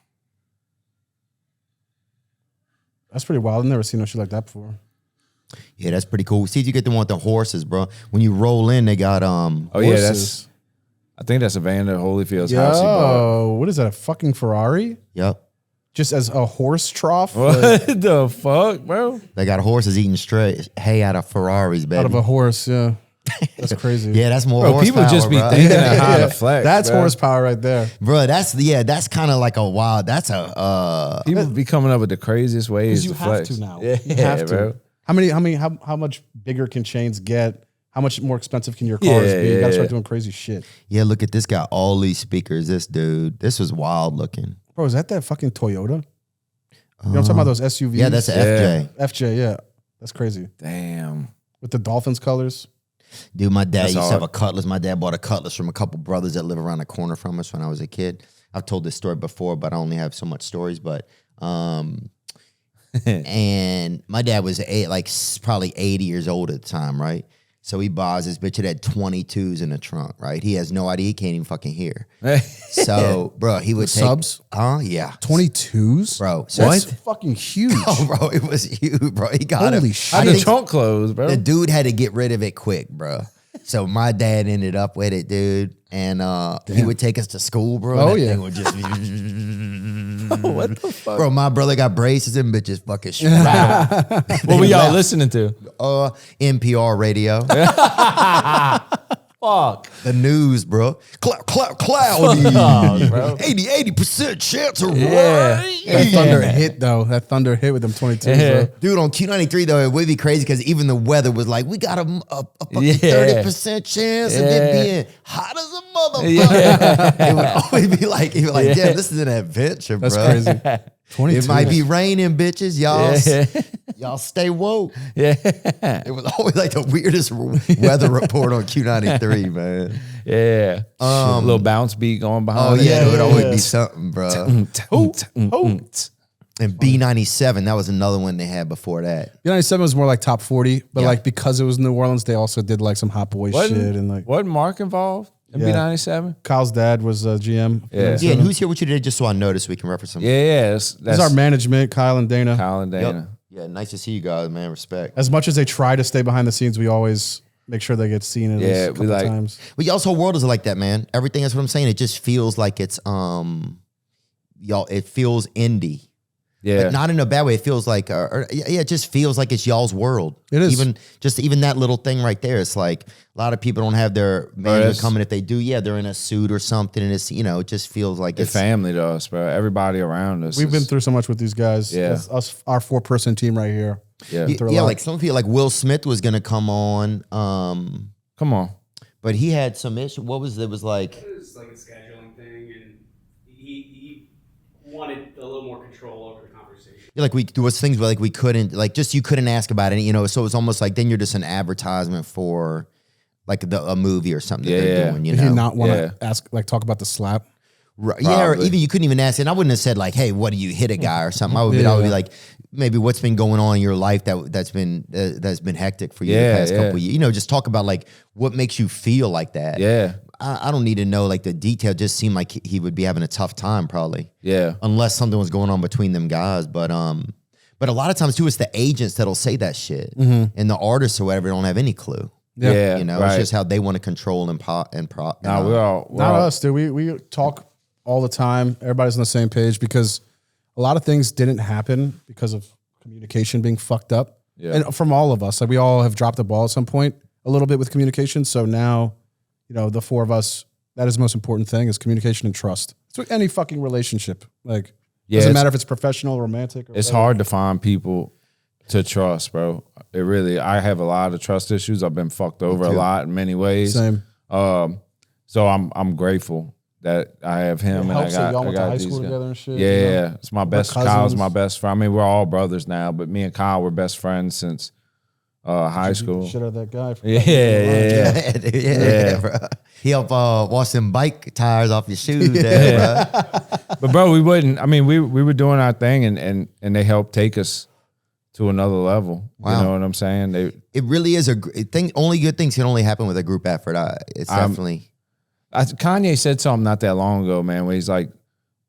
[SPEAKER 3] That's pretty wild. I've never seen no shit like that before.
[SPEAKER 1] Yeah, that's pretty cool. See if you get the one with the horses, bro. When you roll in, they got
[SPEAKER 2] Oh
[SPEAKER 3] Horses.
[SPEAKER 2] yeah, that's. I think that's Evander Holyfield's house. He bought.
[SPEAKER 3] Yo, what is that? A fucking Ferrari?
[SPEAKER 1] Yep.
[SPEAKER 3] Just as a horse trough?
[SPEAKER 2] What
[SPEAKER 3] Like,
[SPEAKER 2] the fuck, bro?
[SPEAKER 1] They got horses eating straight hay out of Ferraris, baby.
[SPEAKER 3] out of a horse, yeah. That's crazy.
[SPEAKER 1] Yeah, that's more
[SPEAKER 2] Bro,
[SPEAKER 1] horsepower,
[SPEAKER 2] people just be
[SPEAKER 1] bro.
[SPEAKER 2] thinking of how to flex.
[SPEAKER 3] That's
[SPEAKER 2] bro.
[SPEAKER 3] horsepower right there.
[SPEAKER 1] Bro, that's kind of like a wild. That's a
[SPEAKER 2] People be coming up with the craziest ways
[SPEAKER 3] You
[SPEAKER 2] to
[SPEAKER 3] have
[SPEAKER 2] flex.
[SPEAKER 3] to now.
[SPEAKER 2] Yeah,
[SPEAKER 3] You have to.
[SPEAKER 2] bro.
[SPEAKER 3] How much bigger can chains get? How much more expensive can your cars
[SPEAKER 2] Yeah,
[SPEAKER 3] be? You gotta
[SPEAKER 2] yeah.
[SPEAKER 3] start doing crazy shit.
[SPEAKER 1] yeah. Look at this guy. All these speakers. This dude. This was wild looking.
[SPEAKER 3] Bro, is that fucking Toyota? You know what I'm talking about, those SUVs?
[SPEAKER 1] Yeah, that's an FJ.
[SPEAKER 3] FJ, yeah. That's crazy.
[SPEAKER 2] Damn.
[SPEAKER 3] With the Dolphins colors.
[SPEAKER 1] Dude, my dad
[SPEAKER 2] That's
[SPEAKER 1] used to have
[SPEAKER 2] hard.
[SPEAKER 1] a Cutlass. My dad bought a Cutlass from a couple brothers that live around the corner from us when I was a kid. I've told this story before, but I only have so much stories. But and my dad was probably 80 years old at the time, right? So he buys this bitch. It had 22s in the trunk, right? He has no idea. He can't even fucking hear. So, bro, he would take
[SPEAKER 3] Subs?
[SPEAKER 1] Yeah,
[SPEAKER 3] 22s?
[SPEAKER 1] bro. So
[SPEAKER 3] That's fucking huge.
[SPEAKER 1] Oh, bro, it was huge, bro. He got
[SPEAKER 3] Holy
[SPEAKER 1] it.
[SPEAKER 3] shit.
[SPEAKER 2] How
[SPEAKER 1] I
[SPEAKER 2] the
[SPEAKER 1] think
[SPEAKER 2] trunk closed, bro?
[SPEAKER 1] the dude had to get rid of it quick, bro. So my dad ended up with it, dude, and he would take us to school, bro.
[SPEAKER 3] Oh,
[SPEAKER 1] That
[SPEAKER 3] yeah.
[SPEAKER 1] thing would just be what the fuck, bro. My brother got braces and bitches fucking strapped.
[SPEAKER 2] What were y'all listening to?
[SPEAKER 1] NPR radio,
[SPEAKER 2] Fuck.
[SPEAKER 1] the news, bro. Cloudy, 80% chance of rain.
[SPEAKER 3] That thunder hit, though. That thunder hit with them 22s,
[SPEAKER 2] Yeah.
[SPEAKER 3] bro.
[SPEAKER 1] Dude, on Q93 though, it would be crazy because even the weather was like, we got a fucking 30% chance of it being hot as a motherfucker. It would always be like, damn, this is an adventure,
[SPEAKER 3] That's
[SPEAKER 1] bro.
[SPEAKER 3] crazy. 22.
[SPEAKER 1] It might be raining, bitches. Y'all stay woke.
[SPEAKER 2] Yeah.
[SPEAKER 1] It was always like the weirdest weather report on Q93, man.
[SPEAKER 2] Yeah. A little bounce beat going behind.
[SPEAKER 1] Oh yeah, it would always
[SPEAKER 3] yeah.
[SPEAKER 1] be something, bro.
[SPEAKER 2] Hoot.
[SPEAKER 1] And B97, that was another one they had before that.
[SPEAKER 3] B97 was more like top 40, but
[SPEAKER 1] Yeah.
[SPEAKER 3] like because it was New Orleans, they also did like some Hot Boy shit and like
[SPEAKER 2] Wasn't Mark involved in
[SPEAKER 3] Yeah.
[SPEAKER 2] B97?
[SPEAKER 3] Kyle's dad was GM.
[SPEAKER 2] Yeah.
[SPEAKER 1] Yeah, and who's here with you today? Just so I notice we can reference them.
[SPEAKER 2] Yeah.
[SPEAKER 3] This is our management, Kyle and Dana.
[SPEAKER 2] Kyle and Dana.
[SPEAKER 1] Yep. Yeah, nice to see you guys, man. Respect.
[SPEAKER 3] As much as they try to stay behind the scenes, we always make sure they get seen at least a couple times.
[SPEAKER 1] But y'all's whole world is like that, man. Everything, that's what I'm saying. It just feels like it's y'all. It feels indie.
[SPEAKER 2] Yeah.
[SPEAKER 1] But not in a bad way. It feels like, it just feels like it's y'all's world.
[SPEAKER 3] It is.
[SPEAKER 1] Even that little thing right there. It's like a lot of people don't have their management
[SPEAKER 2] that's-
[SPEAKER 1] coming. If they do, they're in a suit or something, and it's it just feels like
[SPEAKER 2] It's family to us, bro. Everybody around us.
[SPEAKER 3] We've been
[SPEAKER 2] is-
[SPEAKER 3] through so much with these guys.
[SPEAKER 2] Yeah.
[SPEAKER 3] It's us, our 4-person team right here.
[SPEAKER 2] Yeah.
[SPEAKER 3] through a
[SPEAKER 1] yeah.
[SPEAKER 3] lot.
[SPEAKER 1] Like some people, like Will Smith was gonna come on,
[SPEAKER 2] Come on.
[SPEAKER 1] but he had some issue. What was it? Was like.
[SPEAKER 6] It was like a scheduling thing, and he wanted a little more control over the conversation.
[SPEAKER 1] Yeah, like there was things where like we couldn't, like just you couldn't ask about it, so it was almost like then you're just an advertisement for like a movie or something that they're
[SPEAKER 2] Yeah.
[SPEAKER 1] doing,
[SPEAKER 3] Did
[SPEAKER 1] know.
[SPEAKER 3] you not want
[SPEAKER 2] Yeah.
[SPEAKER 3] to ask, like, talk about the slap?
[SPEAKER 1] Right, yeah, or
[SPEAKER 2] Probably.
[SPEAKER 1] even you couldn't even ask, and I wouldn't have said like, "Hey, what do you hit a guy or something?" I would be
[SPEAKER 3] Yeah.
[SPEAKER 1] like, maybe what's been going on in your life that's been hectic for you the
[SPEAKER 2] Yeah,
[SPEAKER 1] past
[SPEAKER 2] yeah.
[SPEAKER 1] couple of years. Just talk about like what makes you feel like that.
[SPEAKER 2] Yeah.
[SPEAKER 1] I don't need to know like the detail. It just seemed like he would be having a tough time probably.
[SPEAKER 2] Yeah.
[SPEAKER 1] Unless something was going on between them guys, but a lot of times too, it's the agents that'll say that shit, and the artists or whatever don't have any clue.
[SPEAKER 2] Yeah.
[SPEAKER 1] It's
[SPEAKER 2] right.
[SPEAKER 1] just how they want to control and prop.
[SPEAKER 2] Nah, we're all
[SPEAKER 3] Not us, dude. We talk all the time. Everybody's on the same page because a lot of things didn't happen because of communication being fucked up.
[SPEAKER 2] Yeah.
[SPEAKER 3] And from all of us, like we all have dropped the ball at some point a little bit with communication. So now, the four of us, that is the most important thing is communication and trust. It's with any fucking relationship. Like,
[SPEAKER 2] Yeah,
[SPEAKER 3] doesn't
[SPEAKER 2] it's-
[SPEAKER 3] matter if it's professional, romantic. Or
[SPEAKER 2] It's
[SPEAKER 3] whatever.
[SPEAKER 2] hard to find people to trust, bro. I have a lot of trust issues. I've been fucked over a lot in many ways.
[SPEAKER 3] Same.
[SPEAKER 2] So I'm grateful that I have him, and I
[SPEAKER 3] helps that y'all
[SPEAKER 2] got, I
[SPEAKER 3] went to
[SPEAKER 2] got
[SPEAKER 3] high
[SPEAKER 2] these
[SPEAKER 3] school
[SPEAKER 2] guys.
[SPEAKER 3] together and shit.
[SPEAKER 2] Yeah,
[SPEAKER 3] you know?
[SPEAKER 2] yeah. It's my best.
[SPEAKER 3] cousins.
[SPEAKER 2] Kyle's my best friend. I mean, we're all brothers now, but me and Kyle were best friends since high school.
[SPEAKER 3] Shit out of that guy.
[SPEAKER 1] Yeah, bro. He helped wash them bike tires off your shoes there, bro.
[SPEAKER 2] But bro, we wouldn't. I mean, we were doing our thing, and they helped take us to another level.
[SPEAKER 1] Wow.
[SPEAKER 2] You know what I'm saying?
[SPEAKER 1] It really is a thing. Only good things can only happen with a group effort. It's definitely.
[SPEAKER 2] Kanye said something not that long ago, man, where he's like,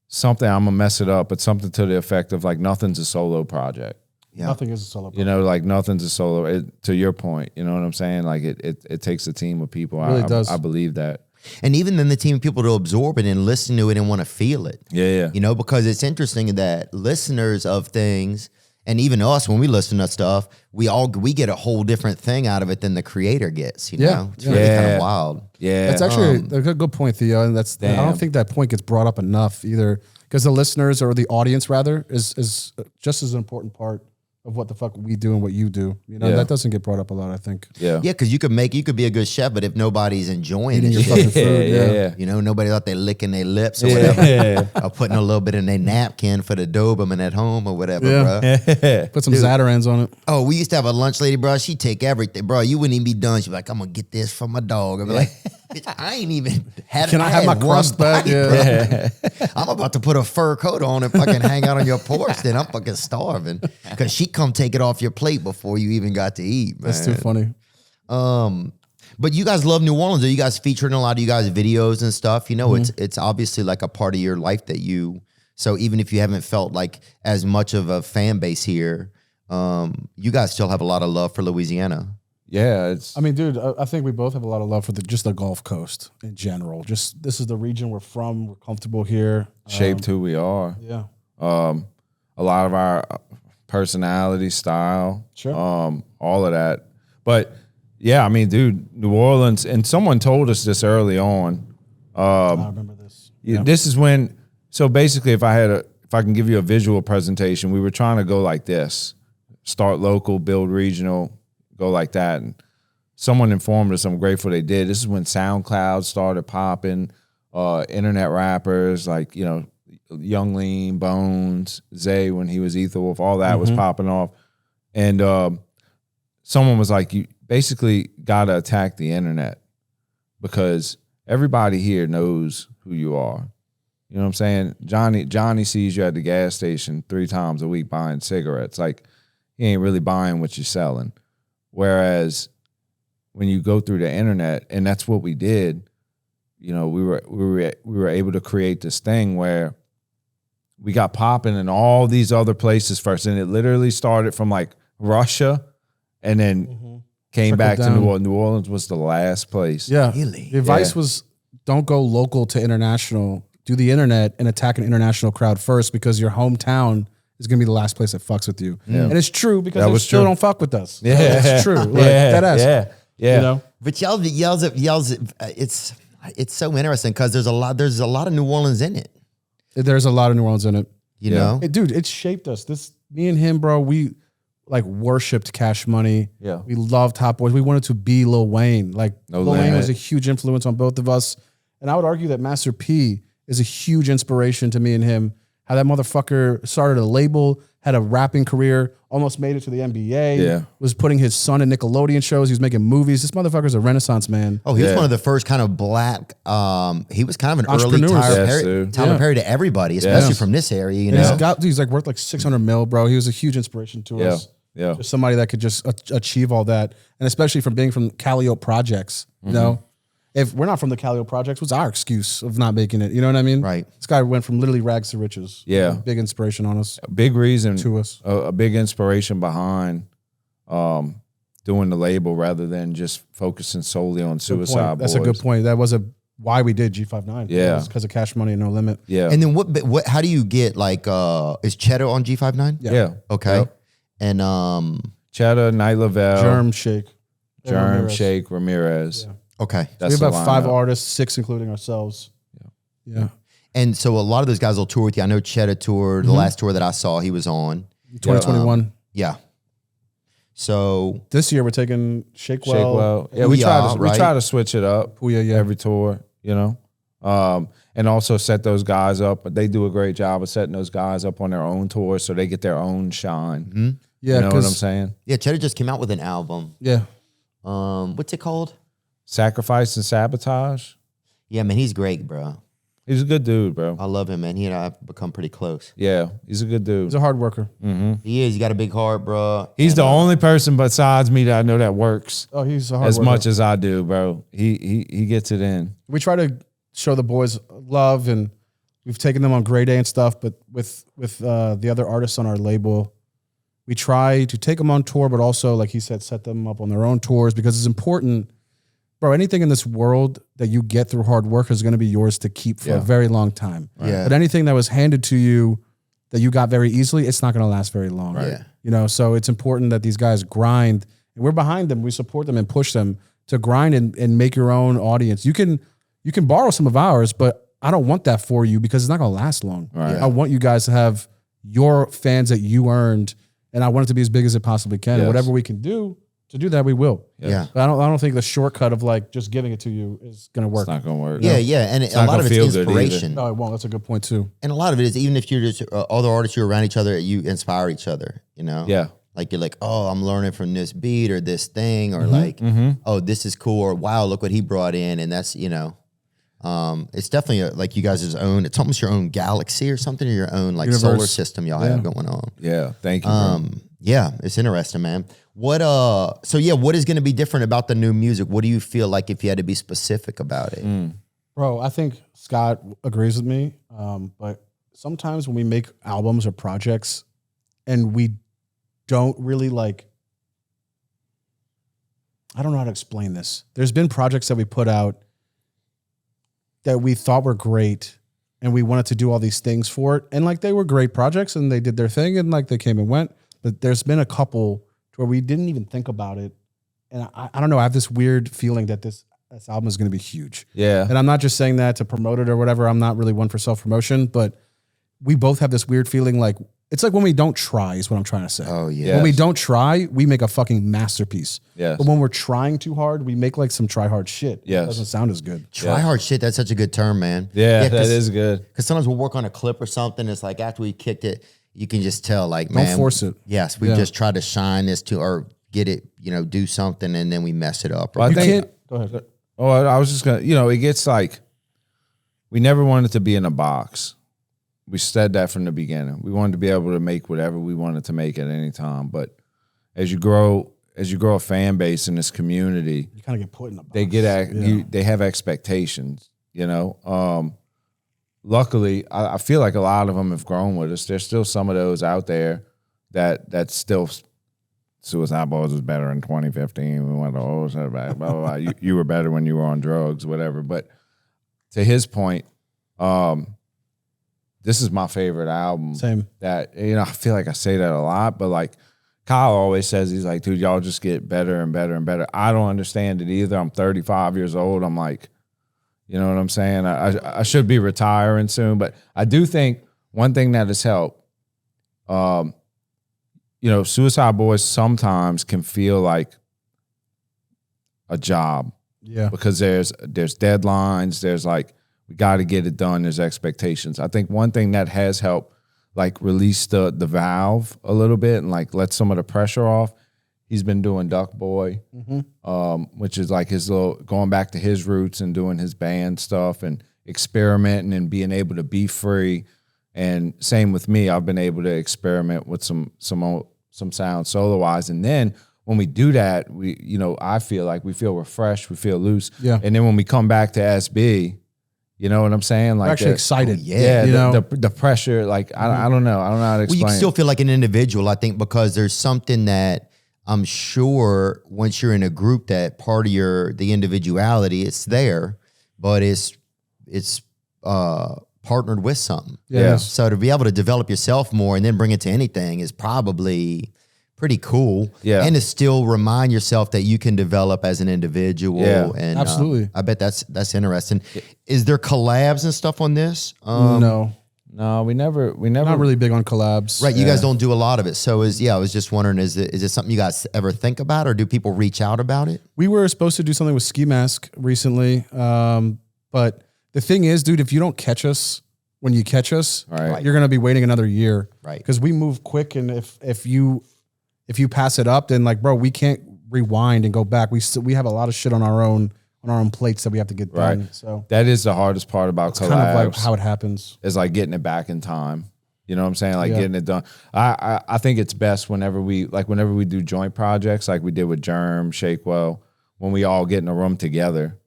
[SPEAKER 2] something, I'm gonna mess it up, but something to the effect of like, nothing's a solo project.
[SPEAKER 1] Yeah.
[SPEAKER 3] Nothing is a solo project.
[SPEAKER 2] You know, like nothing's a solo. To your point, you know what I'm saying? Like it takes a team of people.
[SPEAKER 3] It really does.
[SPEAKER 2] I believe that.
[SPEAKER 1] And even then, the team of people to absorb it and listen to it and want to feel it.
[SPEAKER 2] Yeah.
[SPEAKER 1] You know, because it's interesting that listeners of things, and even us, when we listen to stuff, we get a whole different thing out of it than the creator gets. You know, it's really kind of wild.
[SPEAKER 2] Yeah.
[SPEAKER 3] That's actually a good point, Theo. And I don't think that point gets brought up enough either, because the listeners or the audience rather is just as an important part of what the fuck we do and what you do. You know, that doesn't get brought up a lot, I think.
[SPEAKER 2] Yeah.
[SPEAKER 1] Yeah, because you could be a good chef, but if nobody's enjoying
[SPEAKER 3] Eating
[SPEAKER 1] it,
[SPEAKER 3] your fucking food,
[SPEAKER 2] yeah.
[SPEAKER 1] you know, nobody out there licking their lips or whatever, or putting a little bit in their napkin for the Doberman at home or whatever, bro.
[SPEAKER 3] Put some Zatarans on it.
[SPEAKER 1] Oh, we used to have a lunch lady, bro. She'd take everything, bro. You wouldn't even be done. She'd be like, I'm going to get this from my dog. I'd be like, bitch, I ain't even had
[SPEAKER 3] Can I have my crust back?
[SPEAKER 1] Yeah. I'm about to put a fur coat on and fucking hang out on your porch. Then I'm fucking starving. Because she come take it off your plate before you even got to eat, man.
[SPEAKER 3] That's too funny.
[SPEAKER 1] But you guys love New Orleans. Are you guys featuring a lot of you guys' videos and stuff? You know, it's obviously like a part of your life that you, so even if you haven't felt like as much of a fan base here, you guys still have a lot of love for Louisiana.
[SPEAKER 2] Yeah.
[SPEAKER 3] I mean, dude, I think we both have a lot of love for just the Gulf Coast in general. Just this is the region we're from. We're comfortable here.
[SPEAKER 2] Shaped who we are.
[SPEAKER 3] Yeah.
[SPEAKER 2] A lot of our personality, style,
[SPEAKER 3] Sure.
[SPEAKER 2] all of that. But yeah, I mean, dude, New Orleans, and someone told us this early on.
[SPEAKER 3] I remember this.
[SPEAKER 2] This is when, so basically if I can give you a visual presentation, we were trying to go like this, start local, build regional, go like that. And someone informed us, I'm grateful they did. This is when SoundCloud started popping, internet rappers like, you know, Young Lean, Bones, Zay when he was Ether Wolf, all that was popping off. And someone was like, you basically got to attack the internet because everybody here knows who you are. You know what I'm saying? Johnny sees you at the gas station 3 times a week buying cigarettes. Like, he ain't really buying what you're selling. Whereas when you go through the internet, and that's what we did, you know, we were able to create this thing where we got popping in all these other places first. And it literally started from like Russia and then came back to New Orleans. New Orleans was the last place.
[SPEAKER 3] Yeah.
[SPEAKER 1] Really?
[SPEAKER 3] The advice was don't go local to international. Do the internet and attack an international crowd first because your hometown is going to be the last place that fucks with you. Yeah. And it's true because
[SPEAKER 2] That
[SPEAKER 3] they
[SPEAKER 2] was
[SPEAKER 3] still
[SPEAKER 2] true.
[SPEAKER 3] don't fuck with us.
[SPEAKER 2] Yeah.
[SPEAKER 3] It's true. Like, that ass.
[SPEAKER 2] Yeah.
[SPEAKER 3] You know?
[SPEAKER 1] But y'all it's so interesting because there's a lot of New Orleans in it.
[SPEAKER 3] There's a lot of New Orleans in it.
[SPEAKER 1] You know?
[SPEAKER 3] Hey, dude, it shaped us. Me and him, bro, we like worshipped Cash Money.
[SPEAKER 2] Yeah.
[SPEAKER 3] We loved Hot Boys. We wanted to be Lil Wayne. Like Lil Wayne was a huge influence on both of us. And I would argue that Master P is a huge inspiration to me and him. How that motherfucker started a label, had a rapping career, almost made it to the NBA, was putting his son in Nickelodeon shows. He was making movies. This motherfucker's a renaissance man.
[SPEAKER 1] Oh, he was one of the first kind of black, he was kind of an early
[SPEAKER 3] Entrepreneurs.
[SPEAKER 1] Tyler Perry to everybody, especially from this area, you know?
[SPEAKER 3] He's like worth like 600 mil, bro. He was a huge inspiration to us.
[SPEAKER 2] Yeah.
[SPEAKER 3] Just somebody that could just achieve all that. And especially from being from Calliope Projects, you know? If we're not from the Calliope Projects, what's our excuse of not making it? You know what I mean?
[SPEAKER 1] Right.
[SPEAKER 3] This guy went from literally rags to riches.
[SPEAKER 2] Yeah.
[SPEAKER 3] Big inspiration on us.
[SPEAKER 2] Big reason
[SPEAKER 3] To us.
[SPEAKER 2] A big inspiration behind doing the label rather than just focusing solely on Suicide Boys.
[SPEAKER 3] That's a good point. That was why we did G59.
[SPEAKER 2] Yeah.
[SPEAKER 3] Because of Cash Money and No Limit.
[SPEAKER 2] Yeah.
[SPEAKER 1] And then what how do you get like, is Cheddar on G59?
[SPEAKER 2] Yeah.
[SPEAKER 1] Okay.
[SPEAKER 2] Yep.
[SPEAKER 1] And
[SPEAKER 2] Cheddar, Night Lavelle,
[SPEAKER 3] Germ Shake.
[SPEAKER 2] Shake, Ramirez.
[SPEAKER 3] Yeah.
[SPEAKER 1] Okay.
[SPEAKER 3] So we have about 5 artists, 6 including ourselves. Yeah.
[SPEAKER 1] And so a lot of those guys will tour with you. I know Cheddar toured. The last tour that I saw, he was on.
[SPEAKER 3] 2021.
[SPEAKER 1] Yeah. So
[SPEAKER 3] This year we're taking Shakewell.
[SPEAKER 2] Yeah, we try to switch it up.
[SPEAKER 3] Ouya, yeah.
[SPEAKER 2] Every tour, you know. and also set those guys up. But they do a great job of setting those guys up on their own tours so they get their own shine.
[SPEAKER 3] Yeah,
[SPEAKER 2] You know what I'm saying?
[SPEAKER 1] Yeah, Cheddar just came out with an album.
[SPEAKER 3] Yeah.
[SPEAKER 1] What's it called?
[SPEAKER 2] Sacrifice and Sabotage.
[SPEAKER 1] Yeah, man, he's great, bro.
[SPEAKER 2] He's a good dude, bro.
[SPEAKER 1] I love him, man. He and I have become pretty close.
[SPEAKER 2] Yeah, he's a good dude.
[SPEAKER 3] He's a hard worker.
[SPEAKER 1] He is. He got a big heart, bro.
[SPEAKER 2] He's
[SPEAKER 1] And,
[SPEAKER 2] the only person besides me that I know that works
[SPEAKER 3] Oh, he's a hard
[SPEAKER 2] as
[SPEAKER 3] worker.
[SPEAKER 2] much as I do, bro. He gets it in.
[SPEAKER 3] We try to show the boys love, and we've taken them on Grey Day and stuff. But with the other artists on our label, we try to take them on tour, but also, like he said, set them up on their own tours because it's important. Bro, anything in this world that you get through hard work is going to be yours to keep for a very long time.
[SPEAKER 1] Yeah.
[SPEAKER 3] But anything that was handed to you that you got very easily, it's not going to last very long.
[SPEAKER 1] Yeah.
[SPEAKER 3] You know, so it's important that these guys grind, and we're behind them. We support them and push them to grind and make your own audience. You can borrow some of ours, but I don't want that for you because it's not going to last long.
[SPEAKER 2] Right.
[SPEAKER 3] I want you guys to have your fans that you earned, and I want it to be as big as it possibly can. And
[SPEAKER 2] Yes.
[SPEAKER 3] whatever we can do to do that, we will.
[SPEAKER 1] Yeah.
[SPEAKER 3] But I don't think the shortcut of like just giving it to you is going to work.
[SPEAKER 2] It's not gonna work.
[SPEAKER 1] Yeah, yeah. And a
[SPEAKER 2] not
[SPEAKER 1] lot of
[SPEAKER 2] gonna
[SPEAKER 1] it's
[SPEAKER 2] feel good
[SPEAKER 1] inspiration.
[SPEAKER 3] No, it won't. That's a good point too.
[SPEAKER 1] And a lot of it is even if you're just other artists, you're around each other, you inspire each other, you know?
[SPEAKER 2] Yeah.
[SPEAKER 1] Like you're like, oh, I'm learning from this beat or this thing, or
[SPEAKER 2] Mm-hmm.
[SPEAKER 1] like, oh, this is cool, or wow, look what he brought in. And that's, you know, it's definitely like you guys' own, it's almost your own galaxy or something, or your own like solar
[SPEAKER 3] Universe.
[SPEAKER 1] system y'all have going on.
[SPEAKER 2] Yeah. Thank you. Bro.
[SPEAKER 1] Yeah, it's interesting, man. What so yeah, what is gonna be different about the new music? What do you feel like if you had to be specific about it?
[SPEAKER 3] Bro, I think Scott agrees with me. But sometimes when we make albums or projects and we don't really like, I don't know how to explain this. There's been projects that we put out that we thought were great and we wanted to do all these things for it. And like they were great projects and they did their thing and like they came and went. But there's been a couple where we didn't even think about it. And I don't know, I have this weird feeling that this album is going to be huge.
[SPEAKER 2] Yeah.
[SPEAKER 3] And I'm not just saying that to promote it or whatever. I'm not really one for self-promotion, but we both have this weird feeling like, it's like when we don't try is what I'm trying to say.
[SPEAKER 1] Oh yeah.
[SPEAKER 3] When we don't try, we make a fucking masterpiece.
[SPEAKER 2] Yes.
[SPEAKER 3] But when we're trying too hard, we make like some try hard shit.
[SPEAKER 2] Yes.
[SPEAKER 3] It doesn't sound as good.
[SPEAKER 1] Try hard shit, that's such a good term, man.
[SPEAKER 2] Yeah, that is good.
[SPEAKER 1] Because sometimes we'll work on a clip or something. It's like after we kicked it, you can just tell, like, man.
[SPEAKER 3] Don't force it.
[SPEAKER 1] Yes, we just try to shine this to, or get it, you know, do something, and then we mess it up.
[SPEAKER 2] Well, I
[SPEAKER 3] You
[SPEAKER 2] think,
[SPEAKER 3] can't. Go ahead.
[SPEAKER 2] Oh, I was just gonna, you know, it gets like, we never wanted to be in a box. We said that from the beginning. We wanted to be able to make whatever we wanted to make at any time. But as you grow a fan base in this community,
[SPEAKER 3] You kind of get put in a box.
[SPEAKER 2] they they have expectations, you know. Luckily, I feel like a lot of them have grown with us. There's still some of those out there that still Suicideboys was better in 2015. We went to blah, blah, blah. You were better when you were on drugs, whatever. But to his point, this is my favorite album.
[SPEAKER 3] Same.
[SPEAKER 2] That, you know, I feel like I say that a lot, but like Kyle always says, he's like, dude, y'all just get better and better and better. I don't understand it either. I'm 35 years old. I'm like, you know what I'm saying? I should be retiring soon, but I do think one thing that has helped, you know, Suicideboys sometimes can feel like a job
[SPEAKER 3] Yeah.
[SPEAKER 2] because there's deadlines. There's like, we got to get it done. There's expectations. I think one thing that has helped, like, release the valve a little bit and like let some of the pressure off. He's been doing Duck Boy, which is like his little, going back to his roots and doing his band stuff and experimenting and being able to be free. And same with me, I've been able to experiment with some sound solo wise. And then when we do that, we, you know, I feel like we feel refreshed, we feel loose.
[SPEAKER 3] Yeah.
[SPEAKER 2] And then when we come back to SB, you know what I'm saying? Like
[SPEAKER 3] We're actually
[SPEAKER 2] the-
[SPEAKER 3] excited.
[SPEAKER 2] Yeah,
[SPEAKER 3] You know?
[SPEAKER 2] the pressure. Like I don't know how to explain.
[SPEAKER 1] Well, you
[SPEAKER 2] it.
[SPEAKER 1] still feel like an individual, I think, because there's something that I'm sure once you're in a group that part of the individuality, it's there, but it's partnered with something.
[SPEAKER 3] Yeah.
[SPEAKER 1] So to be able to develop yourself more and then bring it to anything is probably pretty cool.
[SPEAKER 2] Yeah.
[SPEAKER 1] And to still remind yourself that you can develop as an individual.
[SPEAKER 2] Yeah.
[SPEAKER 1] And
[SPEAKER 3] Absolutely.
[SPEAKER 1] I bet that's interesting. Is there collabs and stuff on this?
[SPEAKER 3] No,
[SPEAKER 2] we never
[SPEAKER 3] not really big on collabs.
[SPEAKER 1] Right, you guys don't do a lot of it. So I was just wondering, is it something you guys ever think about, or do people reach out about it?
[SPEAKER 3] We were supposed to do something with Ski Mask recently, but The thing is, dude, if you don't catch us when you catch us,
[SPEAKER 2] Right.
[SPEAKER 3] you're gonna be waiting another year,
[SPEAKER 1] Right.
[SPEAKER 3] Because we move quick, and if you pass it up, then like, bro, we can't rewind and go back. We have a lot of shit on our own plates that we have to get done.
[SPEAKER 2] Right.
[SPEAKER 3] So
[SPEAKER 2] That is the hardest part about
[SPEAKER 3] it's
[SPEAKER 2] collabs.
[SPEAKER 3] kind of like how it happens.
[SPEAKER 2] is like getting it back in time. You know what I'm saying? Like
[SPEAKER 3] Yeah.
[SPEAKER 2] getting it done. I think it's best whenever we do joint projects like we did with Germ, Shakewell, when we all get in a room together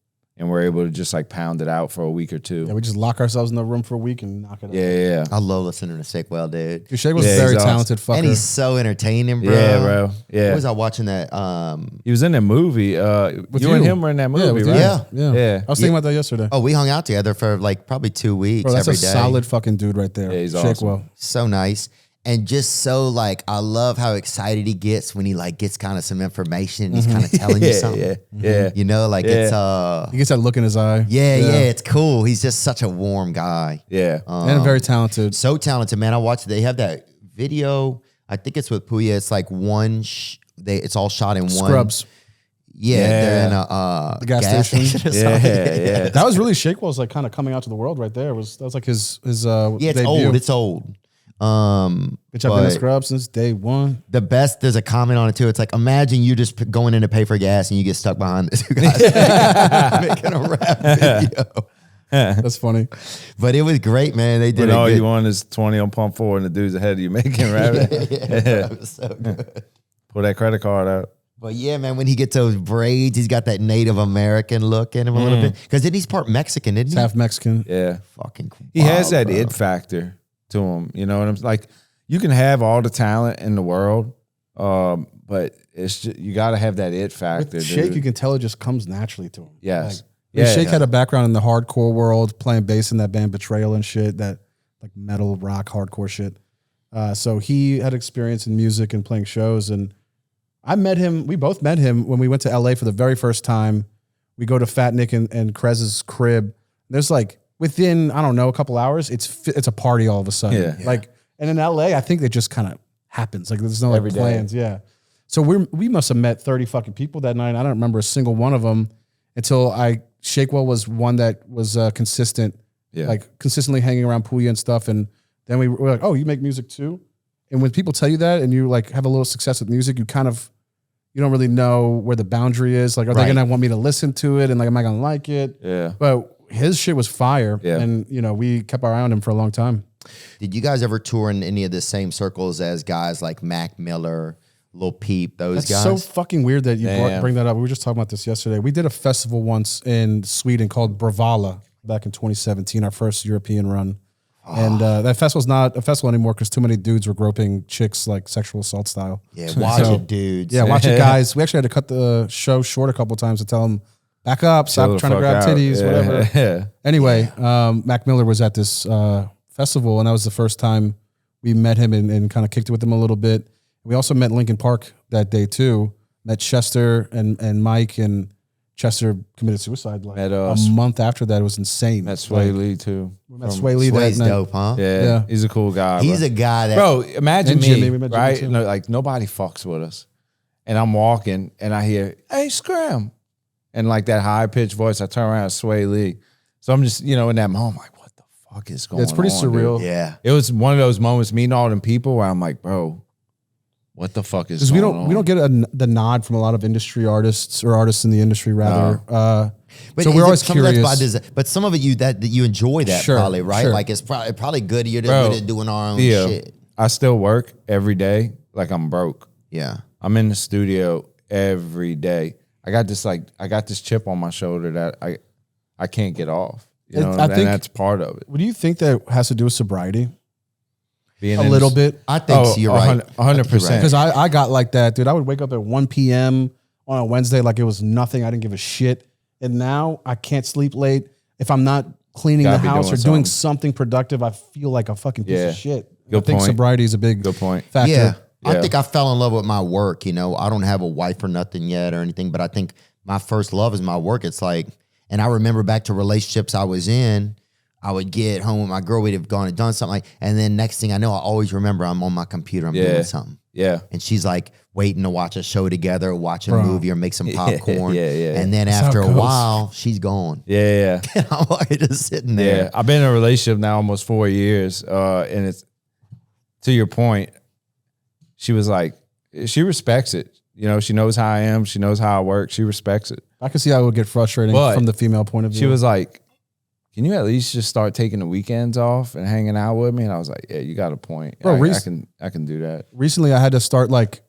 [SPEAKER 2] and we're able to just like pound it out for a week or two.
[SPEAKER 3] Yeah, we just lock ourselves in the room for a week and knock it out.
[SPEAKER 2] Yeah.
[SPEAKER 1] I love listening to Shakewell, dude.
[SPEAKER 3] Dude, Shake was
[SPEAKER 2] Yeah,
[SPEAKER 3] a very
[SPEAKER 2] he's awesome.
[SPEAKER 3] talented fucker.
[SPEAKER 1] And he's so entertaining, bro.
[SPEAKER 2] Yeah, bro. Yeah.
[SPEAKER 1] What was I watching that?
[SPEAKER 2] He was in that movie. You and him were in that movie,
[SPEAKER 3] with
[SPEAKER 2] right?
[SPEAKER 3] you.
[SPEAKER 1] Yeah.
[SPEAKER 3] Yeah. I was thinking about that yesterday.
[SPEAKER 1] Oh, we hung out together for like probably 2 weeks
[SPEAKER 3] Bro, that's
[SPEAKER 1] every
[SPEAKER 3] a
[SPEAKER 1] day.
[SPEAKER 3] solid fucking dude right there.
[SPEAKER 2] Yeah, he's
[SPEAKER 3] Shakewell.
[SPEAKER 2] awesome.
[SPEAKER 1] So nice. And just so like, I love how excited he gets when he like gets kind of some information and he's kind of telling you something.
[SPEAKER 2] Yeah.
[SPEAKER 1] You know, like it's
[SPEAKER 3] He gets that look in his eye.
[SPEAKER 1] yeah, it's cool. He's just such a warm guy.
[SPEAKER 2] Yeah.
[SPEAKER 3] And very talented.
[SPEAKER 1] So talented, man. I watched. They have that video. I think it's with Puya. It's like one. It's all shot in one.
[SPEAKER 3] Scrubs.
[SPEAKER 1] Yeah, they're in a
[SPEAKER 3] The gas station.
[SPEAKER 1] or something.
[SPEAKER 2] Yeah.
[SPEAKER 3] That was really Shakewell's like kind of coming out to the world right there. That was like his
[SPEAKER 1] Yeah, it's
[SPEAKER 3] debut.
[SPEAKER 1] old. It's old.
[SPEAKER 3] Bitch, I've been
[SPEAKER 1] but
[SPEAKER 3] in Scrubs since day one.
[SPEAKER 1] the best. There's a comment on it too. It's like, imagine you just going in to pay for gas and you get stuck behind the two guys making a rap video.
[SPEAKER 3] That's funny.
[SPEAKER 1] But it was great, man. They did
[SPEAKER 2] When
[SPEAKER 1] a
[SPEAKER 2] all
[SPEAKER 1] good.
[SPEAKER 2] you want is 20 on pump 4 and the dude's ahead of you making rabbit.
[SPEAKER 1] It was so good.
[SPEAKER 2] Pull that credit card out.
[SPEAKER 1] But yeah, man, when he gets those braids, he's got that Native American look in him a little bit. Because then he's part Mexican, isn't
[SPEAKER 3] He's
[SPEAKER 1] he?
[SPEAKER 3] half Mexican.
[SPEAKER 2] Yeah.
[SPEAKER 1] Fucking
[SPEAKER 2] He has
[SPEAKER 1] wild,
[SPEAKER 2] that
[SPEAKER 1] bro.
[SPEAKER 2] it factor to him. You know what I'm like? You can have all the talent in the world, but it's just, you got to have that it factor.
[SPEAKER 3] With Shake,
[SPEAKER 2] dude.
[SPEAKER 3] you can tell it just comes naturally to him.
[SPEAKER 2] Yes.
[SPEAKER 3] Like,
[SPEAKER 2] Yeah.
[SPEAKER 3] Shake had a background in the hardcore world, playing bass in that band Betrayal and shit, that like metal, rock, hardcore shit. So he had experience in music and playing shows. And I met him, we both met him when we went to LA for the very first time. We go to Fat Nick and Krez's crib. There's like, within, I don't know, a couple hours, it's a party all of a sudden.
[SPEAKER 2] Yeah.
[SPEAKER 3] Like, and in LA, I think it just kind of happens. Like there's no like
[SPEAKER 2] Every day.
[SPEAKER 3] plans. Yeah. So we must have met 30 fucking people that night. I don't remember a single one of them until Shakewell was one that was consistent, like consistently hanging around Puya and stuff. And then we were like, oh, you make music too? And when people tell you that and you like have a little success with music, you don't really know where the boundary is. Like, are they
[SPEAKER 1] Right.
[SPEAKER 3] gonna want me to listen to it? And like, am I gonna like it?
[SPEAKER 2] Yeah.
[SPEAKER 3] But his shit was fire.
[SPEAKER 2] Yeah.
[SPEAKER 3] And we kept our eye on him for a long time.
[SPEAKER 1] Did you guys ever tour in any of the same circles as guys like Mac Miller, Lil Peep, those
[SPEAKER 3] That's
[SPEAKER 1] guys?
[SPEAKER 3] so fucking weird that you
[SPEAKER 2] Damn.
[SPEAKER 3] bring that up. We were just talking about this yesterday. We did a festival once in Sweden called Bravala back in 2017, our first European run. And that festival's not a festival anymore because too many dudes were groping chicks like sexual assault style.
[SPEAKER 1] Yeah, watch
[SPEAKER 3] So-
[SPEAKER 1] it, dudes.
[SPEAKER 3] Yeah, watch it, guys. We actually had to cut the show short a couple of times to tell them, back up,
[SPEAKER 2] Chill
[SPEAKER 3] stop
[SPEAKER 2] the
[SPEAKER 3] trying to
[SPEAKER 2] fuck
[SPEAKER 3] grab
[SPEAKER 2] out.
[SPEAKER 3] titties,
[SPEAKER 2] Yeah.
[SPEAKER 3] whatever.
[SPEAKER 2] Yeah.
[SPEAKER 3] Anyway, Mac Miller was at this festival, and that was the first time we met him and kind of kicked it with him a little bit. We also met Linkin Park that day too. Met Chester and Mike, and Chester committed suicide like
[SPEAKER 2] Met
[SPEAKER 3] a
[SPEAKER 2] us.
[SPEAKER 3] month after that. It was insane.
[SPEAKER 2] Met Sway
[SPEAKER 3] Like,
[SPEAKER 2] Lee too.
[SPEAKER 3] we met Sway Lee that
[SPEAKER 1] Sway's
[SPEAKER 3] night.
[SPEAKER 1] dope, huh?
[SPEAKER 2] Yeah.
[SPEAKER 3] Yeah.
[SPEAKER 2] He's a cool guy.
[SPEAKER 1] He's
[SPEAKER 2] bro.
[SPEAKER 1] a guy that
[SPEAKER 2] Bro, imagine
[SPEAKER 3] And
[SPEAKER 2] me,
[SPEAKER 3] Jimmy, we met Jimmy
[SPEAKER 2] right?
[SPEAKER 3] too.
[SPEAKER 2] No, like nobody fucks with us. And I'm walking and I hear, hey, Scram. And like that high pitched voice, I turn around, Sway Lee. So I'm just, in that moment, I'm like, what the fuck is going on?
[SPEAKER 3] It's pretty surreal.
[SPEAKER 2] dude?
[SPEAKER 1] Yeah.
[SPEAKER 2] It was one of those moments, meeting all them people where I'm like, bro, what the fuck is
[SPEAKER 3] Because
[SPEAKER 2] going
[SPEAKER 3] we
[SPEAKER 2] on?
[SPEAKER 3] don't get the nod from a lot of industry artists or artists in the industry rather.
[SPEAKER 1] But
[SPEAKER 3] So
[SPEAKER 1] is
[SPEAKER 3] we're
[SPEAKER 1] it
[SPEAKER 3] always
[SPEAKER 1] some of that's by
[SPEAKER 3] curious.
[SPEAKER 1] design? But some of it that you enjoy that
[SPEAKER 3] Sure,
[SPEAKER 1] probably, right?
[SPEAKER 3] sure.
[SPEAKER 1] Like it's probably good you're
[SPEAKER 2] Bro,
[SPEAKER 1] good at doing our own
[SPEAKER 2] Theo,
[SPEAKER 1] shit.
[SPEAKER 2] I still work every day like I'm broke.
[SPEAKER 1] Yeah.
[SPEAKER 2] I'm in the studio every day. I got this chip on my shoulder that I can't get off. You know,
[SPEAKER 3] I
[SPEAKER 2] and
[SPEAKER 3] think-
[SPEAKER 2] that's part of it.
[SPEAKER 3] What do you think that has to do with sobriety?
[SPEAKER 2] Being
[SPEAKER 3] A
[SPEAKER 2] in
[SPEAKER 3] little
[SPEAKER 2] this-
[SPEAKER 3] bit.
[SPEAKER 1] I think so, you're right.
[SPEAKER 2] 100%.
[SPEAKER 3] Because I got like that, dude. I would wake up at 1 p.m. on a Wednesday like it was nothing. I didn't give a shit. And now I can't sleep late. If I'm not cleaning
[SPEAKER 2] Gotta
[SPEAKER 3] the
[SPEAKER 2] be
[SPEAKER 3] house or
[SPEAKER 2] doing
[SPEAKER 3] doing
[SPEAKER 2] something.
[SPEAKER 3] something productive, I feel like a fucking piece
[SPEAKER 2] Yeah.
[SPEAKER 3] of shit.
[SPEAKER 2] Good
[SPEAKER 3] I think
[SPEAKER 2] point.
[SPEAKER 3] sobriety is a big
[SPEAKER 2] Good point.
[SPEAKER 3] factor.
[SPEAKER 1] Yeah. I
[SPEAKER 2] Yeah.
[SPEAKER 1] think I fell in love with my work. I don't have a wife or nothing yet or anything, but I think my first love is my work. It's like, and I remember back to relationships I was in. I would get home with my girl. We'd have gone and done something and then next thing I know, I always remember I'm on my computer. I'm doing something.
[SPEAKER 2] Yeah.
[SPEAKER 1] And she's like waiting to watch a show together, watch a movie or make some popcorn.
[SPEAKER 2] Yeah.
[SPEAKER 1] And then
[SPEAKER 3] That's
[SPEAKER 1] after
[SPEAKER 3] how
[SPEAKER 1] a
[SPEAKER 3] it goes.
[SPEAKER 1] while, she's gone.
[SPEAKER 2] Yeah.
[SPEAKER 1] And I'm like just sitting there.
[SPEAKER 2] Yeah. I've been in a relationship now almost 4 years. And it's to your point, she was like, she respects it. You know, she knows how I am. She knows how I work. She respects it.
[SPEAKER 3] I can see how it would get frustrating
[SPEAKER 2] But
[SPEAKER 3] from the female point of view.
[SPEAKER 2] She was like, can you at least just start taking the weekends off and hanging out with me? And I was like, yeah, you got a point.
[SPEAKER 3] Bro,
[SPEAKER 2] I can do that.
[SPEAKER 3] Recently, I had to start like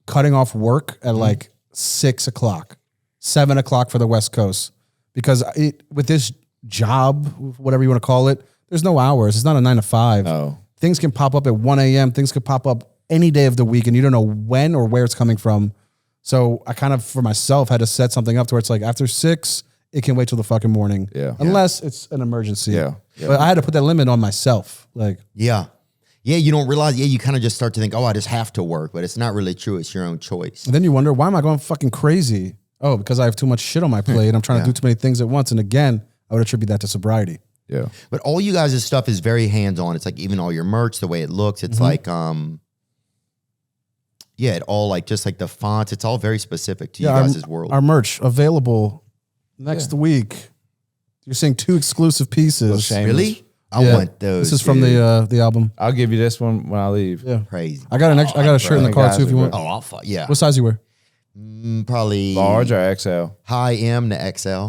[SPEAKER 3] cutting off work at like 6 o'clock, 7 o'clock for the West Coast. Because with this job, whatever you want to call it, there's no hours. It's not a 9 to 5.
[SPEAKER 2] No.
[SPEAKER 3] Things can pop up at 1 a.m. Things could pop up any day of the week and you don't know when or where it's coming from. So I kind of, for myself, had to set something up to where it's like after 6, it can wait till the fucking morning.
[SPEAKER 2] Yeah.
[SPEAKER 3] Unless it's an emergency.
[SPEAKER 2] Yeah.
[SPEAKER 3] But I had to put that limit on myself. Like,
[SPEAKER 1] Yeah. Yeah, you don't realize, you kind of just start to think, oh, I just have to work, but it's not really true. It's your own choice.
[SPEAKER 3] and then you wonder, why am I going fucking crazy? Oh, because I have too much shit on my plate and I'm trying to do too many things at once. And again, I would attribute that to sobriety.
[SPEAKER 2] Yeah.
[SPEAKER 1] But all you guys' stuff is very hands-on. It's like even all your merch, the way it looks, it's like, it all like, just like the fonts, it's all very specific to you guys' world.
[SPEAKER 3] Our merch available next week. You're seeing 2 exclusive pieces.
[SPEAKER 2] Shameless.
[SPEAKER 1] Really? I
[SPEAKER 3] Yeah.
[SPEAKER 1] want those.
[SPEAKER 3] This is from
[SPEAKER 1] dude.
[SPEAKER 3] the album.
[SPEAKER 2] I'll give you this one when I leave.
[SPEAKER 3] Yeah.
[SPEAKER 1] Crazy.
[SPEAKER 3] I got I got a shirt in the car too if you want.
[SPEAKER 1] Oh, I'll fuck. Yeah.
[SPEAKER 3] What size you wear?
[SPEAKER 1] Probably
[SPEAKER 2] Large or XL?
[SPEAKER 1] high M to XL.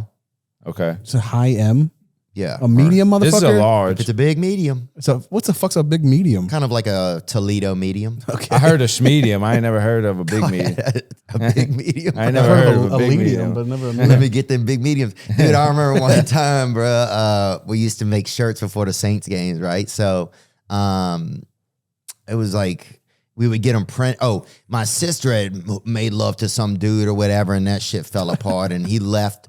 [SPEAKER 2] Okay.
[SPEAKER 3] It's a high M.
[SPEAKER 1] Yeah.
[SPEAKER 3] A medium motherfucker.
[SPEAKER 2] This is a large.
[SPEAKER 1] It's a big medium.
[SPEAKER 3] So what the fuck's a big medium?
[SPEAKER 1] Kind of like a Toledo medium. Okay.
[SPEAKER 2] I heard a schmedium. I ain't never heard of a big medium.
[SPEAKER 1] A big medium.
[SPEAKER 2] I ain't never heard of a big
[SPEAKER 3] medium,
[SPEAKER 2] medium.
[SPEAKER 3] but never a
[SPEAKER 1] Let
[SPEAKER 3] medium.
[SPEAKER 1] me get them big mediums. Dude, I remember one time, bro, we used to make shirts before the Saints games, right? So it was like we would get them print. Oh, my sister had made love to some dude or whatever, and that shit fell apart, and he left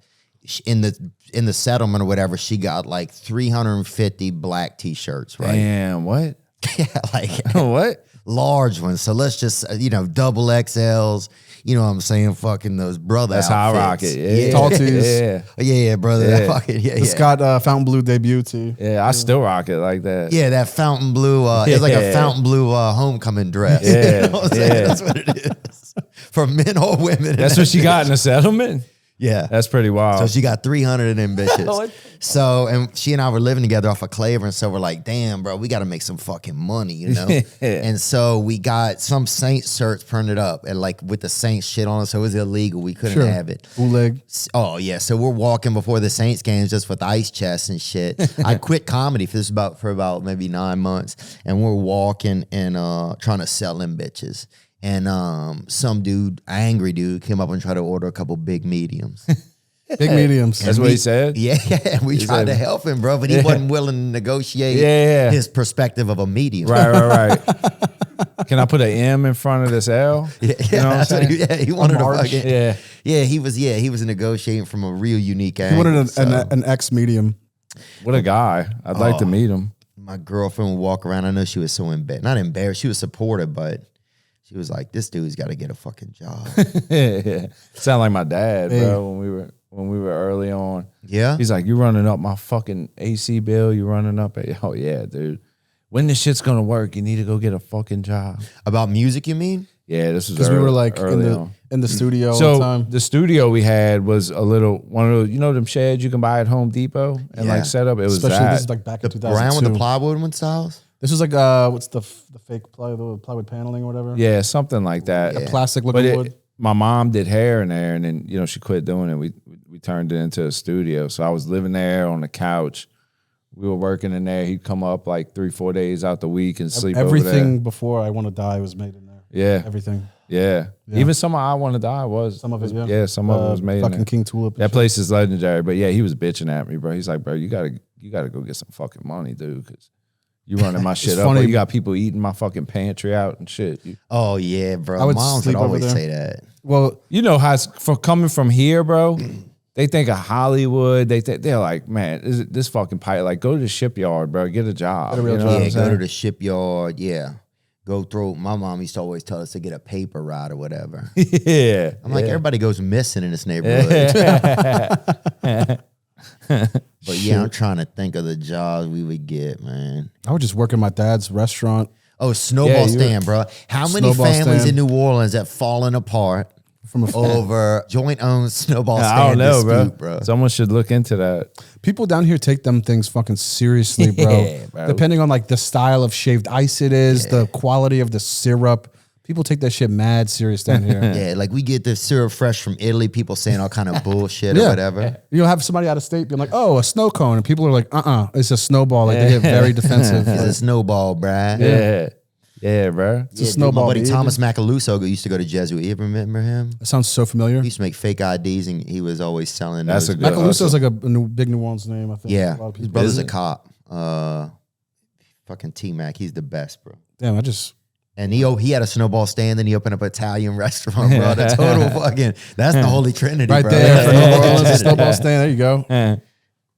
[SPEAKER 1] in the settlement or whatever. She got like 350 black T-shirts, right?
[SPEAKER 2] Damn, what?
[SPEAKER 1] Yeah, like
[SPEAKER 2] What?
[SPEAKER 1] large ones. So let's just, double XLs. You know what I'm saying? Fucking those brother
[SPEAKER 2] That's how I rock
[SPEAKER 1] outfits.
[SPEAKER 2] it. Yeah.
[SPEAKER 3] Tall tees.
[SPEAKER 2] Yeah.
[SPEAKER 1] Yeah, brother.
[SPEAKER 2] Yeah.
[SPEAKER 1] That fucking,
[SPEAKER 3] The Scott Fountain Blue debut tee.
[SPEAKER 2] Yeah, I still rock it like that.
[SPEAKER 1] Yeah, that fountain blue. It's like a
[SPEAKER 2] Yeah.
[SPEAKER 1] fountain blue homecoming dress.
[SPEAKER 2] Yeah,
[SPEAKER 1] You know what I'm saying?
[SPEAKER 2] yeah.
[SPEAKER 1] That's what it is. For men or women.
[SPEAKER 2] That's what she got in the settlement?
[SPEAKER 1] Yeah.
[SPEAKER 2] That's pretty wild.
[SPEAKER 1] So she got 300 of them bitches. So, and she and I were living together off of Claver, and so we're like, damn, bro, we got to make some fucking money, you know? And so we got some Saints shirts printed up and like with the Saints shit on it, so it was illegal. We couldn't have it.
[SPEAKER 3] Bootleg.
[SPEAKER 1] Oh, yeah. So we're walking before the Saints games just with ice chests and shit. I quit comedy for about maybe 9 months, and we're walking and trying to sell them bitches. And some dude, angry dude, came up and tried to order a couple big mediums.
[SPEAKER 3] Big mediums.
[SPEAKER 2] That's what he said?
[SPEAKER 1] Yeah, and we tried to help him, bro, but he wasn't willing to negotiate his perspective of a medium.
[SPEAKER 2] Right. Can I put an M in front of this L?
[SPEAKER 1] Yeah,
[SPEAKER 2] You know what I'm
[SPEAKER 1] that's what
[SPEAKER 2] saying?
[SPEAKER 1] he wanted to
[SPEAKER 3] March.
[SPEAKER 1] fucking,
[SPEAKER 2] Yeah.
[SPEAKER 1] he was negotiating from a real unique
[SPEAKER 3] He
[SPEAKER 1] angle.
[SPEAKER 3] wanted
[SPEAKER 1] so
[SPEAKER 3] an X medium.
[SPEAKER 2] What a guy. I'd like to meet him.
[SPEAKER 1] my girlfriend would walk around. I know she was so not embarrassed. She was supportive, but she was like, "This dude's got to get a fucking job."
[SPEAKER 2] Sound like my dad, bro, when we were early on.
[SPEAKER 1] Yeah,
[SPEAKER 2] He's like, you running up my fucking AC bill. You running up at, oh yeah, dude. When this shit's gonna work, you need to go get a fucking job.
[SPEAKER 1] about music, you mean?
[SPEAKER 2] Yeah, this was
[SPEAKER 3] Because we were like
[SPEAKER 2] early on.
[SPEAKER 3] in the studio all the
[SPEAKER 2] So
[SPEAKER 3] time.
[SPEAKER 2] the studio we had was one of those, them sheds you can buy at Home Depot and
[SPEAKER 1] Yeah.
[SPEAKER 2] like set up. It was
[SPEAKER 3] Especially
[SPEAKER 2] that.
[SPEAKER 3] this is like back in
[SPEAKER 1] The
[SPEAKER 3] 2002.
[SPEAKER 1] brown with the plywood one styles.
[SPEAKER 3] This was like what's the fake plywood paneling or whatever?
[SPEAKER 2] Yeah, something like that.
[SPEAKER 1] Yeah.
[SPEAKER 3] Plastic
[SPEAKER 2] But
[SPEAKER 3] looking wood.
[SPEAKER 2] my mom did hair in there, and then she quit doing it. We turned it into a studio. So I was living there on the couch. We were working in there. He'd come up like 3-4 days out the week and sleep over
[SPEAKER 3] Everything
[SPEAKER 2] there.
[SPEAKER 3] before I Want to Die was made in there.
[SPEAKER 2] Yeah,
[SPEAKER 3] Everything.
[SPEAKER 2] yeah. Even some of I Want to Die was
[SPEAKER 3] Some of it, yeah.
[SPEAKER 2] Yeah, some of it was made in
[SPEAKER 3] Fucking
[SPEAKER 2] there.
[SPEAKER 3] King Tulip. and
[SPEAKER 2] That
[SPEAKER 3] shit.
[SPEAKER 2] place is legendary. But yeah, he was bitching at me, bro. He's like, bro, you gotta go get some fucking money, dude, because you running my shit up.
[SPEAKER 3] funny.
[SPEAKER 2] Or you got people eating my fucking pantry out and shit.
[SPEAKER 1] Oh yeah, bro.
[SPEAKER 3] I would
[SPEAKER 1] Moms
[SPEAKER 3] sleep
[SPEAKER 1] would
[SPEAKER 3] over
[SPEAKER 1] always
[SPEAKER 3] there.
[SPEAKER 1] say that.
[SPEAKER 3] Well,
[SPEAKER 2] You know how for coming from here, bro. They think of Hollywood. They're like, man, this fucking pipe. Like, go to the shipyard, bro. Get a job.
[SPEAKER 3] Get a real
[SPEAKER 2] You know
[SPEAKER 3] job.
[SPEAKER 2] what I'm
[SPEAKER 1] Yeah, go to
[SPEAKER 2] saying?
[SPEAKER 1] the shipyard. Yeah, go through. My mom used to always tell us to get a paper route or whatever.
[SPEAKER 2] Yeah.
[SPEAKER 1] I'm like, everybody goes missing in this neighborhood. But yeah, I'm trying to think of the jobs we would get, man.
[SPEAKER 3] I would just work in my dad's restaurant.
[SPEAKER 1] Oh, Snowball
[SPEAKER 2] Yeah,
[SPEAKER 1] stand, bro. How many
[SPEAKER 3] Snowball
[SPEAKER 1] families
[SPEAKER 3] stand.
[SPEAKER 1] in New Orleans that fallen apart
[SPEAKER 3] From a
[SPEAKER 1] over joint-owned Snowball stand
[SPEAKER 2] I don't know,
[SPEAKER 1] dispute,
[SPEAKER 2] bro.
[SPEAKER 1] bro?
[SPEAKER 2] Someone should look into that.
[SPEAKER 3] People down here take them things fucking seriously, bro.
[SPEAKER 2] Yeah, bro.
[SPEAKER 3] Depending on like the style of shaved ice it is, the quality of the syrup. People take that shit mad serious down here.
[SPEAKER 1] Yeah, like we get the syrup fresh from Italy. People saying all kind of bullshit or whatever.
[SPEAKER 3] You'll have somebody out of state being like, "Oh, a snow cone," and people are like, it's a snowball." Like they get very defensive.
[SPEAKER 1] It's a snowball, bruh.
[SPEAKER 2] Yeah, bro.
[SPEAKER 3] It's a snowball.
[SPEAKER 1] My buddy
[SPEAKER 3] baby.
[SPEAKER 1] Thomas Macaluso used to go to Jesuit. You ever remember him?
[SPEAKER 3] That sounds so familiar.
[SPEAKER 1] He used to make fake IDs, and he was always selling.
[SPEAKER 2] That's
[SPEAKER 1] those.
[SPEAKER 2] a good
[SPEAKER 3] Macaluso is like a big New Orleans name, I think.
[SPEAKER 1] Yeah,
[SPEAKER 3] A lot of
[SPEAKER 1] his
[SPEAKER 3] people-
[SPEAKER 1] brother's a cop. Fucking T-Mac, he's the best, bro.
[SPEAKER 3] Damn,
[SPEAKER 1] And he had a snowball stand, and he opened up an Italian restaurant, bro. The total fucking, that's the holy trinity,
[SPEAKER 3] right
[SPEAKER 1] bro.
[SPEAKER 3] there for New
[SPEAKER 1] That's
[SPEAKER 3] Orleans,
[SPEAKER 1] the
[SPEAKER 3] a snowball
[SPEAKER 1] trinity.
[SPEAKER 3] stand. There you go.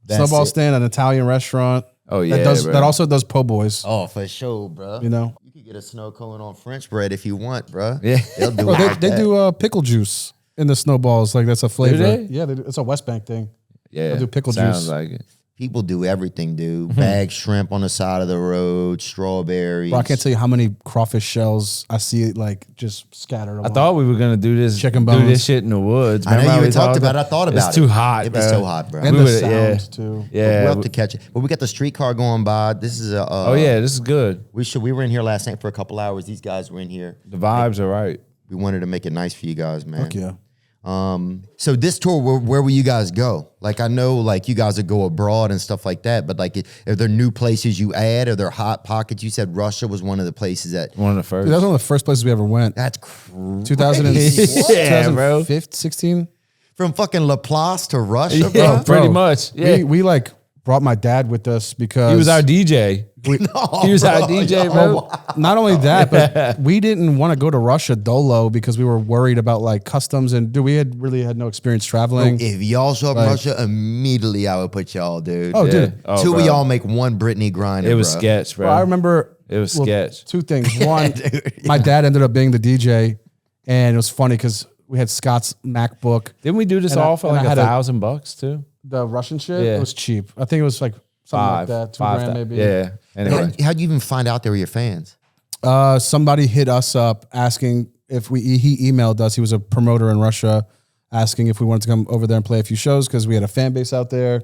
[SPEAKER 1] That's
[SPEAKER 3] Snowball
[SPEAKER 1] it.
[SPEAKER 3] stand, an Italian restaurant.
[SPEAKER 2] Oh, yeah, bro.
[SPEAKER 3] that also does po' boys.
[SPEAKER 1] Oh, for sure, bro.
[SPEAKER 3] You know,
[SPEAKER 1] You could get a snow cone on French bread if you want, bro.
[SPEAKER 2] Yeah.
[SPEAKER 1] They'll do
[SPEAKER 3] bro,
[SPEAKER 1] it
[SPEAKER 3] they,
[SPEAKER 1] like
[SPEAKER 3] they
[SPEAKER 1] that.
[SPEAKER 3] do pickle juice in the snowballs. Like that's a flavor.
[SPEAKER 2] they?
[SPEAKER 3] Yeah, they do. It's a West Bank thing.
[SPEAKER 2] Yeah.
[SPEAKER 3] They'll do pickle
[SPEAKER 2] Sounds
[SPEAKER 3] juice.
[SPEAKER 2] like it.
[SPEAKER 1] People do everything, dude. Bag shrimp on the side of the road, strawberries.
[SPEAKER 3] Bro, I can't tell you how many crawfish shells I see like just scattered.
[SPEAKER 2] I
[SPEAKER 3] along.
[SPEAKER 2] thought we were gonna do this
[SPEAKER 3] Chicken
[SPEAKER 2] do
[SPEAKER 3] bones.
[SPEAKER 2] this shit in the woods.
[SPEAKER 1] I know
[SPEAKER 2] Remember
[SPEAKER 1] you
[SPEAKER 2] how
[SPEAKER 1] had
[SPEAKER 2] we
[SPEAKER 1] talked about it. I thought about it.
[SPEAKER 2] It's too hot.
[SPEAKER 1] It'd be
[SPEAKER 2] bro.
[SPEAKER 1] so hot, bro.
[SPEAKER 3] and
[SPEAKER 2] we
[SPEAKER 3] the
[SPEAKER 2] would've- yeah.
[SPEAKER 3] sound too.
[SPEAKER 2] Yeah.
[SPEAKER 1] We'll have to catch it. But we got the streetcar going by. This is a.
[SPEAKER 2] Oh yeah, this is good.
[SPEAKER 1] We were in here last night for a couple hours. These guys were in here.
[SPEAKER 2] The vibes are right.
[SPEAKER 1] We wanted to make it nice for you guys, man.
[SPEAKER 3] Fuck yeah.
[SPEAKER 1] So this tour, where will you guys go? Like I know, like you guys would go abroad and stuff like that. But like, are there new places you add? Are there hot pockets? You said Russia was one of the places that.
[SPEAKER 2] One of the first.
[SPEAKER 3] Dude, that was one of the first places we ever went.
[SPEAKER 1] That's crazy.
[SPEAKER 3] 2016.
[SPEAKER 1] From fucking Laplace to Russia, bro.
[SPEAKER 2] Yeah, pretty much. Yeah.
[SPEAKER 3] We like brought my dad with us because
[SPEAKER 2] He was our DJ. He was our DJ, bro.
[SPEAKER 3] Not only that, but we didn't want to go to Russia dolo because we were worried about like customs and dude, we had no experience traveling.
[SPEAKER 1] If y'all show up in Russia, immediately I would put y'all, dude.
[SPEAKER 3] Oh,
[SPEAKER 2] Yeah.
[SPEAKER 3] dude.
[SPEAKER 2] Oh,
[SPEAKER 1] Till we
[SPEAKER 2] bro.
[SPEAKER 1] all make one Britney grinder.
[SPEAKER 2] It was
[SPEAKER 1] bro.
[SPEAKER 2] sketch, bro.
[SPEAKER 3] Well, I remember
[SPEAKER 2] It was sketch.
[SPEAKER 3] Two things. One, my dad ended up being the DJ, and it was funny because we had Scott's MacBook.
[SPEAKER 2] Didn't we do this
[SPEAKER 3] And I-
[SPEAKER 2] all for
[SPEAKER 3] and
[SPEAKER 2] like
[SPEAKER 3] I had a-
[SPEAKER 2] $1,000 too?
[SPEAKER 3] The Russian shit,
[SPEAKER 2] Yeah.
[SPEAKER 3] it was cheap. I think it was like something like that, $2,000 maybe.
[SPEAKER 2] Yeah. Anyway.
[SPEAKER 1] How'd you even find out they were your fans?
[SPEAKER 3] Somebody hit us up asking if he emailed us. He was a promoter in Russia, asking if we wanted to come over there and play a few shows because we had a fan base out there,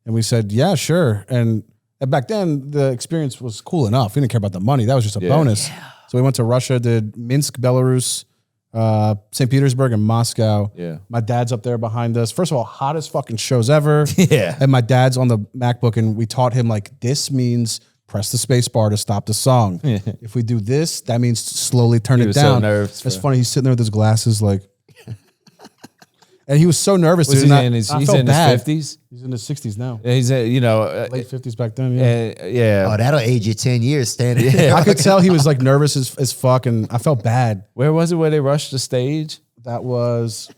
[SPEAKER 3] and we said yeah, sure. And back then the experience was cool enough. We didn't care about the money. That was just a bonus. So we went to Russia, did Minsk, Belarus, St. Petersburg, and Moscow.
[SPEAKER 2] Yeah.
[SPEAKER 3] My dad's up there behind us. First of all, hottest fucking shows ever.
[SPEAKER 2] Yeah.
[SPEAKER 3] And my dad's on the MacBook, and we taught him like this means press the space bar to stop the song. If we do this, that means slowly turn
[SPEAKER 2] He
[SPEAKER 3] it
[SPEAKER 2] was so
[SPEAKER 3] down.
[SPEAKER 2] nervous,
[SPEAKER 3] It's
[SPEAKER 2] bro.
[SPEAKER 3] funny. He's sitting there with his glasses, like, and he was so nervous.
[SPEAKER 2] Was
[SPEAKER 3] dude,
[SPEAKER 2] he
[SPEAKER 3] and
[SPEAKER 2] in his,
[SPEAKER 3] I
[SPEAKER 2] he's
[SPEAKER 3] felt
[SPEAKER 2] in
[SPEAKER 3] bad.
[SPEAKER 2] his 50s?
[SPEAKER 3] He's in his 60s now.
[SPEAKER 2] He's,
[SPEAKER 3] Late 50s back then. Yeah.
[SPEAKER 2] yeah.
[SPEAKER 1] Oh, that'll age you 10 years standing there.
[SPEAKER 3] I could tell he was like nervous as fuck, and I felt bad.
[SPEAKER 2] Where was it where they rushed the stage?
[SPEAKER 3] That was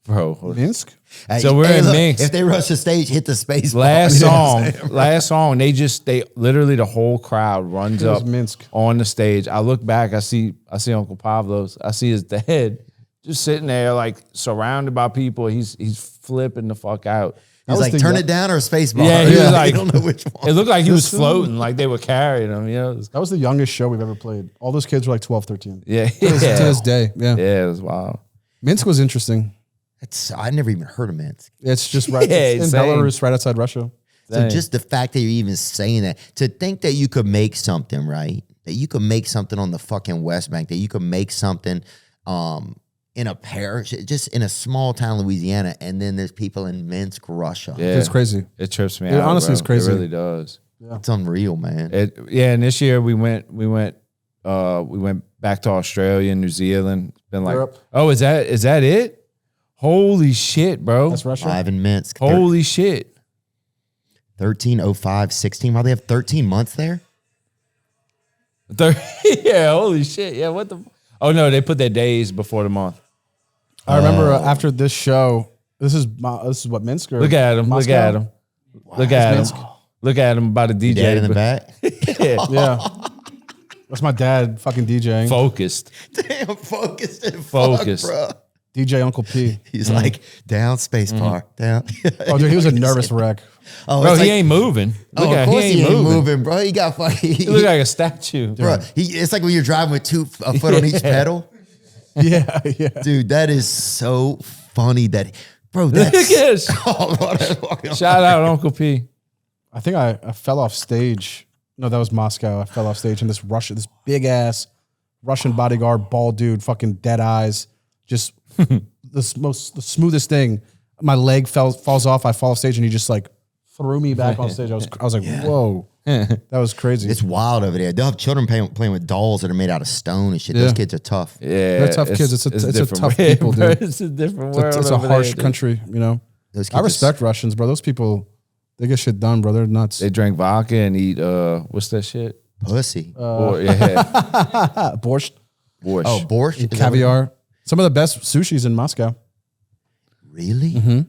[SPEAKER 2] Bro.
[SPEAKER 3] Minsk.
[SPEAKER 1] Hey,
[SPEAKER 2] So we're in
[SPEAKER 1] look,
[SPEAKER 2] Minsk.
[SPEAKER 1] If they rush the stage, hit the space bar.
[SPEAKER 2] Last
[SPEAKER 1] You know what I'm
[SPEAKER 2] song,
[SPEAKER 1] saying?
[SPEAKER 2] last song, they literally the whole crowd runs
[SPEAKER 3] It was
[SPEAKER 2] up
[SPEAKER 3] Minsk.
[SPEAKER 2] on the stage. I look back, I see Uncle Pavlos, I see his dad just sitting there like surrounded by people. He's flipping the fuck out.
[SPEAKER 1] He's
[SPEAKER 3] was
[SPEAKER 1] like,
[SPEAKER 3] the
[SPEAKER 1] turn
[SPEAKER 3] young-
[SPEAKER 1] it down or space bar.
[SPEAKER 2] Yeah, he was like,
[SPEAKER 1] I don't know which one.
[SPEAKER 2] It looked like he was floating, like they were carrying him. You know? It was-
[SPEAKER 3] That was the youngest show we've ever played. All those kids were like 12, 13.
[SPEAKER 2] yeah,
[SPEAKER 3] To this day. Yeah.
[SPEAKER 2] yeah, it was wild.
[SPEAKER 3] Minsk was interesting.
[SPEAKER 1] I never even heard of Minsk.
[SPEAKER 3] It's just right
[SPEAKER 2] Yeah,
[SPEAKER 3] it's in
[SPEAKER 2] same.
[SPEAKER 3] Belarus, right outside Russia.
[SPEAKER 1] So
[SPEAKER 2] Dang.
[SPEAKER 1] just the fact that you're even saying that, to think that you could make something, right? That you could make something on the fucking West Bank, that you could make something in a parish, just in a small town, Louisiana, and then there's people in Minsk, Russia.
[SPEAKER 2] Yeah,
[SPEAKER 3] It's crazy.
[SPEAKER 2] It trips me
[SPEAKER 3] It
[SPEAKER 2] out.
[SPEAKER 3] honestly
[SPEAKER 2] bro.
[SPEAKER 3] is crazy.
[SPEAKER 2] It really does.
[SPEAKER 1] It's unreal, man.
[SPEAKER 2] And this year we went back to Australia and New Zealand. It's been like,
[SPEAKER 3] Europe.
[SPEAKER 2] oh, is that it? Holy shit, bro!
[SPEAKER 3] That's Russia.
[SPEAKER 1] Live in Minsk.
[SPEAKER 2] Holy shit!
[SPEAKER 1] 1305, 16. Why they have 13 months there?
[SPEAKER 2] Yeah, holy shit. Yeah, what the? Oh no, they put their days before the month.
[SPEAKER 3] I remember after this show, this is what Minsk or
[SPEAKER 2] Look at him. Look
[SPEAKER 3] Moscow?
[SPEAKER 2] at him. Look at
[SPEAKER 3] Minsk.
[SPEAKER 2] him. Look at him by the DJ.
[SPEAKER 1] Dad in the back.
[SPEAKER 3] Yeah. That's my dad fucking DJing.
[SPEAKER 2] Focused.
[SPEAKER 1] Damn, focused and
[SPEAKER 2] Focused.
[SPEAKER 1] fuck, bro.
[SPEAKER 3] DJ Uncle P.
[SPEAKER 1] He's like, down, space bar, down.
[SPEAKER 3] Oh, dude, he was a nervous wreck.
[SPEAKER 1] Oh,
[SPEAKER 2] Bro,
[SPEAKER 1] it's
[SPEAKER 2] he
[SPEAKER 1] like,
[SPEAKER 2] ain't moving.
[SPEAKER 1] oh,
[SPEAKER 2] Look
[SPEAKER 1] of
[SPEAKER 2] at
[SPEAKER 1] course
[SPEAKER 2] he ain't moving.
[SPEAKER 1] bro. He got fucking.
[SPEAKER 2] He look like a statue.
[SPEAKER 1] Bro, it's like when you're driving with a foot on each pedal.
[SPEAKER 3] Yeah.
[SPEAKER 1] Dude, that is so funny that, bro,
[SPEAKER 2] Look
[SPEAKER 1] that's.
[SPEAKER 2] at this. Shout out Uncle P.
[SPEAKER 3] I think I fell off stage. No, that was Moscow. I fell off stage in this big ass Russian bodyguard, bald dude, fucking dead eyes, just the smoothest thing. My leg falls off. I fall off stage, and he just like threw me back on stage. I was like, whoa, that was crazy.
[SPEAKER 1] It's wild over there. They'll have children playing with dolls that are made out of stone and shit. Those kids are tough.
[SPEAKER 2] Yeah,
[SPEAKER 3] They're tough kids. It's a
[SPEAKER 2] different
[SPEAKER 3] tough
[SPEAKER 2] way,
[SPEAKER 3] people,
[SPEAKER 2] bro.
[SPEAKER 3] dude.
[SPEAKER 2] It's a different world.
[SPEAKER 3] It's a
[SPEAKER 2] over
[SPEAKER 3] harsh
[SPEAKER 2] there, dude.
[SPEAKER 3] country, you know.
[SPEAKER 1] Those kids
[SPEAKER 3] I respect Russians, bro. Those people, they get shit done, bro. They're nuts.
[SPEAKER 2] They drink vodka and eat what's that shit?
[SPEAKER 1] pussy.
[SPEAKER 2] Or, yeah,
[SPEAKER 3] Borscht,
[SPEAKER 2] borscht.
[SPEAKER 1] Oh, borscht? Is that what-
[SPEAKER 3] caviar. Some of the best sushis in Moscow.
[SPEAKER 1] Really?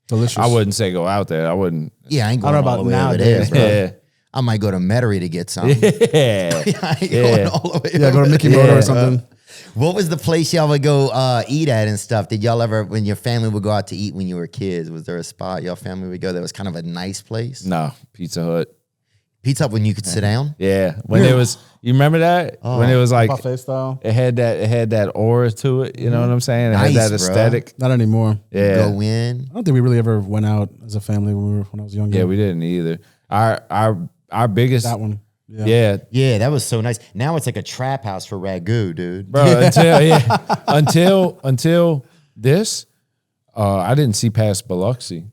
[SPEAKER 3] Delicious.
[SPEAKER 2] I wouldn't say go out there. I wouldn't.
[SPEAKER 1] Yeah, I ain't
[SPEAKER 3] I
[SPEAKER 1] going
[SPEAKER 3] don't know
[SPEAKER 1] all the
[SPEAKER 3] about
[SPEAKER 1] way over there,
[SPEAKER 3] nowadays.
[SPEAKER 1] bro.
[SPEAKER 2] Yeah.
[SPEAKER 1] I might go to Metairie to get some.
[SPEAKER 2] Yeah.
[SPEAKER 1] I ain't going all the way
[SPEAKER 3] Yeah, go
[SPEAKER 1] over
[SPEAKER 3] to Mickey
[SPEAKER 1] there.
[SPEAKER 3] Moto or something.
[SPEAKER 1] What was the place y'all would go eat at and stuff? Did y'all ever, when your family would go out to eat when you were kids, was there a spot y'all family would go that was kind of a nice place?
[SPEAKER 2] No, Pizza Hut.
[SPEAKER 1] Pizza Hut when you could sit down?
[SPEAKER 2] Yeah. When it was, you remember that? When it was like,
[SPEAKER 3] Buffet style.
[SPEAKER 2] it had that aura to it. You know what I'm saying? It
[SPEAKER 1] Nice,
[SPEAKER 2] had that
[SPEAKER 1] bro.
[SPEAKER 2] aesthetic.
[SPEAKER 3] Not anymore.
[SPEAKER 2] Yeah.
[SPEAKER 1] Go in.
[SPEAKER 3] I don't think we really ever went out as a family when I was younger.
[SPEAKER 2] Yeah, we didn't either. Our biggest,
[SPEAKER 3] That one. Yeah.
[SPEAKER 2] yeah,
[SPEAKER 1] Yeah, that was so nice. Now it's like a trap house for ragu, dude.
[SPEAKER 2] bro. Until this, I didn't see past Biloxi.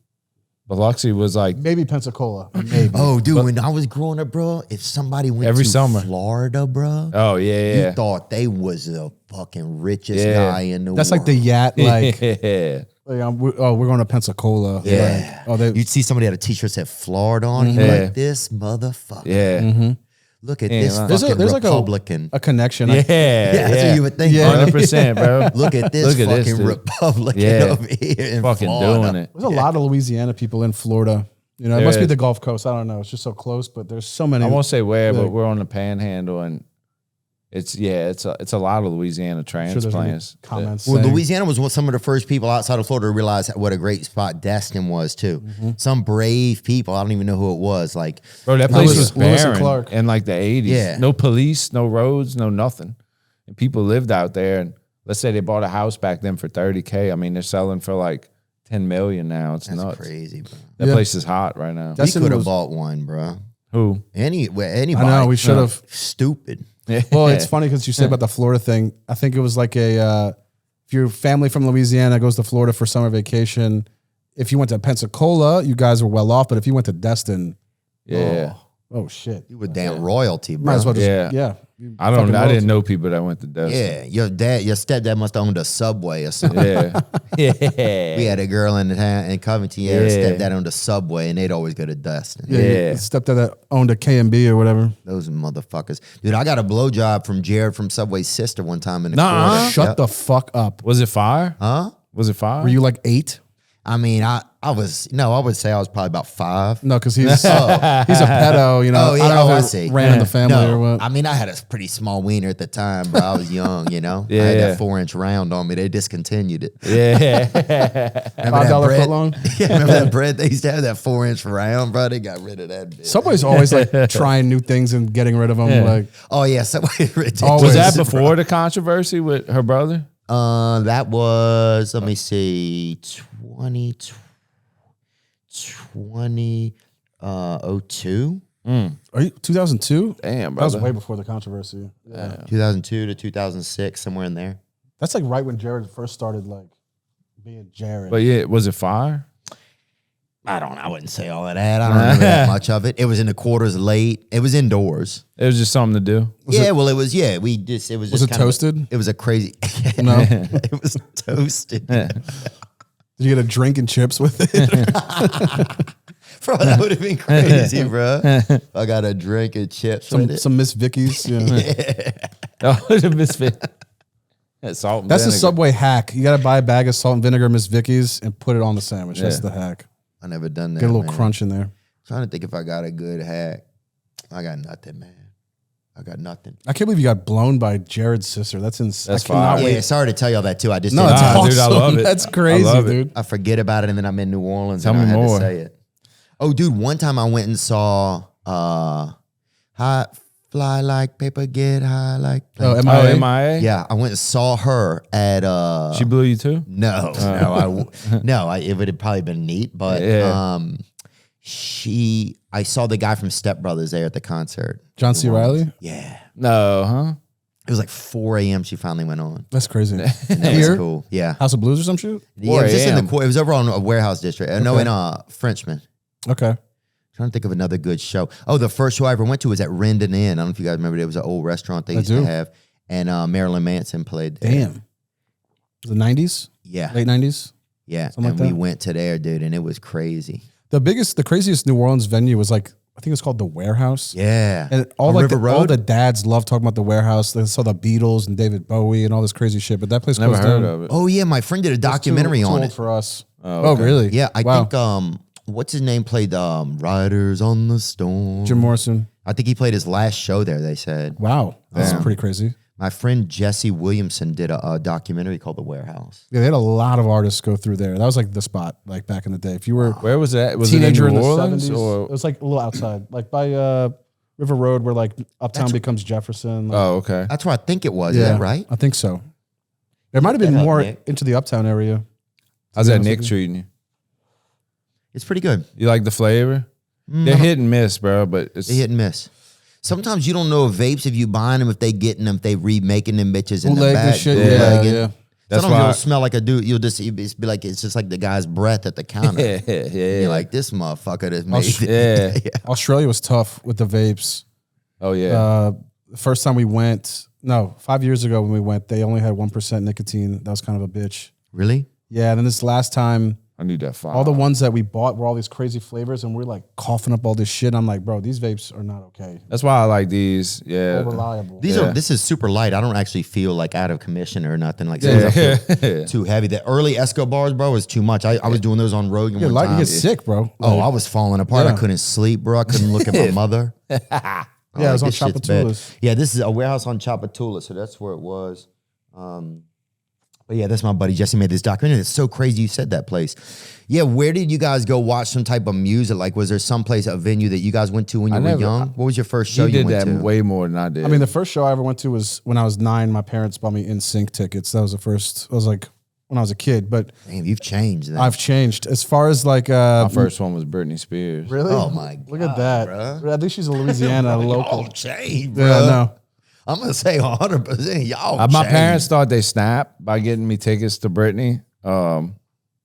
[SPEAKER 2] Biloxi was like,
[SPEAKER 3] Maybe Pensacola. Maybe.
[SPEAKER 1] Oh, dude, when I was growing up, bro, if somebody went
[SPEAKER 2] Every
[SPEAKER 1] to
[SPEAKER 2] summer.
[SPEAKER 1] Florida, bro,
[SPEAKER 2] oh yeah,
[SPEAKER 1] you thought they was the fucking richest
[SPEAKER 2] Yeah.
[SPEAKER 1] guy in the world.
[SPEAKER 3] That's like the Yat, like,
[SPEAKER 2] yeah.
[SPEAKER 3] we're going to Pensacola.
[SPEAKER 1] Yeah.
[SPEAKER 3] Like,
[SPEAKER 1] You'd see somebody had a t-shirt that said Florida on it. You'd be
[SPEAKER 2] Yeah.
[SPEAKER 1] like, this motherfucker.
[SPEAKER 2] Yeah.
[SPEAKER 1] Look at
[SPEAKER 2] Yeah,
[SPEAKER 1] this
[SPEAKER 2] man.
[SPEAKER 1] fucking
[SPEAKER 3] There's like
[SPEAKER 1] Republican.
[SPEAKER 3] a connection.
[SPEAKER 2] Yeah.
[SPEAKER 1] yeah, that's what you would think.
[SPEAKER 3] Yeah.
[SPEAKER 1] bro.
[SPEAKER 2] 100%, bro.
[SPEAKER 1] Look at this
[SPEAKER 2] Look at this,
[SPEAKER 1] fucking
[SPEAKER 2] dude.
[SPEAKER 1] Republican
[SPEAKER 2] Yeah.
[SPEAKER 1] over here in
[SPEAKER 2] Fucking
[SPEAKER 1] Florida.
[SPEAKER 2] doing it.
[SPEAKER 3] There's a lot of Louisiana people in Florida. You know, it must
[SPEAKER 2] There
[SPEAKER 3] be
[SPEAKER 2] is.
[SPEAKER 3] the Gulf Coast. I don't know. It's just so close, but there's so many.
[SPEAKER 2] I won't say where, but
[SPEAKER 3] Like-
[SPEAKER 2] we're on the Panhandle, and it's a lot of Louisiana
[SPEAKER 3] I'm sure there's gonna be
[SPEAKER 2] transplants.
[SPEAKER 3] comments.
[SPEAKER 1] Well,
[SPEAKER 3] saying-
[SPEAKER 1] Louisiana was some of the first people outside of Florida to realize what a great spot Destin was too. Some brave people. I don't even know who it was. Like,
[SPEAKER 2] Bro, that place
[SPEAKER 3] Lewis-
[SPEAKER 2] was
[SPEAKER 3] Lewis and
[SPEAKER 2] barren
[SPEAKER 3] Clark.
[SPEAKER 2] in like the 80s.
[SPEAKER 1] Yeah.
[SPEAKER 2] No police, no roads, no nothing. And people lived out there. And let's say they bought a house back then for $30K. I mean, they're selling for like $10 million now. It's
[SPEAKER 1] that's
[SPEAKER 2] nuts.
[SPEAKER 1] crazy, bro.
[SPEAKER 2] That
[SPEAKER 3] Yeah.
[SPEAKER 2] place is hot right now.
[SPEAKER 1] We
[SPEAKER 3] Destin
[SPEAKER 1] could have
[SPEAKER 3] was-
[SPEAKER 1] bought one, bro.
[SPEAKER 2] Who?
[SPEAKER 1] Anybody.
[SPEAKER 3] I know, we should have.
[SPEAKER 1] Stupid.
[SPEAKER 3] Well, it's funny because you said about the Florida thing. I think it was like if your family from Louisiana goes to Florida for summer vacation, if you went to Pensacola, you guys were well off. But if you went to Destin,
[SPEAKER 2] Yeah.
[SPEAKER 3] oh shit,
[SPEAKER 1] You were damn royalty, bro.
[SPEAKER 3] might as well just
[SPEAKER 2] Yeah.
[SPEAKER 3] You
[SPEAKER 2] I don't.
[SPEAKER 3] fucking
[SPEAKER 2] I
[SPEAKER 3] royalty.
[SPEAKER 2] didn't know people that went to Destin.
[SPEAKER 1] Yeah, your stepdad must have owned a Subway or something.
[SPEAKER 2] Yeah. Yeah.
[SPEAKER 1] We had a girl in the town in Covington. Yeah, her
[SPEAKER 2] Yeah.
[SPEAKER 1] stepdad owned a Subway, and they'd always go to Destin.
[SPEAKER 3] Yeah,
[SPEAKER 2] Yeah.
[SPEAKER 3] your stepdad that owned a K&B or whatever.
[SPEAKER 1] Those motherfuckers, dude. I got a blowjob from Jared from Subway's sister one time in the
[SPEAKER 2] Nuh-uh.
[SPEAKER 1] quarter.
[SPEAKER 3] Shut
[SPEAKER 1] Yep.
[SPEAKER 3] the fuck up.
[SPEAKER 2] Was it fire?
[SPEAKER 1] Huh?
[SPEAKER 2] Was it fire?
[SPEAKER 3] Were you like 8?
[SPEAKER 1] I mean, I would say I was probably about 5.
[SPEAKER 3] No, because he's he's a pedo. You know,
[SPEAKER 1] Oh, yeah,
[SPEAKER 3] I don't know
[SPEAKER 1] I
[SPEAKER 3] if
[SPEAKER 1] see.
[SPEAKER 3] it ran in the family or
[SPEAKER 1] No,
[SPEAKER 3] what.
[SPEAKER 1] I mean, I had a pretty small wiener at the time, bro. I was young, you know. I
[SPEAKER 2] Yeah.
[SPEAKER 1] had that 4-inch round on me. They discontinued it.
[SPEAKER 2] Yeah.
[SPEAKER 1] Remember that
[SPEAKER 3] $5
[SPEAKER 1] bread?
[SPEAKER 3] foot long?
[SPEAKER 1] Yeah, remember that bread? They used to have that 4-inch round, bro. They got rid of that bitch.
[SPEAKER 3] Subway's always like trying new things and getting rid of them.
[SPEAKER 2] Yeah.
[SPEAKER 3] Like
[SPEAKER 1] Oh yeah, Subway ridiculous.
[SPEAKER 3] Always.
[SPEAKER 2] Was that before the controversy with her brother?
[SPEAKER 1] That was, let me see, 2002?
[SPEAKER 3] are you 2002?
[SPEAKER 2] Damn,
[SPEAKER 3] That was
[SPEAKER 2] brother.
[SPEAKER 3] way before the controversy. Yeah.
[SPEAKER 1] 2002 to 2006, somewhere in there.
[SPEAKER 3] That's like right when Jared first started like being Jared.
[SPEAKER 2] But yeah, was it fire?
[SPEAKER 1] I wouldn't say all of that. I don't remember that much of it. It was in the quarters late. It was indoors.
[SPEAKER 2] It was just something to do.
[SPEAKER 1] It was, it was
[SPEAKER 3] was
[SPEAKER 1] just
[SPEAKER 3] it
[SPEAKER 1] kind of
[SPEAKER 3] toasted?
[SPEAKER 1] it was a crazy,
[SPEAKER 3] No.
[SPEAKER 1] it was toasted.
[SPEAKER 3] Did you get a drink and chips with it?
[SPEAKER 1] Bro, that would have been crazy, bro. I got a drink and chips with it.
[SPEAKER 3] some Miss Vicky's. Yeah.
[SPEAKER 2] Oh, the misfit. Salt and
[SPEAKER 3] That's a
[SPEAKER 2] vinegar.
[SPEAKER 3] Subway hack. You got to buy a bag of salt and vinegar Miss Vicky's and put it on the sandwich. That's
[SPEAKER 2] Yeah.
[SPEAKER 3] the hack.
[SPEAKER 1] I never done that.
[SPEAKER 3] Get a little
[SPEAKER 1] man.
[SPEAKER 3] crunch in there.
[SPEAKER 1] Trying to think if I got a good hack. I got nothing, man. I got nothing.
[SPEAKER 3] I can't believe you got blown by Jared's sister. That's insane.
[SPEAKER 2] That's
[SPEAKER 3] I cannot
[SPEAKER 2] fire.
[SPEAKER 3] wait.
[SPEAKER 1] Yeah, sorry to tell y'all that too. I just
[SPEAKER 3] No,
[SPEAKER 1] didn't
[SPEAKER 3] it's
[SPEAKER 1] know.
[SPEAKER 3] awesome.
[SPEAKER 2] Dude, I love it.
[SPEAKER 3] That's
[SPEAKER 2] I
[SPEAKER 3] crazy,
[SPEAKER 2] love it.
[SPEAKER 3] dude.
[SPEAKER 1] I forget about it, and then I'm in New Orleans.
[SPEAKER 2] Tell
[SPEAKER 1] and
[SPEAKER 2] me
[SPEAKER 1] I had
[SPEAKER 2] more.
[SPEAKER 1] to say it. Oh, dude, one time I went and saw High Fly Like Paper, Get High Like.
[SPEAKER 3] Oh,
[SPEAKER 2] Oh, MIA?
[SPEAKER 1] Yeah, I went and saw her at.
[SPEAKER 2] She blew you too?
[SPEAKER 1] No, it would have probably been neat, but
[SPEAKER 2] Yeah.
[SPEAKER 1] I saw the guy from Step Brothers there at the concert.
[SPEAKER 3] John C. Riley?
[SPEAKER 1] Yeah,
[SPEAKER 2] No, huh?
[SPEAKER 1] it was like 4 a.m. She finally went on.
[SPEAKER 3] That's crazy.
[SPEAKER 1] That was
[SPEAKER 3] Here?
[SPEAKER 1] cool. Yeah,
[SPEAKER 3] House of Blues or some shit?
[SPEAKER 1] yeah, it was just in
[SPEAKER 2] 4
[SPEAKER 1] the it was over on a warehouse district. No, in Frenchman.
[SPEAKER 3] Okay.
[SPEAKER 1] Trying to think of another good show. Oh, the first show I ever went to was at Rendon Inn. I don't know if you guys remember. It was an old restaurant they used to have, and Marilyn Manson played there.
[SPEAKER 3] Damn. The 90s?
[SPEAKER 1] Yeah,
[SPEAKER 3] Late 90s?
[SPEAKER 1] yeah.
[SPEAKER 3] Something
[SPEAKER 1] And
[SPEAKER 3] like
[SPEAKER 1] we
[SPEAKER 3] that?
[SPEAKER 1] went to there, dude, and it was crazy.
[SPEAKER 3] The craziest New Orleans venue was like, I think it was called the Warehouse.
[SPEAKER 1] Yeah,
[SPEAKER 3] And all
[SPEAKER 1] on
[SPEAKER 3] like
[SPEAKER 1] River
[SPEAKER 3] all
[SPEAKER 1] Road?
[SPEAKER 3] the dads love talking about the Warehouse. They saw the Beatles and David Bowie and all this crazy shit. But that place
[SPEAKER 2] Never
[SPEAKER 3] closed
[SPEAKER 2] heard
[SPEAKER 3] down.
[SPEAKER 2] of it.
[SPEAKER 1] Oh yeah, my friend did a
[SPEAKER 3] It's too-
[SPEAKER 1] documentary
[SPEAKER 3] too
[SPEAKER 1] on
[SPEAKER 3] old
[SPEAKER 1] it.
[SPEAKER 3] for us.
[SPEAKER 2] Oh,
[SPEAKER 3] Oh,
[SPEAKER 2] okay.
[SPEAKER 3] really?
[SPEAKER 1] Yeah, I
[SPEAKER 3] Wow.
[SPEAKER 1] think what's his name played Riders on the Storm.
[SPEAKER 3] Jim Morrison.
[SPEAKER 1] I think he played his last show there. They said
[SPEAKER 3] Wow, that's
[SPEAKER 2] Damn.
[SPEAKER 3] pretty crazy.
[SPEAKER 1] my friend Jesse Williamson did a documentary called The Warehouse.
[SPEAKER 3] Yeah, they had a lot of artists go through there. That was like the spot, like back in the day. If you were
[SPEAKER 2] Where was that?
[SPEAKER 3] a
[SPEAKER 2] Was it in
[SPEAKER 3] teenager
[SPEAKER 2] New
[SPEAKER 3] in the
[SPEAKER 2] Orleans
[SPEAKER 3] 70s,
[SPEAKER 2] or?
[SPEAKER 3] it was like a little outside, like by River Road, where like Uptown becomes Jefferson. Like,
[SPEAKER 2] Oh, okay.
[SPEAKER 1] That's where I think it was. Is that right?
[SPEAKER 3] I think so. There might have been
[SPEAKER 1] that up,
[SPEAKER 3] more
[SPEAKER 1] Nick.
[SPEAKER 3] into the Uptown area.
[SPEAKER 2] How's that
[SPEAKER 3] honest
[SPEAKER 2] Nick
[SPEAKER 3] with you.
[SPEAKER 2] treating you?
[SPEAKER 1] It's pretty good.
[SPEAKER 2] You like the flavor? They're hit and miss, bro. But it's
[SPEAKER 1] They hit and miss. Sometimes you don't know if vapes, if you buying them, if they getting them, if they remaking them bitches in the
[SPEAKER 3] Bootleg
[SPEAKER 1] back.
[SPEAKER 3] and shit.
[SPEAKER 1] bootlegging.
[SPEAKER 3] Yeah.
[SPEAKER 2] That's
[SPEAKER 1] Sometimes
[SPEAKER 2] why
[SPEAKER 1] you'll smell like a dude. You'll just it's be like it's just like the guy's breath at the counter.
[SPEAKER 2] yeah.
[SPEAKER 1] You're like, this motherfucker that made
[SPEAKER 3] sh-
[SPEAKER 1] it.
[SPEAKER 2] Yeah.
[SPEAKER 3] Australia was tough with the vapes.
[SPEAKER 2] Oh yeah.
[SPEAKER 3] The first time we went, 5 years ago when we went, they only had 1% nicotine. That was kind of a bitch.
[SPEAKER 1] Really?
[SPEAKER 3] Yeah, and then this last time,
[SPEAKER 2] I need that file.
[SPEAKER 3] all the ones that we bought were all these crazy flavors, and we're like coughing up all this shit. I'm like, bro, these vapes are not okay.
[SPEAKER 2] That's why I like these. Yeah.
[SPEAKER 3] Reliable.
[SPEAKER 1] This is super light. I don't actually feel like out of commission or nothing. Like
[SPEAKER 2] Yeah.
[SPEAKER 1] sometimes I feel too heavy. The early Escobars, bro, was too much. I was doing those on Rogan
[SPEAKER 3] Yeah,
[SPEAKER 1] one
[SPEAKER 3] like you
[SPEAKER 1] time.
[SPEAKER 3] get sick, bro.
[SPEAKER 1] Oh,
[SPEAKER 3] Like,
[SPEAKER 1] I was falling apart.
[SPEAKER 3] Yeah.
[SPEAKER 1] I couldn't sleep, bro. I couldn't look at my mother.
[SPEAKER 3] Yeah, it was on
[SPEAKER 1] this shit's bad.
[SPEAKER 3] Chapatulas.
[SPEAKER 1] Yeah, this is a warehouse on Chapatula, so that's where it was. But yeah, that's my buddy Jesse made this documentary. It's so crazy you said that place. Yeah, where did you guys go watch some type of music? Like, was there some place, a venue that you guys went to when you were young? What was your first show
[SPEAKER 2] He
[SPEAKER 1] you
[SPEAKER 2] did
[SPEAKER 1] went
[SPEAKER 2] that
[SPEAKER 1] to?
[SPEAKER 2] way more than I did.
[SPEAKER 3] I mean, the first show I ever went to was when I was 9. My parents bought me NSYNC tickets. That was the first. It was like when I was a kid, but
[SPEAKER 1] Damn, you've changed. Then.
[SPEAKER 3] I've changed as far as like.
[SPEAKER 2] my first one was Britney Spears.
[SPEAKER 3] Really?
[SPEAKER 1] Oh my
[SPEAKER 3] Look at that.
[SPEAKER 1] bruh.
[SPEAKER 3] I think she's a Louisiana local.
[SPEAKER 1] Y'all changed, bro.
[SPEAKER 3] Yeah, no.
[SPEAKER 1] I'm gonna say 100%. Y'all.
[SPEAKER 2] My
[SPEAKER 1] changed.
[SPEAKER 2] parents thought they snapped by getting me tickets to Britney.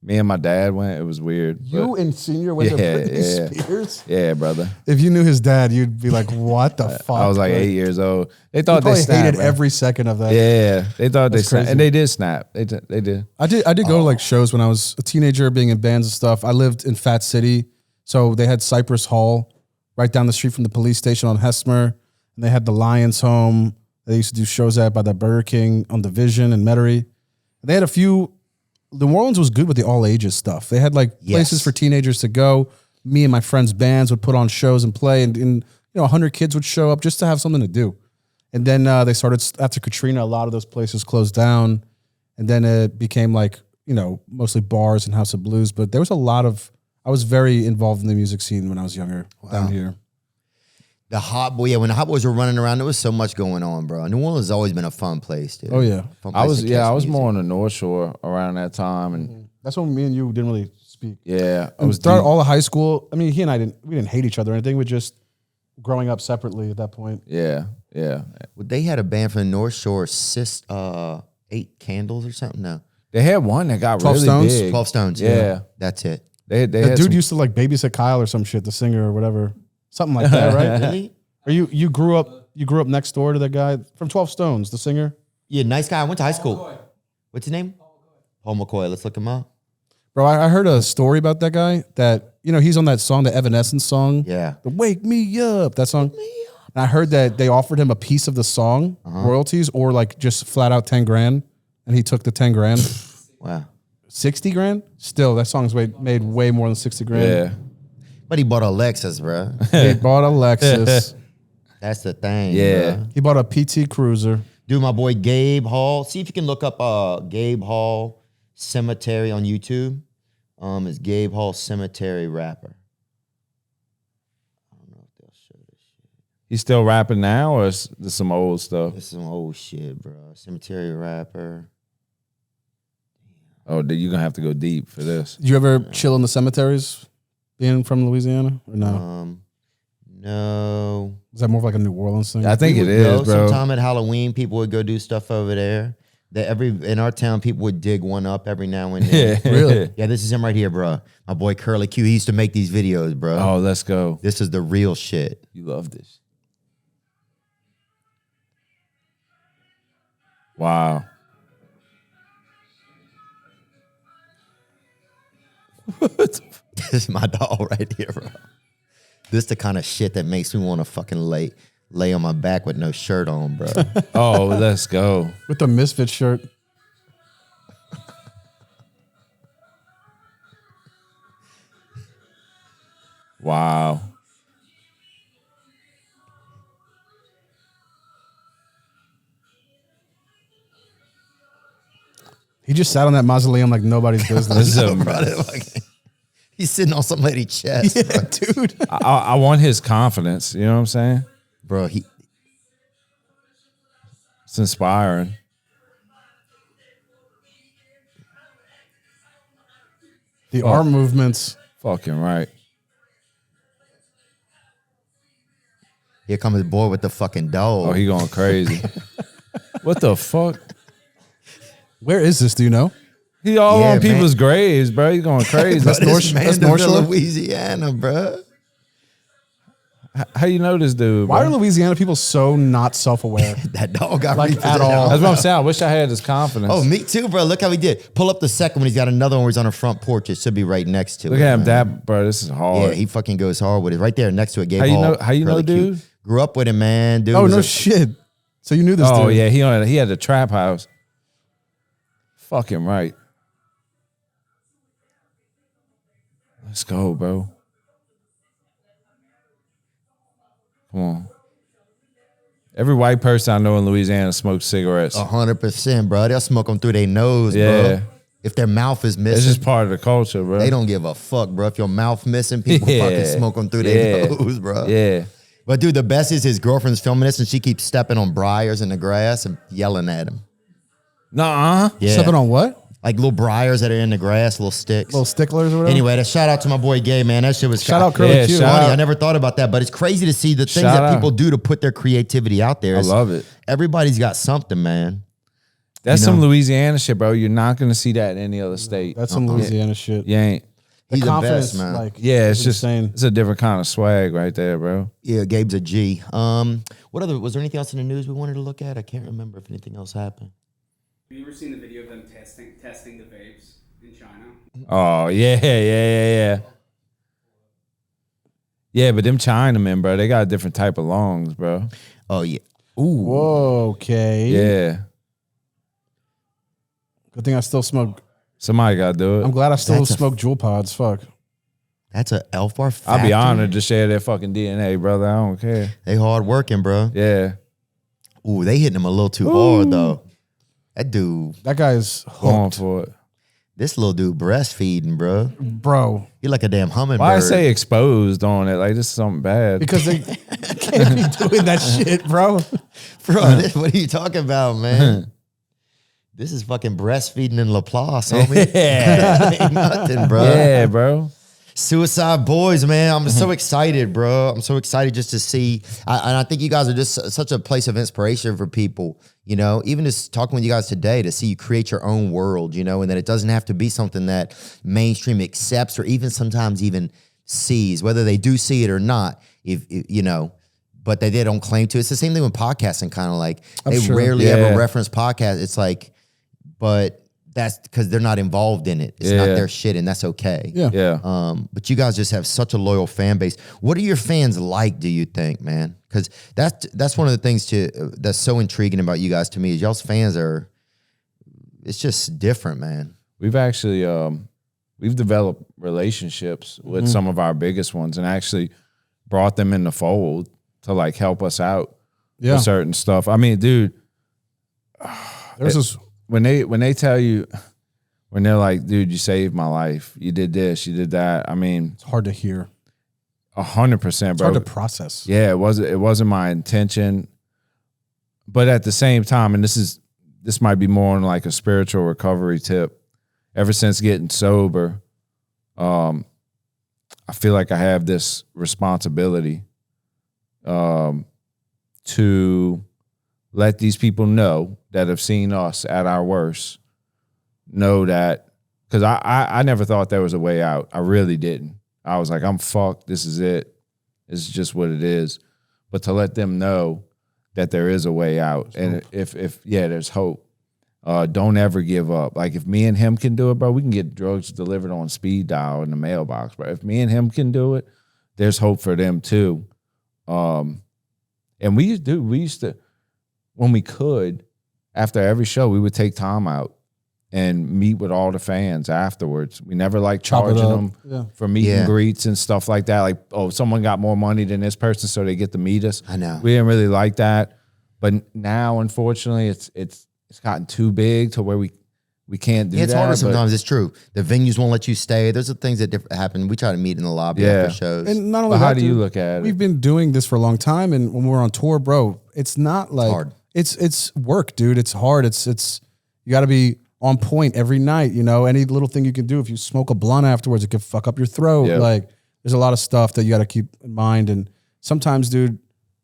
[SPEAKER 2] Me and my dad went. It was weird.
[SPEAKER 3] You
[SPEAKER 2] but-
[SPEAKER 3] and Senior went to
[SPEAKER 2] Yeah,
[SPEAKER 3] Britney
[SPEAKER 2] yeah.
[SPEAKER 3] Spears.
[SPEAKER 2] yeah, brother.
[SPEAKER 3] If you knew his dad, you'd be like, "What the fuck?"
[SPEAKER 2] I was like 8 years old. They thought
[SPEAKER 3] He
[SPEAKER 2] they
[SPEAKER 3] probably
[SPEAKER 2] snapped.
[SPEAKER 3] hated
[SPEAKER 2] man.
[SPEAKER 3] every second of that.
[SPEAKER 2] Yeah, they thought they
[SPEAKER 3] That's
[SPEAKER 2] snapped,
[SPEAKER 3] crazy.
[SPEAKER 2] and they did snap. They did.
[SPEAKER 3] I did go to like shows when I was a teenager, being in bands and stuff. I lived in Fat City, so they had Cypress Hall right down the street from the police station on Hesmer, and they had the Lions Home. They used to do shows at by the Burger King on Division and Metairie. They had a few. New Orleans was good with the all ages stuff. They had like places
[SPEAKER 1] Yes.
[SPEAKER 3] for teenagers to go. Me and my friends' bands would put on shows and play, and 100 kids would show up just to have something to do. And then they started after Katrina. A lot of those places closed down, and then it became like mostly bars and House of Blues. But there was a lot of. I was very involved in the music scene when I was younger down here.
[SPEAKER 1] The Hot Boy, yeah, when the Hot Boys were running around, there was so much going on, bro. New Orleans has always been a fun place, dude.
[SPEAKER 3] Oh, yeah.
[SPEAKER 1] Fun
[SPEAKER 2] I
[SPEAKER 1] place
[SPEAKER 2] was
[SPEAKER 1] to catch music.
[SPEAKER 2] more on the North Shore around that time, and
[SPEAKER 3] That's when me and you didn't really speak.
[SPEAKER 2] yeah, I
[SPEAKER 3] And
[SPEAKER 2] was
[SPEAKER 3] throughout
[SPEAKER 2] deep.
[SPEAKER 3] all of high school. I mean, he and I didn't hate each other or anything. We just growing up separately at that point.
[SPEAKER 2] Yeah.
[SPEAKER 1] Well, they had a band from the North Shore, 8 Candles or something. No,
[SPEAKER 2] They had one that got
[SPEAKER 3] 12
[SPEAKER 2] really
[SPEAKER 3] Stones?
[SPEAKER 2] big.
[SPEAKER 1] 12 Stones.
[SPEAKER 2] Yeah.
[SPEAKER 1] That's it.
[SPEAKER 2] They
[SPEAKER 3] The
[SPEAKER 2] had
[SPEAKER 3] dude
[SPEAKER 2] some-
[SPEAKER 3] used to like babysit Kyle or some shit, the singer or whatever, something like that, right?
[SPEAKER 1] Really?
[SPEAKER 3] Or you grew up next door to that guy from 12 Stones, the singer.
[SPEAKER 1] Yeah, nice guy. I went to high school. What's his name? Paul McCoy. Let's look him up.
[SPEAKER 3] Bro, I heard a story about that guy that he's on that song, the Evanescence song.
[SPEAKER 1] Yeah.
[SPEAKER 3] The Wake Me Up, that song. And I heard that they offered him a piece of the song, royalties, or like just flat out 10 grand, and he took the 10 grand.
[SPEAKER 1] Wow.
[SPEAKER 3] 60 grand? Still, that song's made way more than 60 grand.
[SPEAKER 2] yeah.
[SPEAKER 1] But he bought a Lexus, bro.
[SPEAKER 3] He bought a Lexus.
[SPEAKER 1] That's the thing.
[SPEAKER 2] Yeah.
[SPEAKER 1] Bruh.
[SPEAKER 3] He bought a PT Cruiser.
[SPEAKER 1] Dude, my boy Gabe Hall. See if you can look up Gabe Hall Cemetery on YouTube. It's Gabe Hall Cemetery rapper. I don't know if they'll show this shit.
[SPEAKER 2] He's still rapping now, or is this some old stuff?
[SPEAKER 1] This is some old shit, bro. Cemetery rapper.
[SPEAKER 2] Oh, you're gonna have to go deep for this.
[SPEAKER 3] Did you ever chill in the cemeteries, being from Louisiana, or no?
[SPEAKER 1] No.
[SPEAKER 3] Is that more of like a New Orleans thing?
[SPEAKER 2] I think
[SPEAKER 1] We
[SPEAKER 2] it
[SPEAKER 1] would
[SPEAKER 2] is,
[SPEAKER 1] go.
[SPEAKER 2] bro.
[SPEAKER 1] Sometime at Halloween, people would go do stuff over there. In our town, people would dig one up every now and then.
[SPEAKER 3] Really?
[SPEAKER 1] Yeah, this is him right here, bro. My boy Curly Q. He used to make these videos, bro.
[SPEAKER 2] Oh, let's go.
[SPEAKER 1] This is the real shit.
[SPEAKER 2] You love this. Wow.
[SPEAKER 1] This is my dog right here, bro. This the kind of shit that makes me want to fucking lay on my back with no shirt on, bro.
[SPEAKER 2] Oh, let's go.
[SPEAKER 3] With the Misfit shirt.
[SPEAKER 2] Wow.
[SPEAKER 3] He just sat on that mausoleum like nobody's
[SPEAKER 2] This
[SPEAKER 3] business.
[SPEAKER 2] is a,
[SPEAKER 1] He's sitting on some lady's chest,
[SPEAKER 3] Yeah, dude.
[SPEAKER 2] I want his confidence. You know what I'm saying?
[SPEAKER 1] bro.
[SPEAKER 2] It's inspiring.
[SPEAKER 3] The arm movements.
[SPEAKER 2] Fucking right.
[SPEAKER 1] Here comes his boy with the fucking dog.
[SPEAKER 2] Oh, he going crazy. What the fuck?
[SPEAKER 3] Where is this? Do you know?
[SPEAKER 2] He all
[SPEAKER 1] Yeah,
[SPEAKER 2] on
[SPEAKER 1] man.
[SPEAKER 2] people's graves, bro. He going crazy.
[SPEAKER 1] Bro, this
[SPEAKER 3] North
[SPEAKER 1] Mandeville,
[SPEAKER 3] Shore?
[SPEAKER 1] Louisiana, bro.
[SPEAKER 2] How you know this dude?
[SPEAKER 3] Why are
[SPEAKER 2] bro?
[SPEAKER 3] Louisiana people so not self-aware?
[SPEAKER 1] That dog got
[SPEAKER 3] Like,
[SPEAKER 1] repossessed.
[SPEAKER 3] at all.
[SPEAKER 2] That's what I'm saying. I wish I had his confidence.
[SPEAKER 1] Oh, me too, bro. Look how he did. Pull up the second one. He's got another one where he's on the front porch. It should be right next to it.
[SPEAKER 2] Look at him,
[SPEAKER 1] man.
[SPEAKER 2] that bro. This is hard.
[SPEAKER 1] Yeah, he fucking goes hard with it. Right there next to it. Gabe
[SPEAKER 2] How you
[SPEAKER 1] Hall,
[SPEAKER 2] know- how you know,
[SPEAKER 1] Curly Q.
[SPEAKER 2] dude?
[SPEAKER 1] Grew up with him, man. Dude
[SPEAKER 3] Oh,
[SPEAKER 1] was
[SPEAKER 3] no
[SPEAKER 1] a-
[SPEAKER 3] shit. So you knew this
[SPEAKER 2] Oh
[SPEAKER 3] dude.
[SPEAKER 2] yeah, he had a trap house. Fucking right. Let's go, bro. Come on. Every white person I know in Louisiana smokes cigarettes.
[SPEAKER 1] 100%, bro. They'll smoke them through their nose,
[SPEAKER 2] Yeah.
[SPEAKER 1] bro. If their mouth is
[SPEAKER 2] It's
[SPEAKER 1] missing,
[SPEAKER 2] just part of the culture, bro.
[SPEAKER 1] they don't give a fuck, bro. If your mouth missing, people
[SPEAKER 2] Yeah.
[SPEAKER 1] fucking smoke them through their
[SPEAKER 2] Yeah.
[SPEAKER 1] nose, bro.
[SPEAKER 2] Yeah.
[SPEAKER 1] But dude, the best is his girlfriend's filming this and she keeps stepping on briars in the grass and yelling at him.
[SPEAKER 2] Nuh-uh.
[SPEAKER 1] Yeah.
[SPEAKER 3] Stepping on what?
[SPEAKER 1] Like little briars that are in the grass, little sticks.
[SPEAKER 3] Little sticklers or whatever?
[SPEAKER 1] Anyway, that shout out to my boy Gay, man. That shit was
[SPEAKER 3] Shout out Curly
[SPEAKER 2] Yeah,
[SPEAKER 3] Q.
[SPEAKER 2] shout
[SPEAKER 1] funny.
[SPEAKER 2] out.
[SPEAKER 1] I never thought about that, but it's crazy to see the things
[SPEAKER 2] Shout
[SPEAKER 1] that
[SPEAKER 2] out.
[SPEAKER 1] people do to put their creativity out there.
[SPEAKER 2] I
[SPEAKER 1] It's-
[SPEAKER 2] love it.
[SPEAKER 1] Everybody's got something, man.
[SPEAKER 2] That's
[SPEAKER 1] You
[SPEAKER 2] some
[SPEAKER 1] know?
[SPEAKER 2] Louisiana shit, bro. You're not gonna see that in any other state.
[SPEAKER 3] That's some Louisiana shit.
[SPEAKER 2] You ain't.
[SPEAKER 1] He's the
[SPEAKER 3] confidence,
[SPEAKER 1] best, man.
[SPEAKER 3] like,
[SPEAKER 2] Yeah, it's
[SPEAKER 3] is
[SPEAKER 2] just
[SPEAKER 3] insane.
[SPEAKER 2] it's a different kind of swag right there, bro.
[SPEAKER 1] Yeah, Gabe's a G. What other? Was there anything else in the news we wanted to look at? I can't remember if anything else happened.
[SPEAKER 6] Have you ever seen the video of them testing the vapes in China?
[SPEAKER 2] Oh yeah. Yeah, but them Chinamen, bro, they got a different type of lungs, bro.
[SPEAKER 1] Oh yeah.
[SPEAKER 3] Whoa, okay.
[SPEAKER 2] Yeah.
[SPEAKER 3] Good thing I still smoke.
[SPEAKER 2] Somebody gotta do
[SPEAKER 3] I'm
[SPEAKER 2] it.
[SPEAKER 3] glad I still
[SPEAKER 1] That's a-
[SPEAKER 3] smoke Juul pods. Fuck.
[SPEAKER 1] That's a Elf Bar
[SPEAKER 2] I'll
[SPEAKER 1] factory.
[SPEAKER 2] be honored to share their fucking DNA, brother. I don't care.
[SPEAKER 1] They hard working, bro.
[SPEAKER 2] Yeah.
[SPEAKER 1] Ooh, they hitting him a little too hard though. That dude,
[SPEAKER 3] That guy's
[SPEAKER 2] Going
[SPEAKER 3] hooked.
[SPEAKER 2] for it.
[SPEAKER 1] this little dude breastfeeding, bro.
[SPEAKER 3] Bro.
[SPEAKER 1] He like a damn hummingbird.
[SPEAKER 2] Why I say exposed on it? Like this is something bad.
[SPEAKER 3] Because they can't be doing that shit, bro.
[SPEAKER 1] bro, what are you talking about, man? This is fucking breastfeeding in Laplace, homie.
[SPEAKER 2] Yeah.
[SPEAKER 1] Ain't nothing, bro.
[SPEAKER 2] Yeah, bro.
[SPEAKER 1] Suicideboys, man. I'm so excited, bro. I'm so excited just to see. And I think you guys are just such a place of inspiration for people, you know, even just talking with you guys today to see you create your own world, you know, and that it doesn't have to be something that mainstream accepts or even sometimes even sees, whether they do see it or not, if you know, but they don't claim to. It's the same thing with podcasting, kind of like they
[SPEAKER 3] sure.
[SPEAKER 1] rarely
[SPEAKER 2] Yeah.
[SPEAKER 1] ever reference podcasts. It's like, but that's because they're not involved in it. It's not
[SPEAKER 2] Yeah.
[SPEAKER 1] their shit, and that's okay.
[SPEAKER 3] Yeah.
[SPEAKER 2] Yeah.
[SPEAKER 1] But you guys just have such a loyal fan base. What are your fans like, do you think, man? Because that's one of the things that's so intriguing about you guys to me is y'all's fans are, it's just different, man.
[SPEAKER 2] We've actually we've developed relationships with some of our biggest ones and actually brought them in the fold. to like help us out
[SPEAKER 3] Yeah.
[SPEAKER 2] with certain stuff. I mean, dude,
[SPEAKER 3] There's this.
[SPEAKER 2] when they tell you, when they're like, dude, you saved my life. You did this, you did that. I mean,
[SPEAKER 3] It's hard to hear.
[SPEAKER 2] 100%,
[SPEAKER 3] It's
[SPEAKER 2] bro.
[SPEAKER 3] hard to process.
[SPEAKER 2] Yeah, it wasn't my intention. But at the same time, and this might be more on like a spiritual recovery tip. Ever since getting sober, I feel like I have this responsibility to let these people know that have seen us at our worst, know that, because I never thought there was a way out. I really didn't. I was like, I'm fucked. This is it. It's just what it is. But to let them know that there is a way out. And if there's hope. Don't ever give up. Like if me and him can do it, bro, we can get drugs delivered on speed dial in the mailbox, bro. If me and him can do it, there's hope for them too. And we used to, when we could, after every show, we would take time out and meet with all the fans afterwards. We never like charging them for meet and greets and stuff like that. Like, oh, someone got more money than this person, so they get to meet us.
[SPEAKER 1] I know.
[SPEAKER 2] We didn't really like that. But now, unfortunately, it's gotten too big to where we can't do that.
[SPEAKER 1] It's harder sometimes. It's true. The venues won't let you stay. There's things that happen. We try to meet in the lobby after shows.
[SPEAKER 3] And not only
[SPEAKER 2] But
[SPEAKER 3] that,
[SPEAKER 2] how do you look at it?
[SPEAKER 3] We've been doing this for a long time, and when we're on tour, bro, it's not like
[SPEAKER 1] hard.
[SPEAKER 3] It's work, dude. It's hard. It's you got to be on point every night. You know, any little thing you can do. If you smoke a blunt afterwards, it could fuck up your throat.
[SPEAKER 2] Yeah.
[SPEAKER 3] Like, there's a lot of stuff that you got to keep in mind. And sometimes, dude,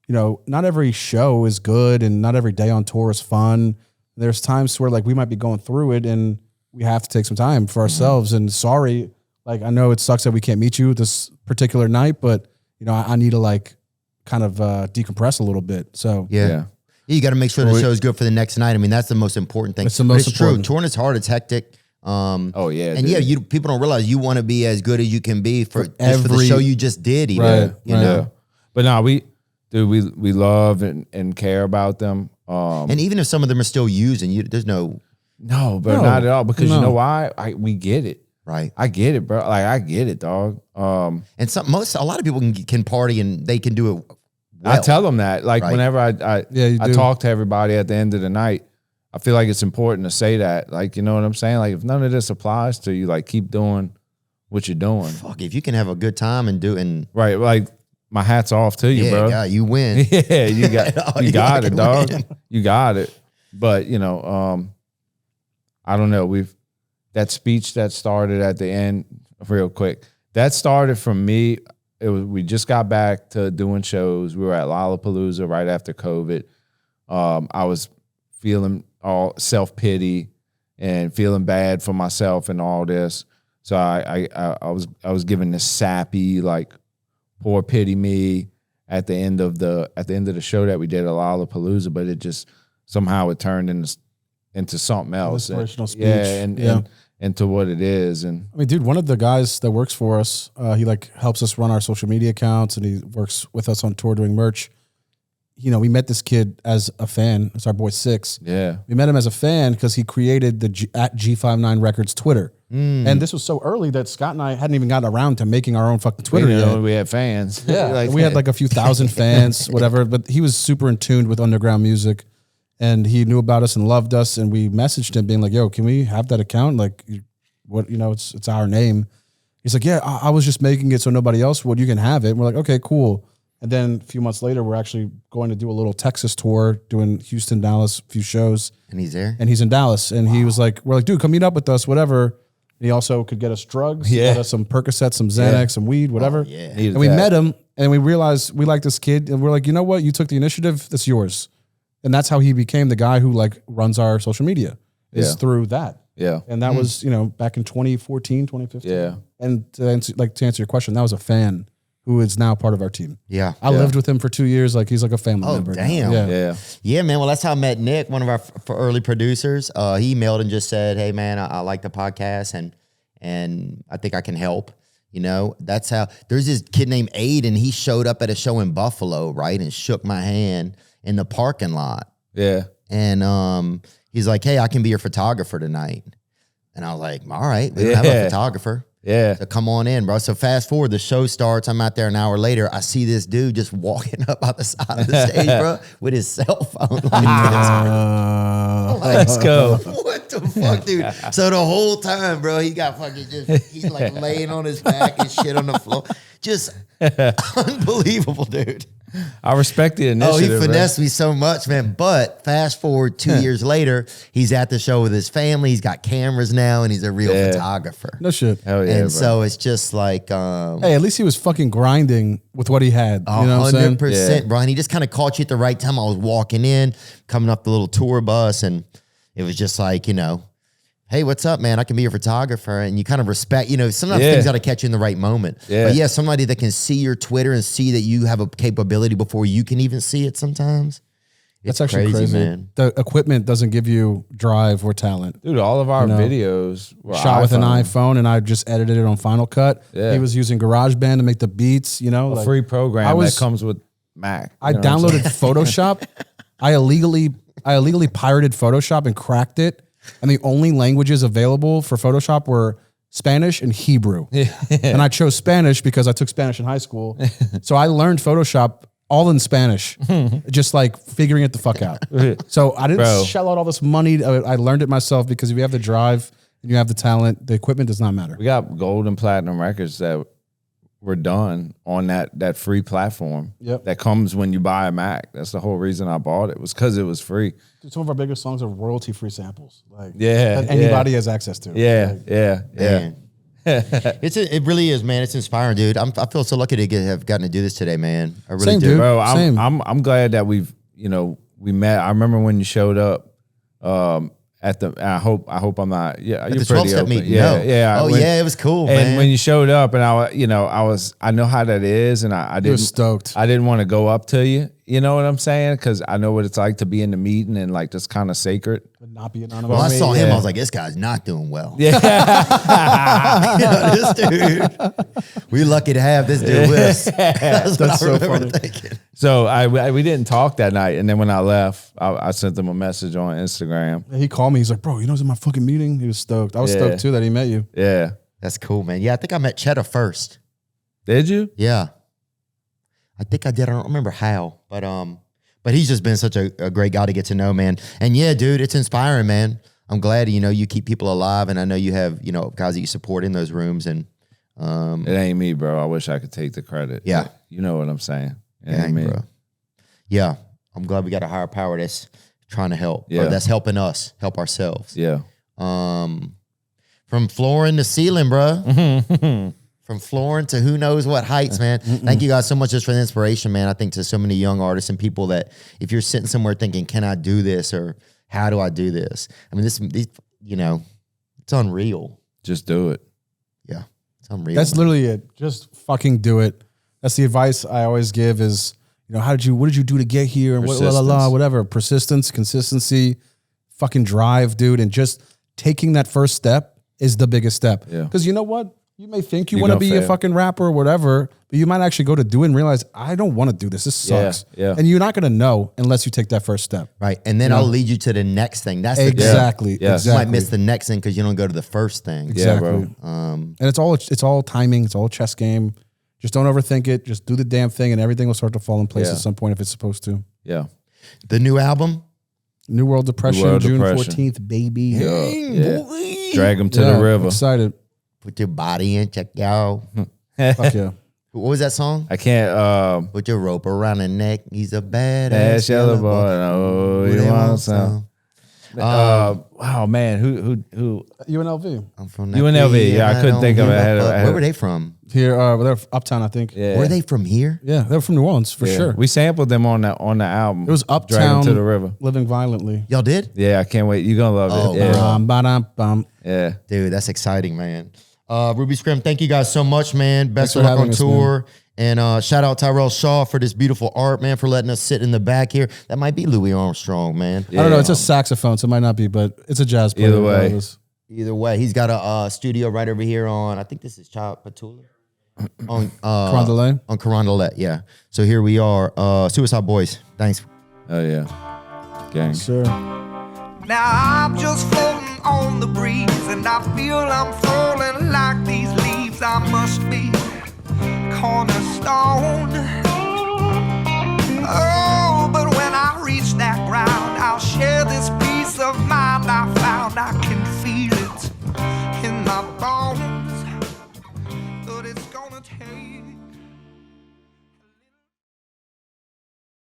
[SPEAKER 3] you know, not every show is good, and not every day on tour is fun. There's times where like we might be going through it, and we have to take some time for ourselves. And sorry, like I know it sucks that we can't meet you this particular night, but you know, I need to like kind of decompress a little bit. So
[SPEAKER 1] Yeah, you got to make sure the show's good for the next night. I mean, that's the most important thing.
[SPEAKER 3] It's the most
[SPEAKER 1] But it's true.
[SPEAKER 3] important.
[SPEAKER 1] Touring is hard. It's hectic.
[SPEAKER 2] Oh yeah,
[SPEAKER 1] And
[SPEAKER 2] dude.
[SPEAKER 1] yeah, people don't realize you want to be as good as you can be for the
[SPEAKER 3] every-
[SPEAKER 1] show you just did. Even
[SPEAKER 3] Right,
[SPEAKER 1] you
[SPEAKER 3] right.
[SPEAKER 1] know.
[SPEAKER 2] Yeah. But no, we love and care about them.
[SPEAKER 1] And even if some of them are still using you, there's no
[SPEAKER 2] No, but
[SPEAKER 3] No.
[SPEAKER 2] not at all. Because you
[SPEAKER 3] No.
[SPEAKER 2] know why? We get it.
[SPEAKER 1] right.
[SPEAKER 2] I get it, bro. Like I get it, dog.
[SPEAKER 1] And a lot of people can party and they can do it. Well.
[SPEAKER 2] I tell them that. Like
[SPEAKER 1] Right.
[SPEAKER 2] whenever I
[SPEAKER 3] you do.
[SPEAKER 2] talk to everybody at the end of the night, I feel like it's important to say that. Like, you know what I'm saying? Like if none of this applies to you, like keep doing what you're doing.
[SPEAKER 1] Fuck, if you can have a good time and do and
[SPEAKER 2] Right. Like my hat's off to you, bro.
[SPEAKER 1] yeah, you win.
[SPEAKER 2] Yeah, you got you got it,
[SPEAKER 1] fucking
[SPEAKER 2] dog.
[SPEAKER 1] win.
[SPEAKER 2] You got it. But you know, I don't know. That speech that started at the end, real quick. That started from me. We just got back to doing shows. We were at Lollapalooza right after COVID. I was feeling all self-pity and feeling bad for myself and all this. So I was given this sappy, like, poor pity me at the end of the show that we did at Lollapalooza, but it just somehow it turned into something else.
[SPEAKER 3] Inspirational speech.
[SPEAKER 2] Yeah, and into what it is. And
[SPEAKER 3] I mean, dude, one of the guys that works for us, he like helps us run our social media accounts, and he works with us on tour doing merch. You know, we met this kid as a fan. It's our boy Six.
[SPEAKER 2] yeah.
[SPEAKER 3] We met him as a fan because he created the at G59 Records Twitter. And this was so early that Scott and I hadn't even gotten around to making our own fucking Twitter
[SPEAKER 2] We didn't know
[SPEAKER 3] yet.
[SPEAKER 2] we had fans.
[SPEAKER 3] Yeah,
[SPEAKER 2] Like,
[SPEAKER 3] we had like a few thousand fans, whatever. But he was super in tune with underground music, and he knew about us and loved us. And we messaged him, being like, "Yo, can we have that account? Like, what? You know, it's our name." He's like, "Yeah, I was just making it so nobody else would. You can have it." And we're like, "Okay, cool." And then a few months later, we're actually going to do a little Texas tour, doing Houston, Dallas, a few shows.
[SPEAKER 1] And he's there.
[SPEAKER 3] And he's in Dallas. And he was like, we're like, dude, come meet up with us, whatever. And he also could get us drugs.
[SPEAKER 2] Yeah.
[SPEAKER 3] Get us some Percocets, some Xanax, some weed, whatever.
[SPEAKER 1] yeah.
[SPEAKER 2] Needed
[SPEAKER 3] And we
[SPEAKER 2] that.
[SPEAKER 3] met him, and we realized we like this kid. And we're like, you know what? You took the initiative. That's yours. And that's how he became the guy who like runs our social media, is
[SPEAKER 2] Yeah.
[SPEAKER 3] through that.
[SPEAKER 2] Yeah.
[SPEAKER 3] And that was, you know, back in 2014, 2015.
[SPEAKER 2] Yeah.
[SPEAKER 3] And to answer your question, that was a fan who is now part of our team.
[SPEAKER 1] Yeah.
[SPEAKER 3] I lived with him for 2 years. Like, he's like a family
[SPEAKER 1] Oh,
[SPEAKER 3] member. now.
[SPEAKER 1] damn.
[SPEAKER 3] Yeah.
[SPEAKER 2] Yeah.
[SPEAKER 1] Yeah, man. Well, that's how I met Nick, one of our early producers. He emailed and just said, "Hey, man, I like the podcast and I think I can help." You know, that's how. There's this kid named Aiden. He showed up at a show in Buffalo, right, and shook my hand in the parking lot.
[SPEAKER 2] Yeah.
[SPEAKER 1] And he's like, "Hey, I can be your photographer tonight." And I was like, "All right, we don't have a
[SPEAKER 2] Yeah.
[SPEAKER 1] photographer." to come on in, bro. So fast forward, the show starts. I'm out there an hour later. I see this dude just walking up out the side of the stage, bro, with his cell phone.
[SPEAKER 2] Let's go.
[SPEAKER 1] What the fuck, dude? So the whole time, bro, he got fucking he's like laying on his back and shit on the floor. Just unbelievable, dude.
[SPEAKER 2] I respect the initiative.
[SPEAKER 1] Oh, he finessed me so much, man. But fast forward 2 years later, he's at the show with his family. He's got cameras now, and he's a real photographer.
[SPEAKER 3] No shit.
[SPEAKER 2] Hell yeah,
[SPEAKER 1] And
[SPEAKER 2] bro.
[SPEAKER 1] so it's just like,
[SPEAKER 3] Hey, at least he was fucking grinding with what he had. You know what I'm saying?
[SPEAKER 1] 100%, bro. And he just kind of caught you at the right time. I was walking in, coming up the little tour bus, and it was just like, hey, what's up, man? I can be your photographer. And you kind of respect, sometimes things got to catch you in the right moment.
[SPEAKER 2] Yeah.
[SPEAKER 1] But yeah, somebody that can see your Twitter and see that you have a capability before you can even see it sometimes.
[SPEAKER 3] That's actually crazy,
[SPEAKER 1] man.
[SPEAKER 3] The equipment doesn't give you drive or talent.
[SPEAKER 2] Dude, all of our videos were
[SPEAKER 3] Shot with an iPhone, and I just edited it on Final Cut.
[SPEAKER 2] Yeah.
[SPEAKER 3] He was using GarageBand to make the beats,
[SPEAKER 2] A free program that comes with Mac.
[SPEAKER 3] I downloaded Photoshop. I illegally pirated Photoshop and cracked it. And the only languages available for Photoshop were Spanish and Hebrew. And I chose Spanish because I took Spanish in high school. So I learned Photoshop all in Spanish, just like figuring it the fuck out. So I didn't shell out all this money. I learned it myself because if you have the drive and you have the talent, the equipment does not matter.
[SPEAKER 2] We got gold and platinum records that were done on that free platform.
[SPEAKER 3] Yep.
[SPEAKER 2] That comes when you buy a Mac. That's the whole reason I bought it, was because it was free.
[SPEAKER 3] Dude, some of our biggest songs are royalty-free samples.
[SPEAKER 2] Yeah,
[SPEAKER 3] that anybody has access to.
[SPEAKER 2] Yeah.
[SPEAKER 1] Man. It really is, man. It's inspiring, dude. I feel so lucky to have gotten to do this today, man. I really
[SPEAKER 3] Same,
[SPEAKER 1] do.
[SPEAKER 3] dude.
[SPEAKER 2] Bro,
[SPEAKER 3] Same.
[SPEAKER 2] I'm glad that we met. I remember when you showed up at the. I hope I'm not. Yeah,
[SPEAKER 1] At
[SPEAKER 2] you're
[SPEAKER 1] the
[SPEAKER 2] pretty
[SPEAKER 1] 12-step
[SPEAKER 2] open.
[SPEAKER 1] meeting.
[SPEAKER 2] Yeah,
[SPEAKER 1] No.
[SPEAKER 2] yeah.
[SPEAKER 1] Oh, yeah, it was cool,
[SPEAKER 2] and
[SPEAKER 1] man.
[SPEAKER 2] when you showed up, and I know how that is, and I
[SPEAKER 3] He
[SPEAKER 2] didn't.
[SPEAKER 3] was stoked.
[SPEAKER 2] I didn't want to go up to you. You know what I'm saying? Because I know what it's like to be in the meeting and like just kind of sacred.
[SPEAKER 3] But not be anonymous.
[SPEAKER 1] Well, I saw him.
[SPEAKER 2] yeah.
[SPEAKER 1] I was like, this guy's not doing well.
[SPEAKER 2] Yeah.
[SPEAKER 1] This dude. We lucky to have this dude with us. That's what I
[SPEAKER 3] so
[SPEAKER 1] remember
[SPEAKER 3] funny.
[SPEAKER 1] thinking.
[SPEAKER 2] So we didn't talk that night, and then when I left, I sent him a message on Instagram.
[SPEAKER 3] He called me. He's like, bro, you know who's in my fucking meeting? He was stoked. I was stoked too that he met you.
[SPEAKER 2] Yeah.
[SPEAKER 1] That's cool, man. Yeah, I think I met Cheddar first.
[SPEAKER 2] Did you?
[SPEAKER 1] Yeah. I think I did. I don't remember how, but he's just been such a great guy to get to know, man. And yeah, dude, it's inspiring, man. I'm glad, you keep people alive, and I know you have, guys that you support in those rooms. And
[SPEAKER 2] It ain't me, bro. I wish I could take the credit.
[SPEAKER 1] Yeah.
[SPEAKER 2] You know what I'm saying. It
[SPEAKER 1] dang,
[SPEAKER 2] ain't me.
[SPEAKER 1] bro. Yeah, I'm glad we got a higher power that's trying to help,
[SPEAKER 2] Yeah.
[SPEAKER 1] or that's helping us help ourselves.
[SPEAKER 2] Yeah.
[SPEAKER 1] From flooring to ceiling, bro. From flooring to who knows what heights, man. Thank you guys so much just for the inspiration, man. I think to so many young artists and people that if you're sitting somewhere thinking, can I do this, or how do I do this? I mean, this it's unreal.
[SPEAKER 2] Just do it.
[SPEAKER 1] Yeah, it's unreal.
[SPEAKER 3] That's
[SPEAKER 1] man.
[SPEAKER 3] literally it. Just fucking do it. That's the advice I always give is, what did you do to get here? And
[SPEAKER 2] Persistence.
[SPEAKER 3] whatever. Persistence, consistency, fucking drive, dude. And just taking that first step is the biggest step.
[SPEAKER 2] Yeah.
[SPEAKER 3] Because you know what? You may think you
[SPEAKER 2] You're
[SPEAKER 3] want to
[SPEAKER 2] gonna
[SPEAKER 3] be a
[SPEAKER 2] fail.
[SPEAKER 3] fucking rapper or whatever, but you might actually go to do it and realize, I don't want to do this. This sucks.
[SPEAKER 2] Yeah.
[SPEAKER 3] And you're not going to know unless you take that first step.
[SPEAKER 1] Right. And then I'll lead you to the next thing. That's the
[SPEAKER 3] Exactly.
[SPEAKER 2] Yeah.
[SPEAKER 1] thing. You
[SPEAKER 3] Exactly.
[SPEAKER 1] might miss the next thing because you don't go to the first thing.
[SPEAKER 2] Yeah, bro.
[SPEAKER 3] Exactly. And it's all timing. It's all a chess game. Just don't overthink it. Just do the damn thing, and everything will start to fall in place
[SPEAKER 2] Yeah.
[SPEAKER 3] at some point if it's supposed to.
[SPEAKER 2] Yeah.
[SPEAKER 1] The new album.
[SPEAKER 3] New World Depression,
[SPEAKER 2] World
[SPEAKER 3] June
[SPEAKER 2] Depression.
[SPEAKER 3] 14th, baby.
[SPEAKER 2] Yeah. Drag him to the
[SPEAKER 3] Yeah,
[SPEAKER 2] river.
[SPEAKER 3] Excited.
[SPEAKER 1] Put your body in, check y'all.
[SPEAKER 3] Fuck yeah.
[SPEAKER 1] What was that song?
[SPEAKER 2] I can't.
[SPEAKER 1] Put your rope around the neck. He's a badass
[SPEAKER 2] Ass yellow boy. Oh,
[SPEAKER 1] Who
[SPEAKER 2] you
[SPEAKER 1] they
[SPEAKER 2] want
[SPEAKER 1] want
[SPEAKER 2] some?
[SPEAKER 1] some?
[SPEAKER 2] Wow, man. Who?
[SPEAKER 3] UNLV.
[SPEAKER 1] I'm from
[SPEAKER 2] UNLV,
[SPEAKER 1] beat,
[SPEAKER 2] yeah, I
[SPEAKER 1] and
[SPEAKER 2] couldn't
[SPEAKER 1] don't
[SPEAKER 2] think of
[SPEAKER 1] give
[SPEAKER 2] it.
[SPEAKER 1] a
[SPEAKER 2] I had-
[SPEAKER 1] fuck.
[SPEAKER 2] I had-
[SPEAKER 1] Where were they from?
[SPEAKER 3] Here, they're Uptown, I think.
[SPEAKER 2] Yeah.
[SPEAKER 1] Were they from here?
[SPEAKER 3] Yeah, they're from New Orleans for
[SPEAKER 2] Yeah.
[SPEAKER 3] sure.
[SPEAKER 2] We sampled them on the album.
[SPEAKER 3] It was
[SPEAKER 2] Drag 'em
[SPEAKER 3] Uptown
[SPEAKER 2] to the river.
[SPEAKER 3] Living Violently.
[SPEAKER 1] Y'all did?
[SPEAKER 2] Yeah, I can't wait. You're gonna love
[SPEAKER 1] Oh,
[SPEAKER 2] it. Yeah.
[SPEAKER 1] bro.
[SPEAKER 3] Ba-dum-bum.
[SPEAKER 2] Yeah.
[SPEAKER 1] Dude, that's exciting, man. Ruby Scrim, thank you guys so much, man. Best
[SPEAKER 3] Thanks
[SPEAKER 1] of
[SPEAKER 3] for
[SPEAKER 1] luck on
[SPEAKER 3] having us,
[SPEAKER 1] tour. And shout out Tyrell Shaw for this beautiful art, man, for letting us sit in the back here. That might be Louis Armstrong, man.
[SPEAKER 3] I don't know. It's a saxophone, so it might not be, but it's a jazz player.
[SPEAKER 2] Either way.
[SPEAKER 3] regardless.
[SPEAKER 1] Either way, he's got a studio right over here on, I think this is Chop Patula. On
[SPEAKER 3] Carondelet?
[SPEAKER 1] On Carondelet, yeah. So here we are, Suicideboys. Thanks.
[SPEAKER 2] Oh yeah. Gang.
[SPEAKER 3] Sure.
[SPEAKER 7] Now I'm just floating on the breeze, and I feel I'm falling like these leaves. believes I must be cornerstone. Oh, but when I reach that ground, I'll share this